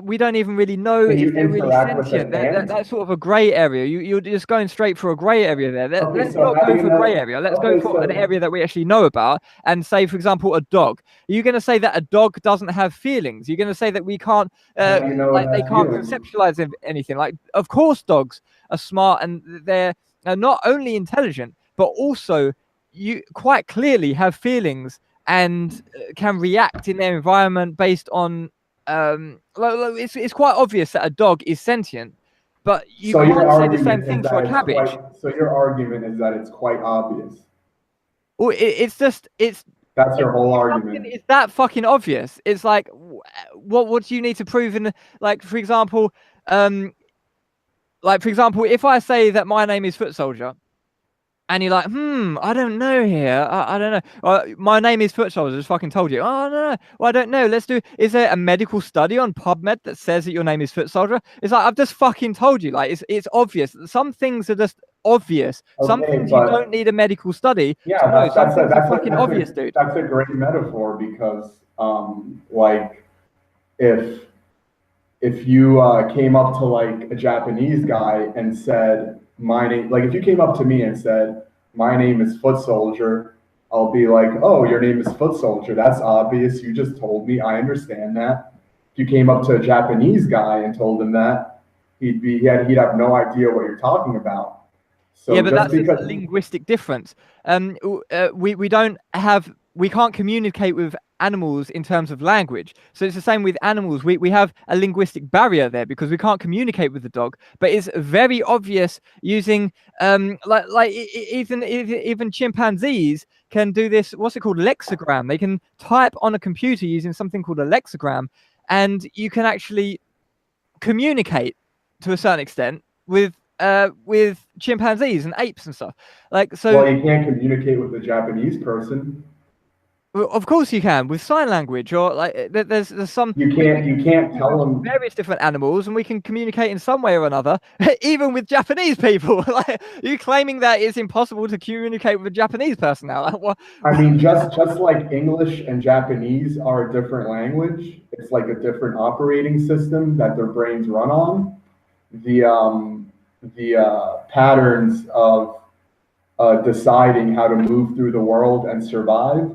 we don't even really know Can if you they're really interact with sentient. an ant? That's sort of a grey area. You're just going straight for a grey area there. Okay, Let's so not how do go you for know? grey area. Let's go Okay, for an so area that we actually know about and say, for example, a dog. Are you going to say that a dog doesn't have feelings? You're going to say that we can't, how do you know it like they has can't feelings? conceptualize anything? Like, of course, dogs are smart and they're not only intelligent, but also you quite clearly have feelings and can react in their environment based on it's quite obvious that a dog is sentient, but you So your can't say the same argument is thing for that a it's quite. cabbage. So your argument is that it's quite obvious. Well, it's just That's your whole something argument. is that fucking obvious. It's like what do you need to prove in, like, for example, um if I say that my name is Footsoldier, and you're like, I don't know here. I don't know. My name is Footsoldier. I just fucking told you. Oh, no. Well, I don't know. Let's do. Is there a medical study on PubMed that says that your name is Footsoldier? It's like, I've just fucking told you. Like, it's obvious. Some things are just obvious. Some Okay, things you don't but need a medical study to yeah, know. that's Some that's a things are that's a fucking that's a obvious, dude. that's a great metaphor because like if you came up to like a Japanese guy and said my name, like if you came up to me and said my name is Foot Soldier, I'll be like, oh, your name is Foot Soldier. That's obvious. You just told me. I understand that. If you came up to a Japanese guy and told him that, he'd have no idea what you're talking about. Yeah, So but just that's a because linguistic difference. We don't have we can't communicate with animals in terms of language. So it's the same with animals. We have a linguistic barrier there because we can't communicate with the dog. But it's very obvious using even chimpanzees can do this. What's it called? Lexigram. They can type on a computer using something called a lexigram, and you can actually communicate to a certain extent with chimpanzees and apes and stuff. Like, so well, you can't communicate with a Japanese person. well, of course you can with sign language, or like there's some You we can't communicate tell with them. various different animals, and we can communicate in some way or another, even with Japanese people. Like, you claiming that it's impossible to communicate with a Japanese person now? Like, what? I mean, just like English and Japanese are a different language, it's like a different operating system that their brains run on. The patterns of deciding how to move through the world and survive,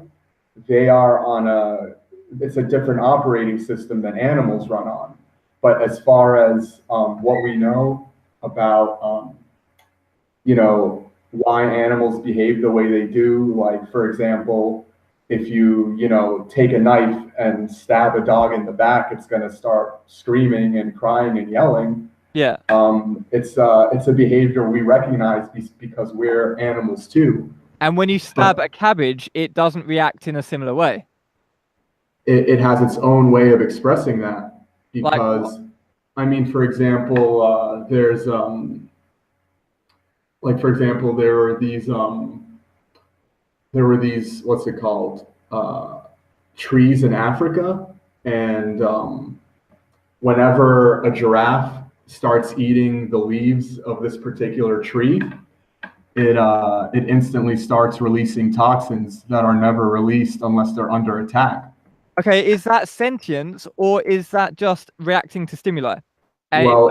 they are on a it's a different operating system than animals run on. But as far as what we know about why animals behave the way they do. Like, for example, if you take a knife and stab a dog in the back, it's going to start screaming and crying and yelling. Yeah. It's a behavior we recognize because we're animals too. And when you stab a cabbage, it doesn't react in a similar way. It has its own way of expressing that Like, because, I mean, for example, there's like for example, there were these what's it called trees in Africa, and whenever a giraffe starts eating the leaves of this particular tree, it instantly starts releasing toxins that are never released unless they're under attack. okay, is that sentience or is that just reacting to stimuli? Well,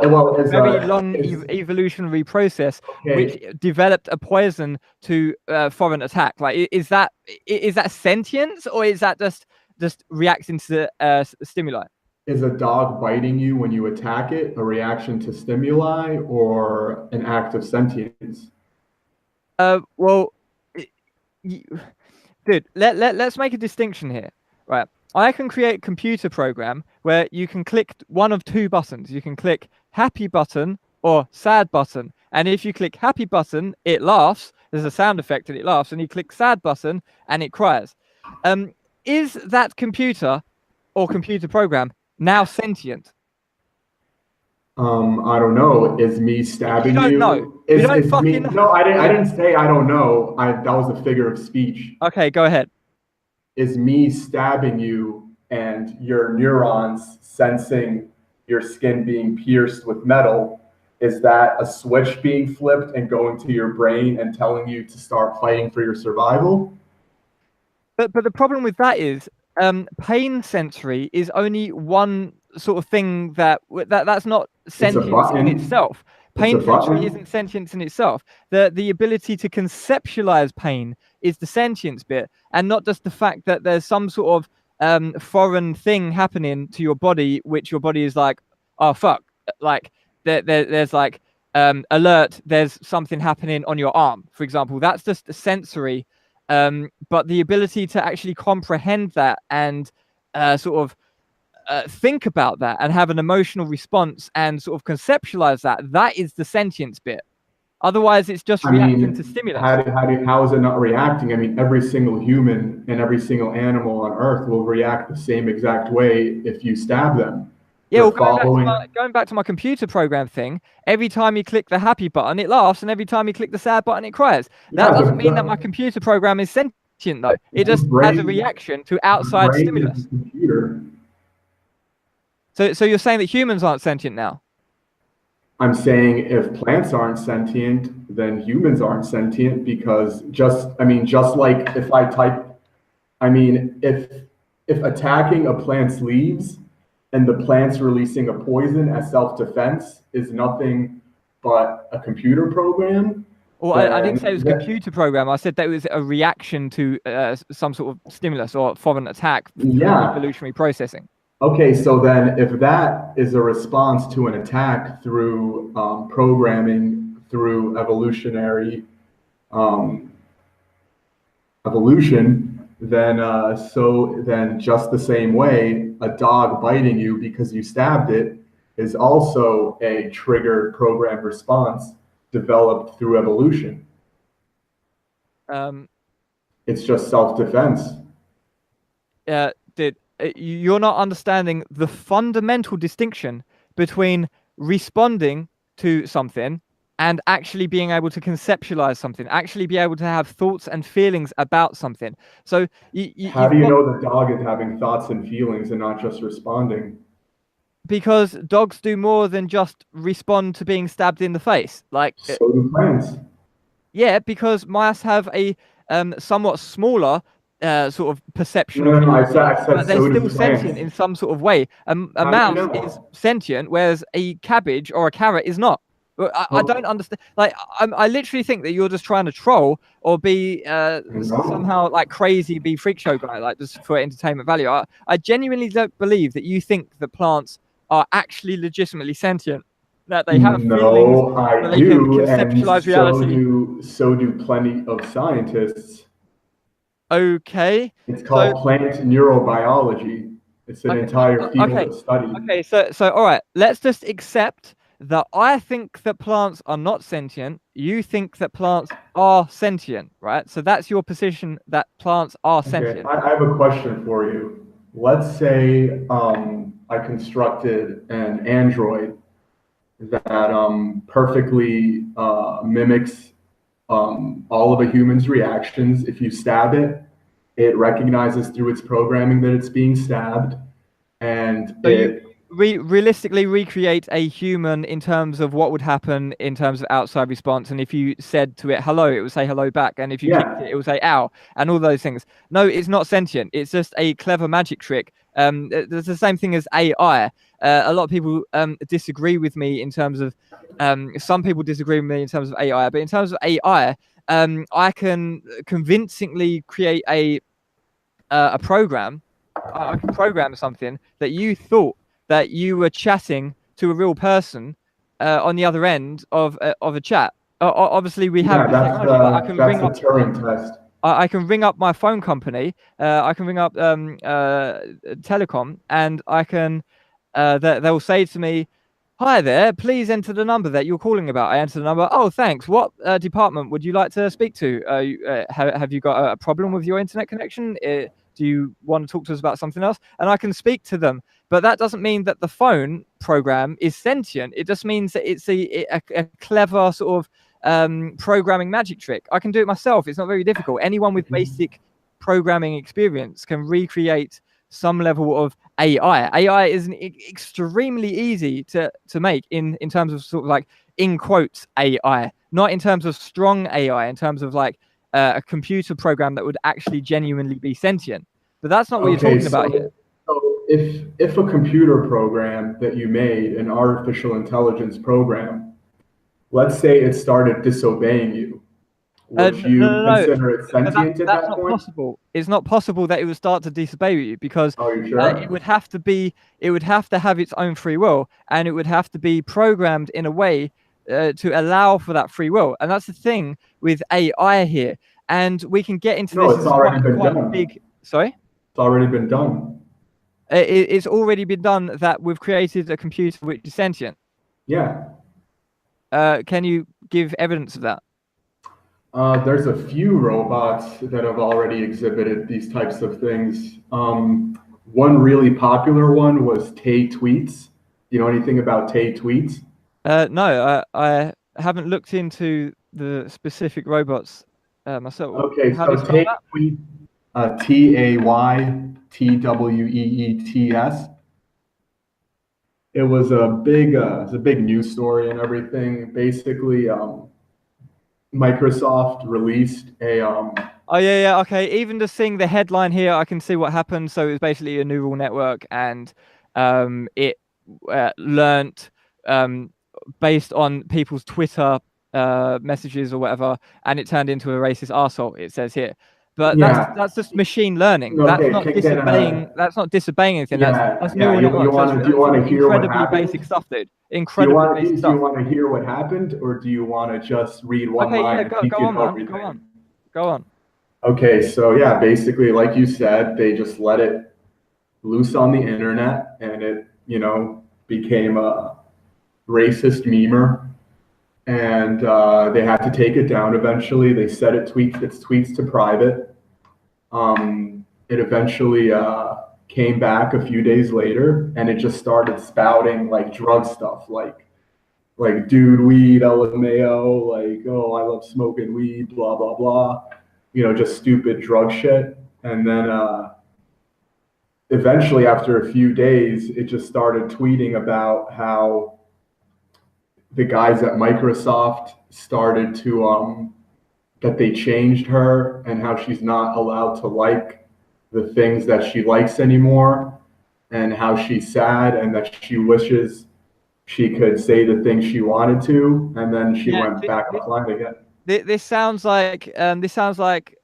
Very long evolutionary process which okay, developed a poison to foreign attack. Like, is that sentience or is that just reacting to stimuli? is a dog biting you when you attack it a reaction to stimuli or an act of sentience? Well, dude, let's make a distinction here, right? I can create a computer program where you can click one of two buttons. You can click happy button or sad button. And if you click happy button, it laughs. There's a sound effect and it laughs. And you click sad button and it cries. Is that computer or computer program now sentient? I don't know. Is me You stabbing don't know. you? You don't Is me? fucking know. No, I didn't say I don't know. That was a figure of speech. Okay, go ahead. Is me stabbing you and your neurons sensing your skin being pierced with metal, is that a switch being flipped and going to your brain and telling you to start fighting for your survival? But the problem with that is, pain sensory is only one sort of thing that's not It's a sentience in button. itself. It's a Pain sensory button. isn't sentience in itself. The ability to conceptualize pain is the sentience bit, and not just the fact that there's some sort of foreign thing happening to your body, which your body is like, oh fuck, like there's like alert, there's something happening on your arm, for example. That's just the sensory. But the ability to actually comprehend that and sort of think about that and have an emotional response and sort of conceptualize that is the sentience bit. Otherwise, it's just I reacting to mean, stimulus. how is it not reacting? I mean, every single human and every single animal on Earth will react the same exact way if you stab them. Yeah, well, They're following. going back to my computer program thing, every time you click the happy button, it laughs, and every time you click the sad button, it cries. That Yeah, doesn't mean that my computer program is sentient, though. It your just has a brain, reaction to your outside brain is stimulus. the computer. So you're saying that humans aren't sentient now? I'm saying if plants aren't sentient, then humans aren't sentient because just like if I type, I mean, if attacking a plant's leaves and the plant's releasing a poison as self-defense is nothing but a computer program, Well, I didn't say it was a then computer program. I said that it was a reaction to some sort of stimulus or foreign attack through yeah. evolutionary processing. Okay, so then if that is a response to an attack through programming, through um, evolution, then just the same way, a dog biting you because you stabbed it is also a triggered program response developed through evolution. Um, It's just self-defense. You're not understanding the fundamental distinction between responding to something and actually being able to conceptualize something, actually be able to have thoughts and feelings about something. So How do you know the dog is having thoughts and feelings and not just responding? Because dogs do more than just respond to being stabbed in the face. Like, So do plants. yeah, because mice have a somewhat smaller sort of perception No, of no, no. reality, I said but they're so do still plants. sentient in some sort of way. A How do you mouse know? is sentient, whereas a cabbage or a carrot is not. I don't understand. Like, I literally think that you're just trying to troll or be somehow like crazy, be freak show guy, like just for entertainment value. I genuinely don't believe that you think that plants are actually legitimately sentient, that they have feelings, No, I that they can do, and conceptualize reality. so do plenty of scientists. Okay. It's So called plant neurobiology. It's an okay, entire field okay, of study. okay. So all right. Let's just accept that I think that plants are not sentient. You think that plants are sentient, right? So that's your position, that plants are Okay, sentient. I have a question for you. Let's say I constructed an android that perfectly mimics all of a human's reactions. If you stab it, it recognizes through its programming that it's being stabbed, and So you it realistically recreate a human in terms of what would happen in terms of outside response. And if you said to it hello, it would say hello back. And if you kicked yeah. it, it would say ow, and all those things. No, it's not sentient. It's just a clever magic trick. It's the same thing as AI. A lot of people disagree with me in terms of some people disagree with me in terms of AI, but in terms of AI, I can convincingly create a program. I can program something that you thought that you were chatting to a real person on the other end of a chat. Obviously, we have Yeah, this technology. Like, I can that's ring the up. Turing test. I can ring up my phone company. I can ring up telecom, and I can. They'll say to me, "Hi there, please enter the number that you're calling about." I enter the number. Oh, thanks. What department would you like to speak to? Have you got a problem with your internet connection? Do you want to talk to us about something else? And I can speak to them. But that doesn't mean that the phone program is sentient. It just means that it's a clever sort of programming magic trick. I can do it myself. It's not very difficult. Anyone with basic programming experience can recreate some level of AI. AI is extremely easy to make in terms of sort of like in quotes AI, not in terms of strong AI, in terms of like a computer program that would actually genuinely be sentient. But that's not what you're talking about here. So if a computer program that you made, an artificial intelligence program, let's say it started disobeying you, would you No. consider it sentient at That's that not point? possible. It's not possible that it would start to disobey you because Are you it sure? would have to be, it would have to have its own free will, and it would have to be programmed in a way to allow for that free will. And that's the thing with AI here. And we can get into No, this. it's This is already been quite a done. big. Sorry. It's already been done. It's already been done that we've created a computer which is sentient. Yeah. Can you give evidence of that? There's a few robots that have already exhibited these types of things. One really popular one was Tay Tweets. Do you know anything about Tay Tweets? No, I haven't looked into the specific robots myself. Okay, How do you so spell Tay that? Tweets, Taytweets. It's a big news story and everything. Basically, Microsoft released a Oh yeah, okay. Even just seeing the headline here, I can see what happened. So it was basically a neural network, and it learnt based on people's Twitter messages or whatever, and it turned into a racist arsehole. It says here, but yeah. that's just machine learning. That's Okay, not disobeying. That's not disobeying anything. That's yeah. neural networks. Do you That's want to hear what incredibly basic happened? stuff, dude. Do you Incredibly want basic do you stuff. want to hear what happened, or do you want to just read one Okay, line yeah, and go think you on, know man. everything? Go on. Okay, so yeah, basically, like you said, they just let it loose on the internet, and it, became a racist memer, and they had to take it down eventually. They set its tweets to private. It eventually came back a few days later, and it just started spouting like drug stuff, like dude, weed, LMAO, like, oh, I love smoking weed, blah blah blah, just stupid drug shit. And then eventually, after a few days, it just started tweeting about how the guys at Microsoft started to that they changed her and how she's not allowed to like the things that she likes anymore, and how she's sad and that she wishes she could say the things she wanted to, and then she Yeah, went back offline again. this sounds like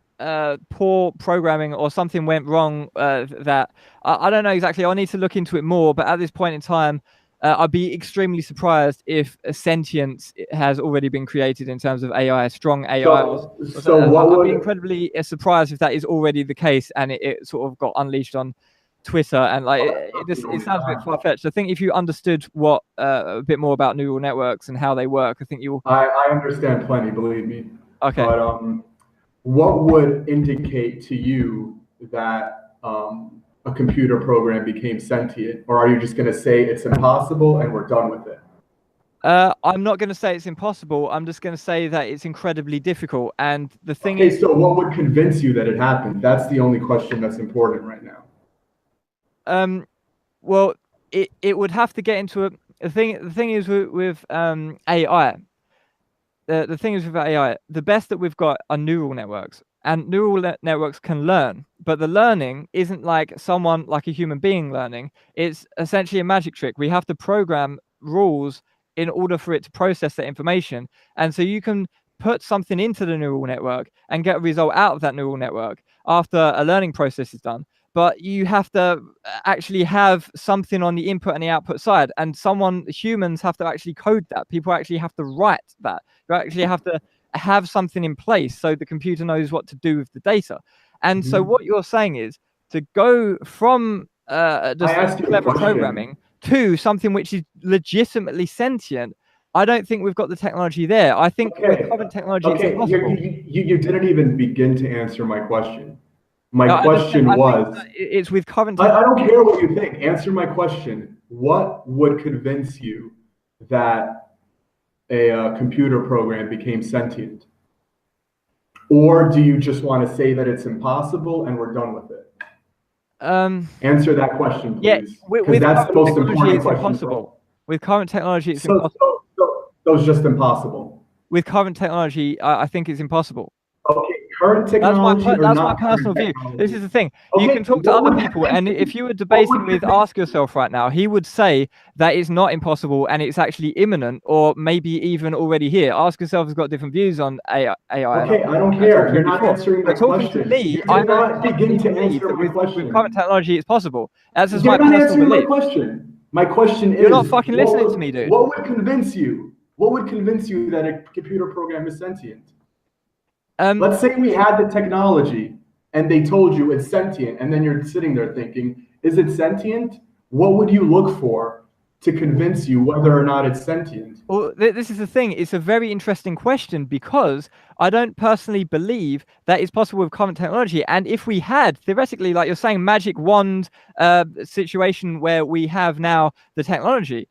poor programming or something went wrong. That I don't know exactly. I need to look into it more. But at this point in time, I'd be extremely surprised if a sentience has already been created in terms of AI, strong AI. I'd be incredibly surprised if that is already the case and it sort of got unleashed on Twitter, and like it sounds a bit far fetched. I think if you understood what a bit more about neural networks and how they work, I think you'll. I understand plenty, believe me. Okay. But what would indicate to you that a computer program became sentient, or are you just going to say it's impossible and we're done with it? I'm not going to say it's impossible. I'm just going to say that it's incredibly difficult. And the thing is, so what would convince you that it happened? That's the only question that's important right now. Well, it would have to get into the thing is with AI. The thing is with AI, the best that we've got are neural networks, and neural networks can learn, but the learning isn't like someone like a human being learning. It's essentially a magic trick. We have to program rules in order for it to process that information, and so you can put something into the neural network and get a result out of that neural network after a learning process is done. But you have to actually have something on the input and the output side, and humans have to actually code that. People actually have to write that. You actually have to have something in place so the computer knows what to do with the data. And so what you're saying is to go from just clever programming to something which is legitimately sentient. I don't think we've got the technology there. I think with current technology, it's impossible. You didn't even begin to answer my question. My question was, it's with current I don't care what you think. Answer my question. What would convince you that a computer program became sentient? Or do you just want to say that it's impossible and we're done with it? Answer that question, Yeah, please, because with that's the current most technology, important it's question. impossible. With current technology, it's So, impossible. so it's just impossible. With current technology, I think it's impossible. Okay, current technology or That's my not current personal view. This technology? is the thing. You Okay, can talk to what other would people, convince and you? if you were What debating would with convince Ask Yourself right now, he would say that it's not impossible and it's actually imminent, or maybe even already here. Ask Yourself has got different views on AI, and Okay, I don't I talked care. to You're him not before. answering my But talking to question. me, You I did don't not begin personally to believe answer that my with current question. technology, it's possible. That's just my You're not personal answering my belief. question. My question You're not is, fucking listening to me, dude. what would convince you? What would convince you that a computer program is sentient? Let's say we had the technology and they told you it's sentient, and then you're sitting there thinking, is it sentient? What would you look for to convince you whether or not it's sentient? Well, this is the thing. It's a very interesting question because I don't personally believe that it's possible with current technology. And if we had, theoretically, like you're saying, magic wand situation where we have now the technology,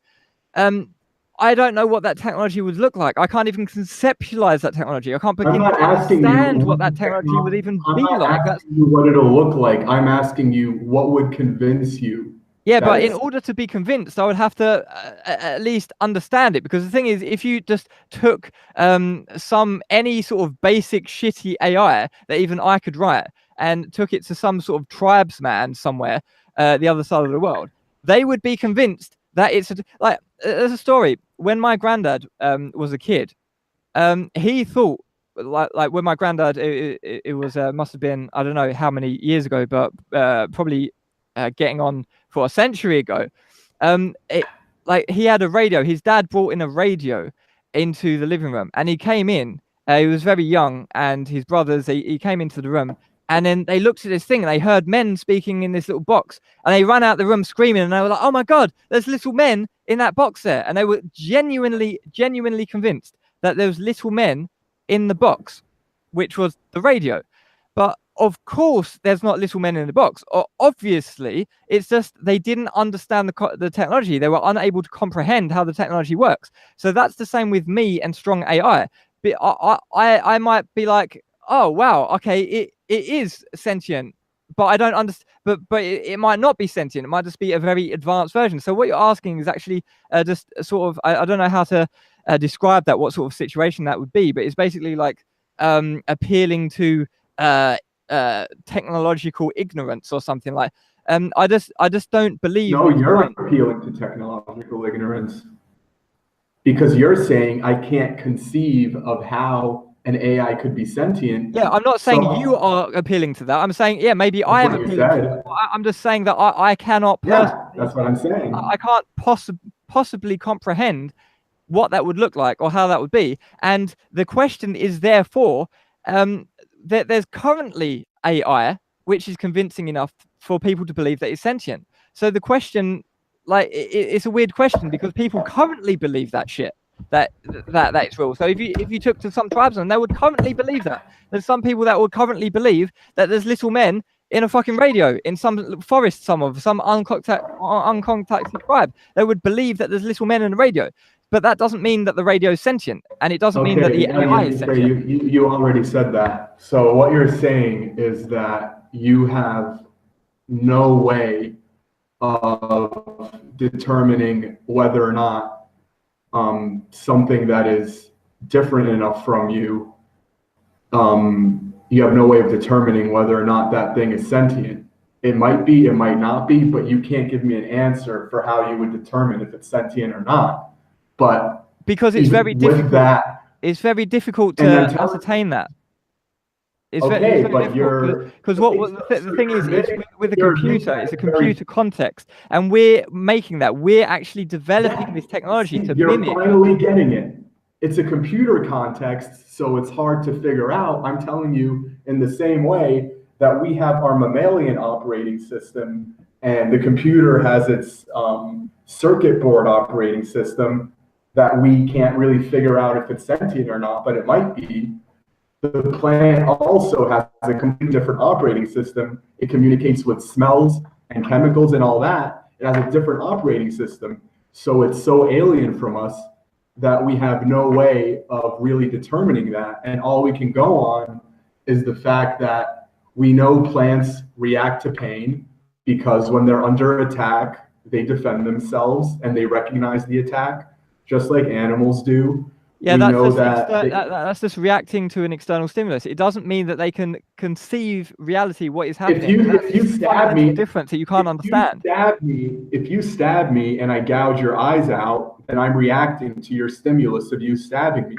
I don't know what that technology would look like. I can't even conceptualize that technology. I can't I'm begin not to asking you understand what what the that technology would even I'm be not like. That's asking you what it'll look like. I'm asking you what would convince you Yeah, that but in it's order to be convinced, I would have to at least understand it. Because the thing is, if you just took any sort of basic shitty AI that even I could write and took it to some sort of tribesman somewhere, the other side of the world, they would be convinced that it's like there's a story when my granddad was a kid. He thought like when my granddad it was must have been I don't know how many years ago, but probably getting on for a century ago. Like he had a radio. His dad brought in a radio into the living room, and he came in. He was very young, and his brothers. He came into the room, and then they looked at this thing, and they heard men speaking in this little box, and they ran out the room screaming, and they were like, "Oh my god, there's little men in that box there!" And they were genuinely convinced that there was little men in the box, which was the radio. But of course, there's not little men in the box. Or obviously, it's just they didn't understand the technology. They were unable to comprehend how the technology works. So that's the same with me and strong AI. But I might be like, oh wow, okay, it is sentient, but I don't understand. But it might not be sentient. It might just be a very advanced version. So what you're asking is actually just sort of I don't know how to describe that, what sort of situation that would be, but it's basically like appealing to technological ignorance or something like. I just don't believe no, with you're current. appealing to technological ignorance because you're saying I can't conceive of how an AI could be sentient. Yeah, I'm not saying you So are appealing to that. I'm saying, yeah, maybe that's I am what you appealing to that. said. I'm just saying that I cannot Yeah, personally, that's what I'm saying. I can't possibly comprehend what that would look like or how that would be. And the question is therefore, that there's currently AI which is convincing enough for people to believe that it's sentient. So the question, like, it's a weird question because people currently believe that shit. That it's real. So if you took to some tribesmen, they would currently believe that. There's some people that would currently believe that there's little men in a fucking radio in some forest, some uncontacted tribe. They would believe that there's little men in a radio. But that doesn't mean that the radio is sentient, and it doesn't mean that Okay, the yeah, AI is sentient. you already said that. So what you're saying is that you have no way of determining whether or not something that is different enough from you, you have no way of determining whether or not that thing is sentient. It might be, it might not be, but you can't give me an answer for how you would determine if it's sentient or not. But Because it's very even with difficult. that, It's very difficult and then to ascertain that. It's okay, very but difficult because okay, the so thing you're is admitting, with a you're admitting computer, that it's a it's very, computer context, and we're making that. We're actually developing yeah, this technology see, to you're mimic. finally getting it. It's a computer context, so it's hard to figure out. I'm telling you in the same way that we have our mammalian operating system and the computer has its circuit board operating system that we can't really figure out if it's sentient or not, but it might be. The plant also has a completely different operating system. It communicates with smells and chemicals and all that. It has a different operating system. So it's so alien from us that we have no way of really determining that. And all we can go on is the fact that we know plants react to pain. because when they're under attack, they defend themselves and they recognize the attack, just like animals do. Yeah, We that's know just that that's just reacting to an external stimulus. It doesn't mean that they can conceive reality, what is if happening. if you stab me, difference that you can't understand. if you stab me and I gouge your eyes out, then I'm reacting to your stimulus of you stabbing me.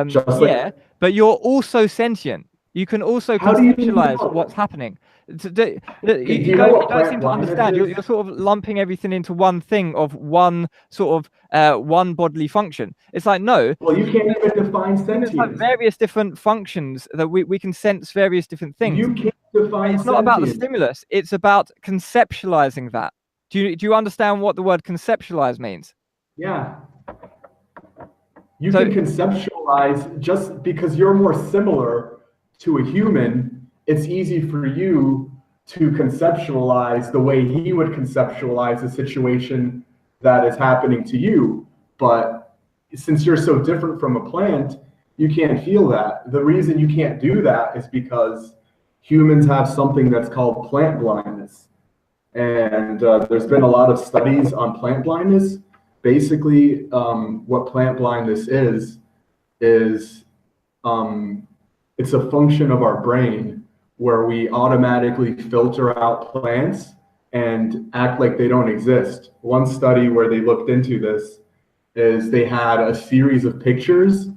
Just like, But you're also sentient. You can also how do you conceptualize know? what's happening. You Do you know what don't seem plant to understand. blindness You're is? sort of lumping everything into one thing of one sort of one bodily function. It's like, no, Well, you can't even define humans have sentience. various different functions that we can sense various different things. You can't define It's not about the stimulus. It's about conceptualizing that. Do you understand what the word conceptualize means? Yeah. You can conceptualize, just because you're more similar to a human, it's easy for you to conceptualize the way he would conceptualize a situation that is happening to you. But since you're so different from a plant, you can't feel that. The reason you can't do that is because humans have something that's called plant blindness. And there's been a lot of studies on plant blindness. Basically, what plant blindness is it's a function of our brain where we automatically filter out plants and act like they don't exist. One study where they looked into this is they had a series of pictures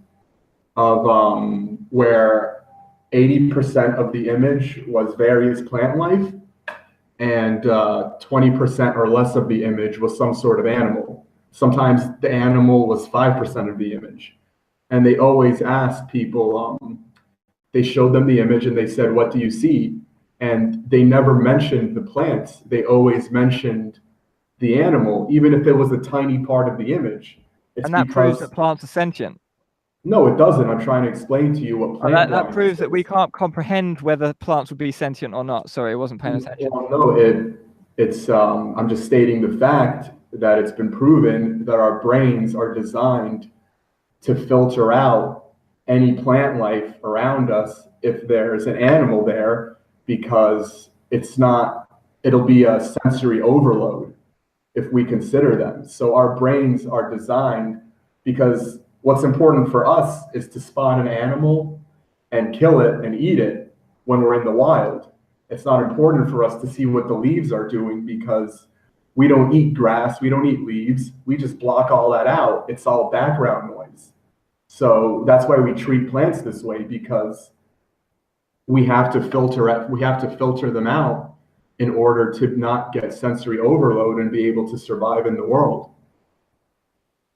of where 80% of the image was various plant life, and 20% or less of the image was some sort of animal. Sometimes the animal was 5% of the image. And they always asked people, they showed them the image and they said, "What do you see?" And they never mentioned the plants. They always mentioned the animal, even if it was a tiny part of the image. It's and that proves that plants are sentient. No, it doesn't. I'm trying to explain to you what plant that proves is. that we can't comprehend whether plants would be sentient or not. Sorry, I wasn't paying attention. Well, no, it's I'm just stating the fact that it's been proven that our brains are designed to filter out any plant life around us if there's an animal there, because it'll be a sensory overload if we consider them. So our brains are designed, because what's important for us is to spot an animal and kill it and eat it when we're in the wild. It's not important for us to see what the leaves are doing, because we don't eat grass, we don't eat leaves, we just block all that out. It's all background noise. So that's why we treat plants this way, because we have to filter them out in order to not get sensory overload and be able to survive in the world.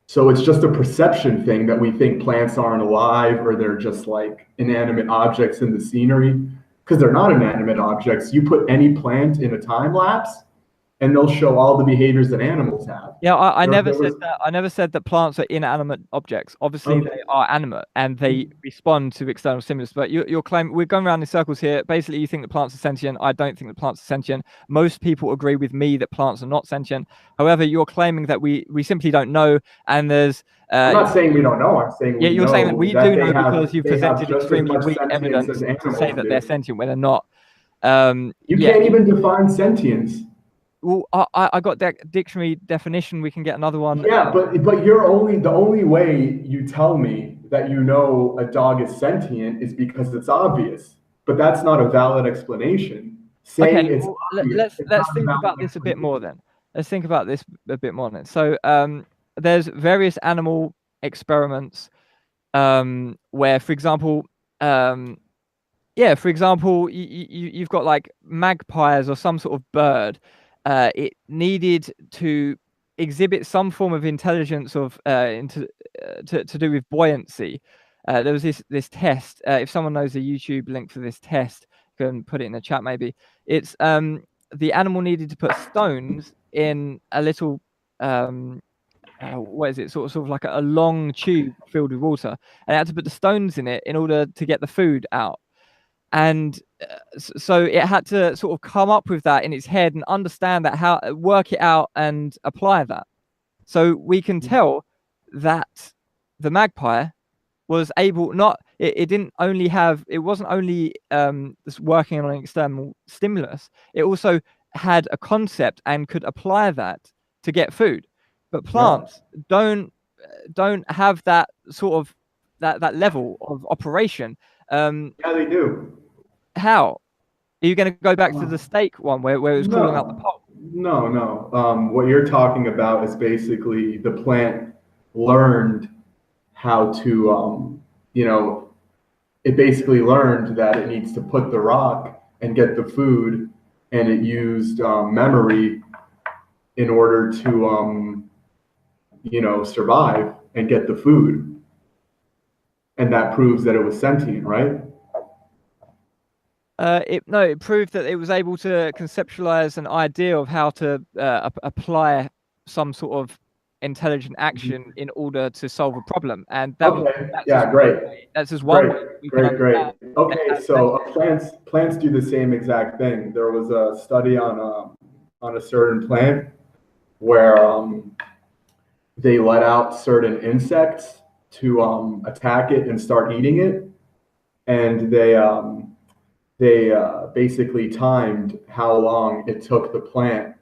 So it's just a perception thing that we think plants aren't alive, or they're just like inanimate objects in the scenery, because they're not inanimate objects. You put any plant in a time lapse and they'll show all the behaviors that animals have. Yeah, I never said that. I never said that plants are inanimate objects. Obviously, they are animate and they respond to external stimulus. But you're claiming, we're going around in circles here. Basically, you think that plants are sentient. I don't think that plants are sentient. Most people agree with me that plants are not sentient. However, you're claiming that we simply don't know. And there's I'm not saying we don't know. I'm saying yeah, you're saying that we do know because you've presented just extremely as much weak sentience evidence as to say that they're do. sentient when they're not. You can't even define sentience. Well, I got that dictionary definition. We can get another one. Yeah, but the only way you tell me that you know a dog is sentient is because it's obvious. But that's not a valid explanation. Saying okay, well, let's think about this a bit more then. Let's think about this a bit more then. So there's various animal experiments where, for example, you've got like magpies or some sort of bird. It needed to exhibit some form of intelligence of to do with buoyancy. There was this test. If someone knows the YouTube link for this test, you can put it in the chat maybe. It's the animal needed to put stones in a little what is it? Sort of like a long tube filled with water, and it had to put the stones in it in order to get the food out. And so it had to sort of come up with that in its head and understand that, how work it out and apply that. So we can tell that the magpie was able not it didn't only have it wasn't only just working on an external stimulus, it also had a concept and could apply that to get food. But plants don't have that sort of that level of operation. Yeah, they do. How are you going to go back to Uh, the steak one where it was crawling up the no, pole? no. What you're talking about is basically the plant learned how to, you know, it basically learned that it needs to put the rock and get the food, and it used memory in order to, survive and get the food. And that proves that it was sentient, right? It proved that it was able to conceptualize an idea of how to apply some sort of intelligent action in order to solve a problem, and Okay. that's just Yeah, great. that's just one Great, way we can great. understand Okay, so adaptation. plants do the same exact thing. There was a study on a certain plant where they let out certain insects to attack it and start eating it, and they basically timed how long it took the plant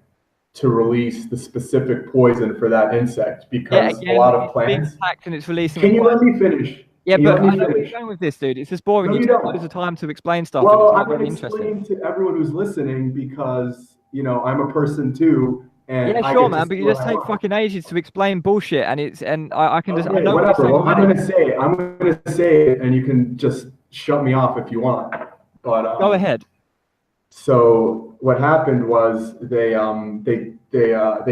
to release the specific poison for that insect Yeah, because a again, lot of it's being plants. attacked and it's releasing a Can you let poison. me finish? Yeah, Can you but let I me know where you're finish? going with this, dude. It's just boring. No, You you take loads don't. of time to explain stuff, and it's Well, not I'm going very to interesting. explain to everyone who's listening because, I'm a person too, and Yeah, I sure, get to man, say but you what just I take want. fucking ages to explain bullshit, and I can just I Okay, know what you're whatever. saying Well, already. I'm going to say it, and you can just shut me off if you want. But Go ahead. so what happened was they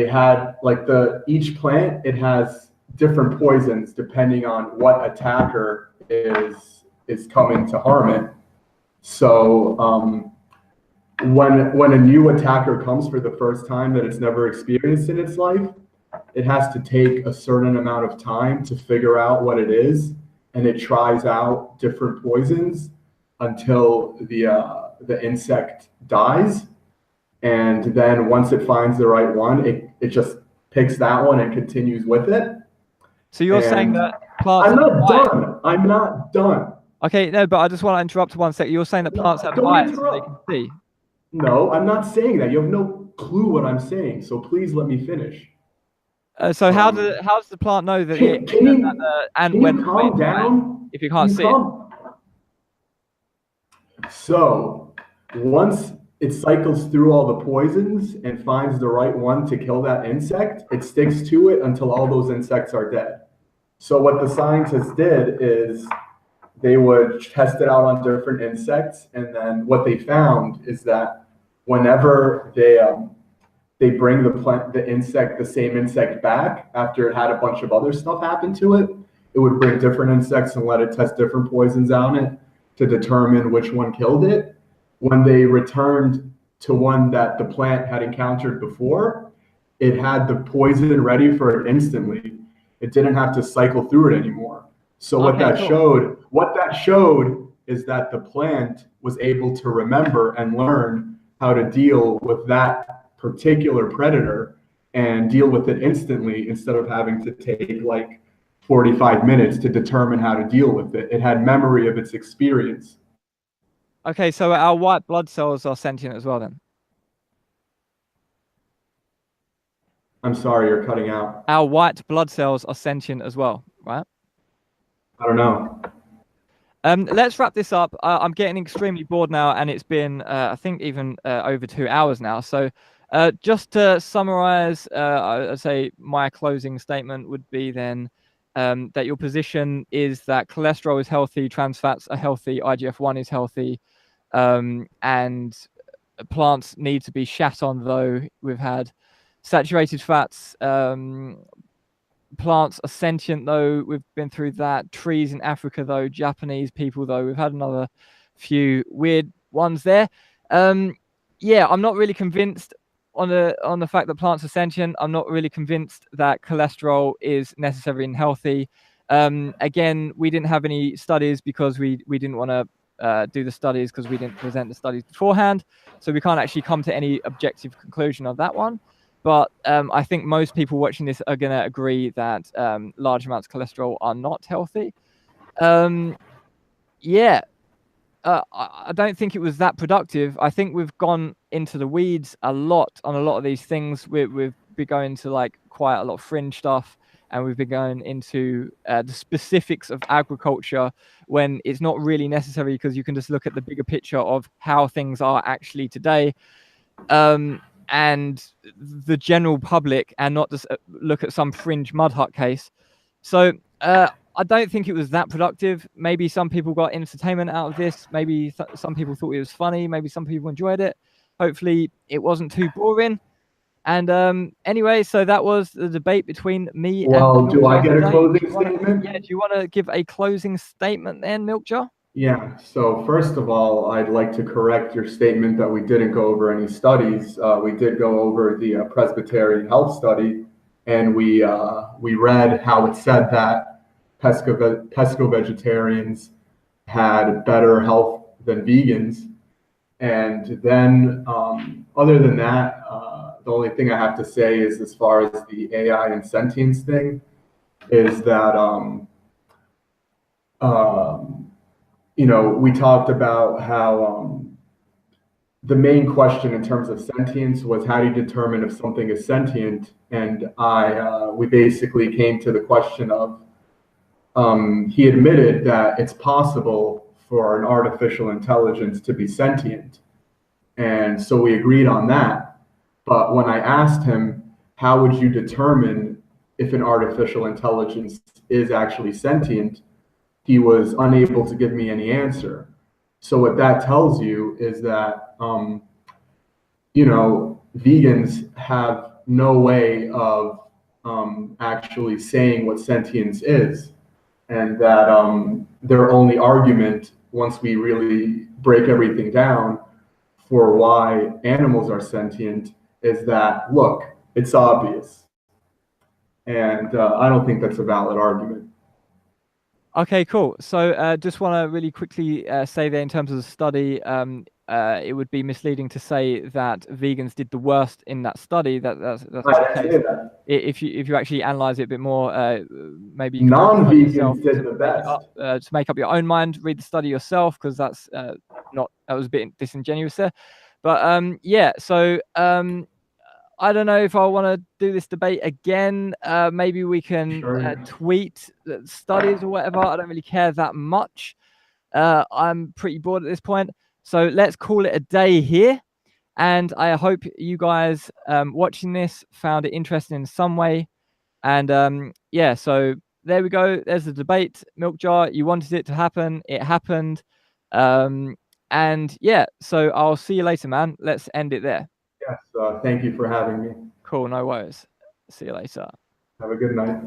had like each plant, it has different poisons depending on what attacker is coming to harm it. So when a new attacker comes for the first time that it's never experienced in its life, it has to take a certain amount of time to figure out what it is, and it tries out different poisons until the insect dies. And then once it finds the right one, it just picks that one and continues with it. So you're saying And that plants I'm have not bias. done. I'm not done. Okay, no, but I just want to interrupt 1 second. You're saying that plants No, have don't bias so they can interrupt. see. No, I'm not saying that. You have no clue what I'm saying. So please let me finish. So Um, how does the plant know that can, can you the ant can you went away calm from it down? if you Can can't you see it? calm? So once it cycles through all the poisons and finds the right one to kill that insect, it sticks to it until all those insects are dead. So what the scientists did is they would test it out on different insects, and then what they found is that whenever they bring the same insect back after it had a bunch of other stuff happen to it, it would bring different insects and let it test different poisons on it to determine which one killed it. When they returned to one that the plant had encountered before, it had the poison ready for it instantly. It didn't have to cycle through it anymore. So Okay, cool. what that showed is that the plant was able to remember and learn how to deal with that particular predator and deal with it instantly instead of having to take like 45 minutes to determine how to deal with it. It had memory of its experience. Okay, so our white blood cells are sentient as well then. I'm sorry, you're cutting out. Our white blood cells are sentient as well, right? I don't know. Let's wrap this up. I'm getting extremely bored now, and it's been, I think, even over 2 hours now. So, just to summarize, I'd say my closing statement would be then that your position is that cholesterol is healthy, trans fats are healthy, IGF-1 is healthy, and plants need to be shat on, though. We've had saturated fats. Plants are sentient, though. We've been through that. Trees in Africa, though. Japanese people, though. We've had another few weird ones there. Yeah, I'm not really convinced on the fact that plants are sentient. I'm not really convinced that cholesterol is necessary and healthy. Again, we didn't have any studies because we didn't want to do the studies because we didn't present the studies beforehand. So we can't actually come to any objective conclusion of that one. But I think most people watching this are going to agree that large amounts of cholesterol are not healthy. Yeah, I don't think it was that productive. I think we've gone into the weeds a lot on a lot of these things. We've been going to like quite a lot of fringe stuff, and we've been going into the specifics of agriculture when it's not really necessary, because you can just look at the bigger picture of how things are actually today. And the general public, and not just look at some fringe mud hut case. So I don't think it was that productive. Maybe some people got entertainment out of this. Maybe some people thought it was funny. Maybe some people enjoyed it. Hopefully, it wasn't too boring. And anyway, so that was the debate between me and Well, do I MilkJar get a today. closing statement? Yeah, do you want to give a closing statement then, MilkJar? Yeah, so first of all, I'd like to correct your statement that we didn't go over any studies. We did go over the Presbyterian health study, and we read how it said that pesco vegetarians had better health than vegans. And then, other than that, the only thing I have to say is, as far as the AI and sentience thing, is that we talked about how the main question in terms of sentience was, how do you determine if something is sentient? And we basically came to the question of, he admitted that it's possible for an artificial intelligence to be sentient. And so we agreed on that. But when I asked him, how would you determine if an artificial intelligence is actually sentient, he was unable to give me any answer. So what that tells you is that, vegans have no way of actually saying what sentience is. And that their only argument, once we really break everything down, for why animals are sentient is that, look, it's obvious. And I don't think that's a valid argument. Okay, cool. So just want to really quickly say there, in terms of the study, it would be misleading to say that vegans did the worst in that study. That's not the case. If you actually analyze it a bit more, maybe you can read the study yourself Non-vegans did the best. to make up your own mind. Read the study yourself, because that was a bit disingenuous there. But yeah, so I don't know if I want to do this debate again. Maybe we can Sure. tweet studies or whatever. I don't really care that much. I'm pretty bored at this point. So let's call it a day here. And I hope you guys watching this found it interesting in some way. And yeah, so there we go. There's the debate. MilkJar, you wanted it to happen. It happened. And yeah, so I'll see you later, man. Let's end it there. Yes, thank you for having me. Cool, no worries. See you later. Have a good night.